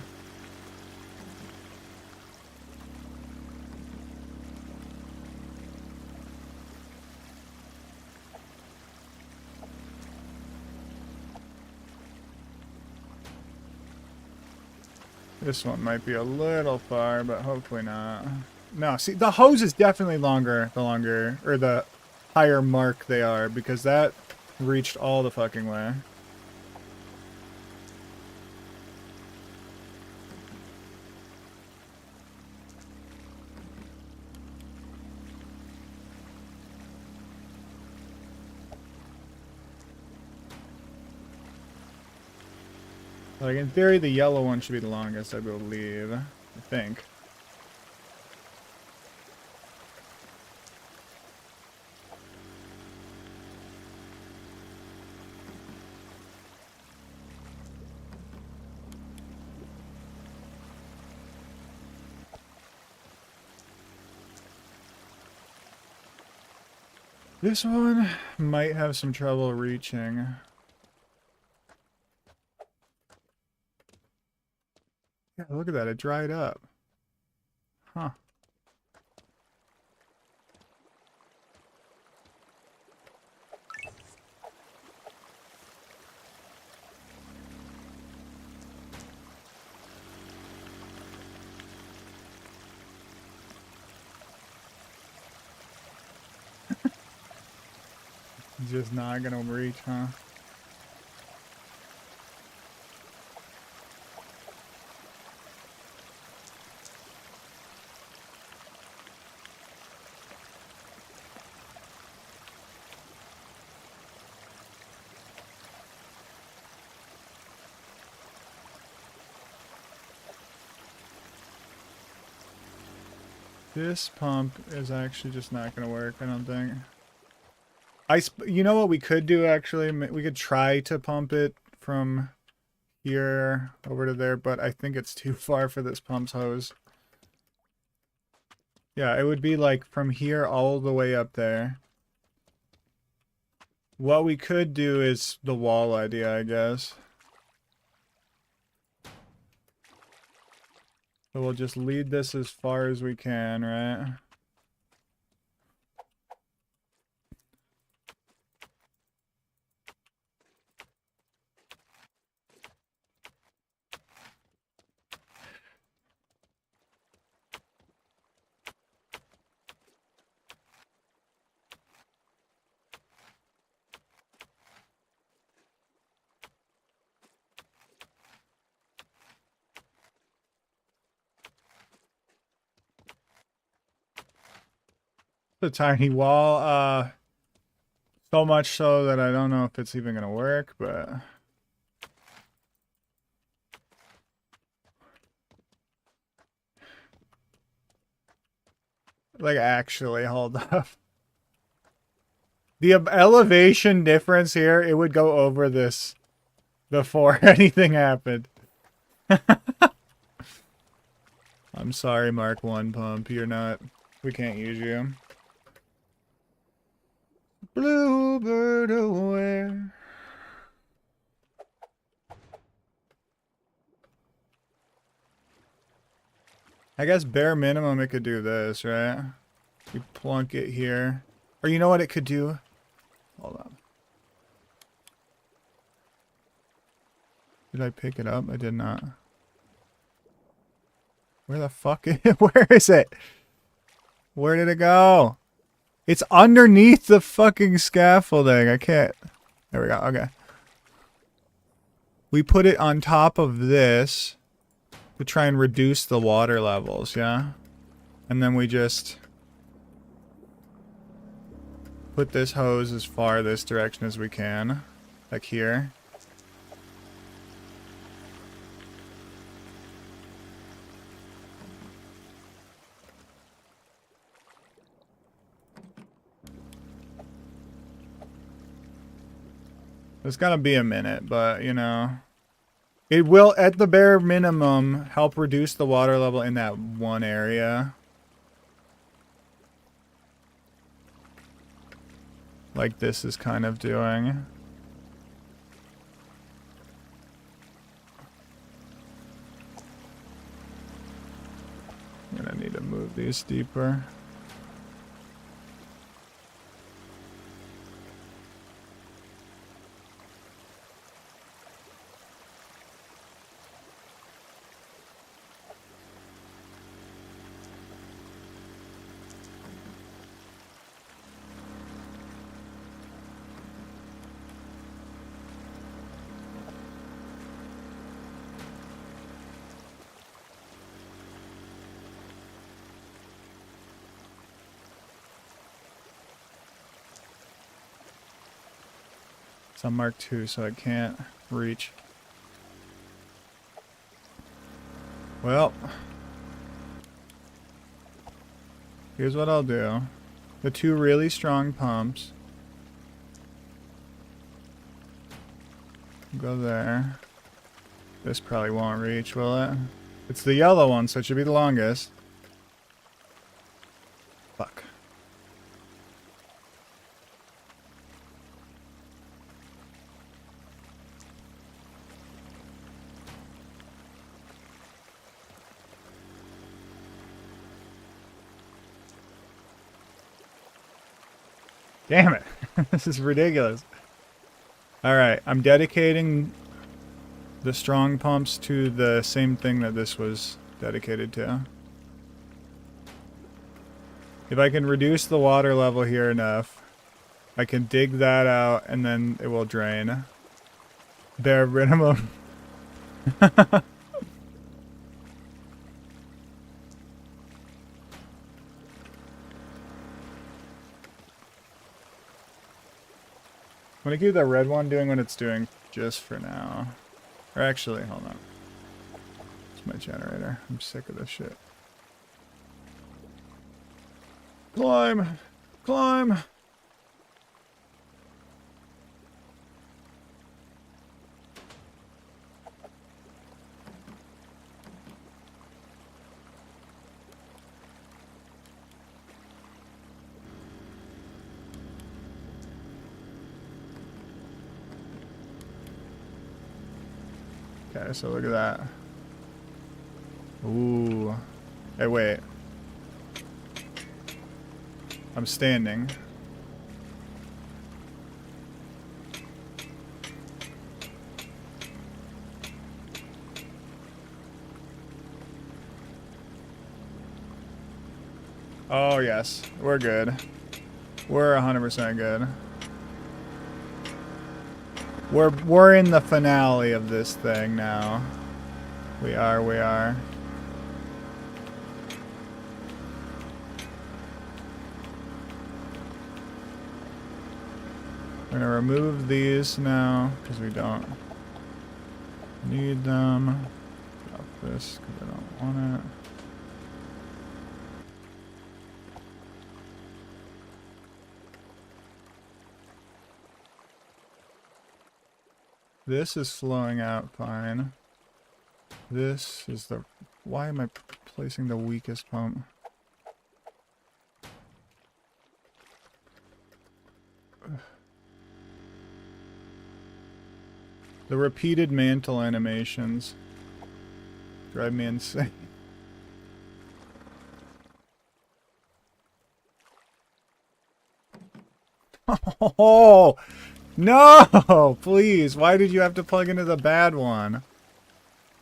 This one might be a little far, but hopefully not. No, see, the hose is definitely longer, or the higher mark they are, because that reached all the fucking way. Like, in theory, the yellow one should be the longest, I believe. I think. This one might have some trouble reaching. Yeah, look at that, it dried up. Huh. Just not gonna reach, huh? This pump is actually just not gonna work, I don't think. You know what we could do, actually? We could try to pump it from here over to there, but I think it's too far for this pump's hose. Yeah, it would be like from here all the way up there. What we could do is the wall idea, I guess. So we'll just lead this as far as we can, right? a tiny wall. So much so that I don't know if it's even gonna work, but like actually, hold up. The elevation difference here, it would go over this before anything happened. I'm sorry, Mark 1 pump. You're not... We can't use you. Bluebird aware. I guess bare minimum it could do this, right? You plunk it here. Or you know what it could do? Hold on. Did I pick it up? I did not. Where the fuck is it? Where is it? Where did it go? It's underneath the fucking scaffolding. I can't. There we go. Okay. We put it on top of this to try and reduce the water levels, yeah? And then we just put this hose as far this direction as we can. Like here. It's gonna be a minute, but, you know. It will, at the bare minimum, help reduce the water level in that one area. Like this is kind of doing. I'm gonna need to move these deeper. It's on Mark 2, so I can't reach. Well, here's what I'll do. The two really strong pumps. Go there. This probably won't reach, will it? It's the yellow one, so it should be the longest. Fuck. Damn it. This is ridiculous. Alright, I'm dedicating the strong pumps to the same thing that this was dedicated to. If I can reduce the water level here enough, I can dig that out and then it will drain. Bare minimum. I'm gonna keep that red one doing what it's doing just for now. Or actually, hold on. It's my generator. I'm sick of this shit. Climb! Climb! Okay, so look at that. Ooh. Hey, wait. I'm standing. Oh, yes. We're good. We're 100% good. We're in the finale of this thing now. We are. We're gonna remove these now because we don't need them. Drop this because I don't want it. This is flowing out fine. This is the... Why am I placing the weakest pump? The repeated mantle animations drive me insane. Oh! No! Please, why did you have to plug into the bad one?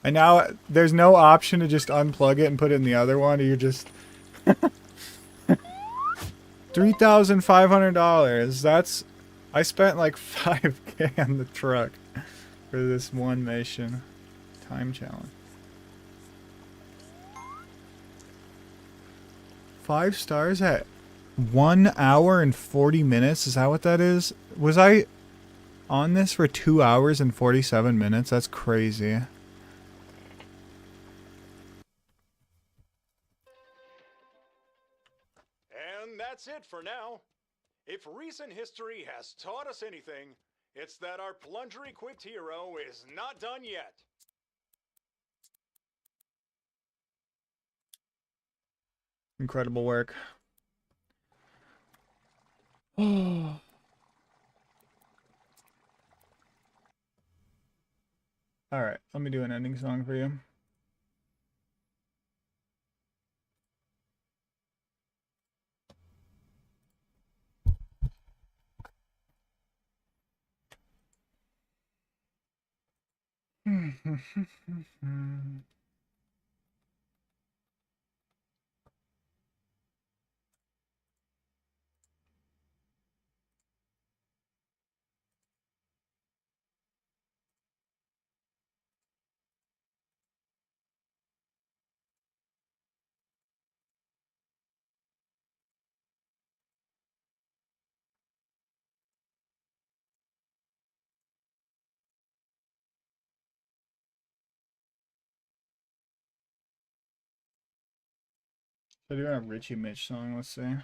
And now there's no option to just unplug it and put it in the other one, or you're just... $3,500. That's... I spent like 5K on the truck for this one mission. Time challenge. 5 stars at 1 hour and 40 minutes? Is that what that is? Was I on this for 2 hours and 47 minutes? That's crazy. And that's it for now. If recent history has taught us anything, it's that our plunger-equipped hero is not done yet. Incredible work. Oh. Alright, let me do an ending song for you. Should I do a Richie Mitch song? Let's see.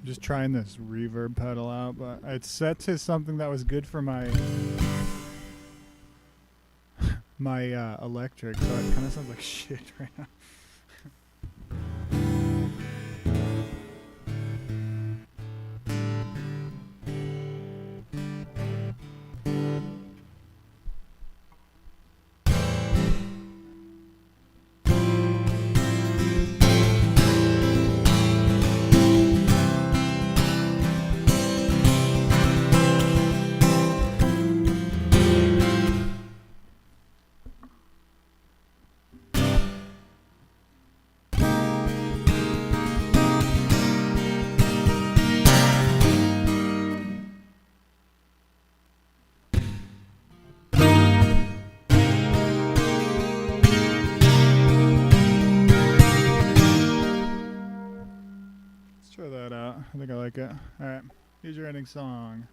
Just trying this reverb pedal out, but it's set to something that was good for my electric, so it kind of sounds like shit right now. like it. Alright, here's your ending song.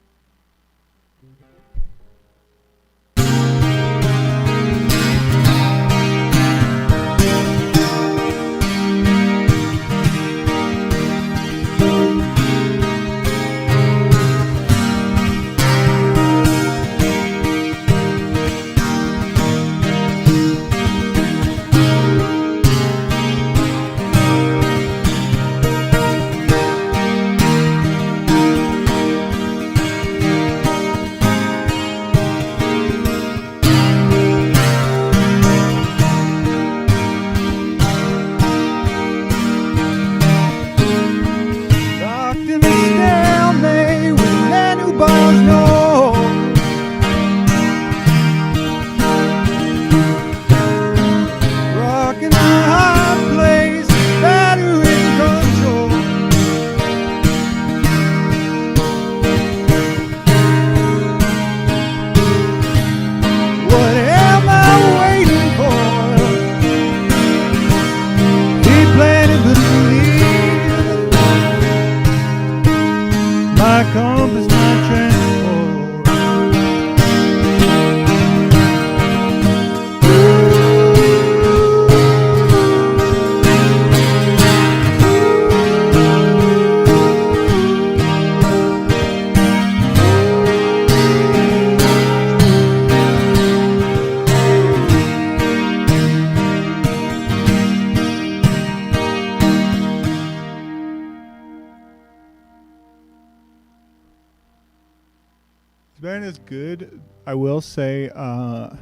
This band is good. I will say, the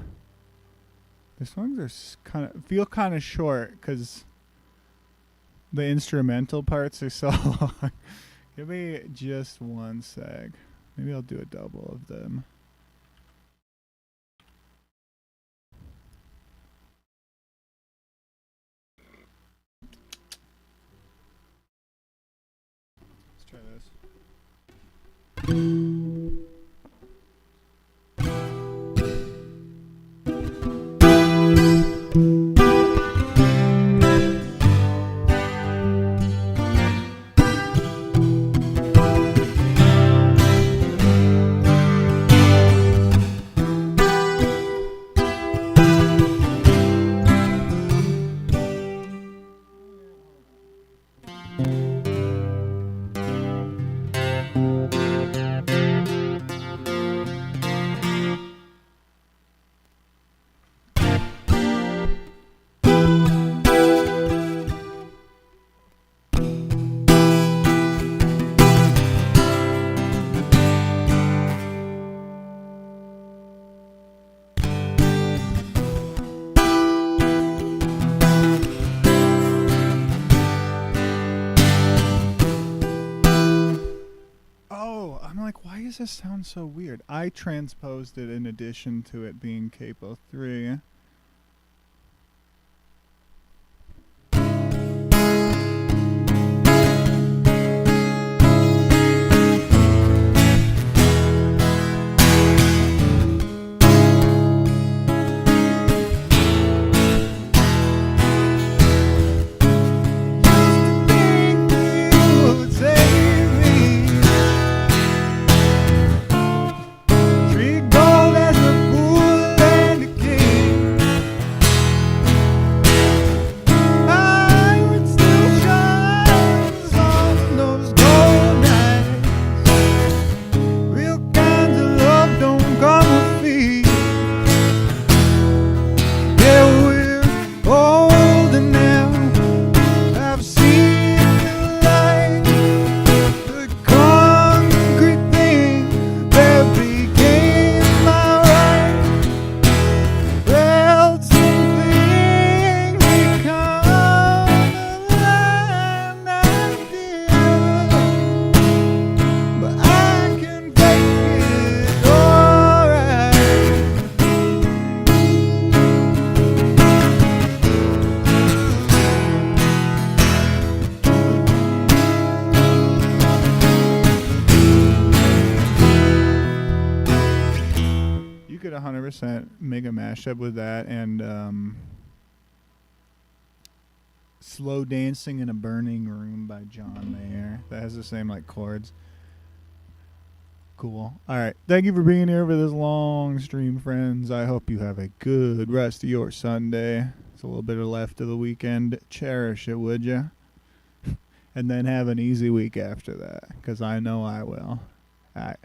songs are feel kind of short because the instrumental parts are so long. Give me just one sec. Maybe I'll do a double of them. Let's try this. Why does this sound so weird? I transposed it in addition to it being Capo 3. Could 100% make a mashup with that and Slow Dancing in a Burning Room by John Mayer. That has the same like chords. Cool. All right. Thank you for being here for this long stream, friends. I hope you have a good rest of your Sunday. It's a little bit left of the weekend. Cherish it, would you? And then have an easy week after that, because I know I will. All right.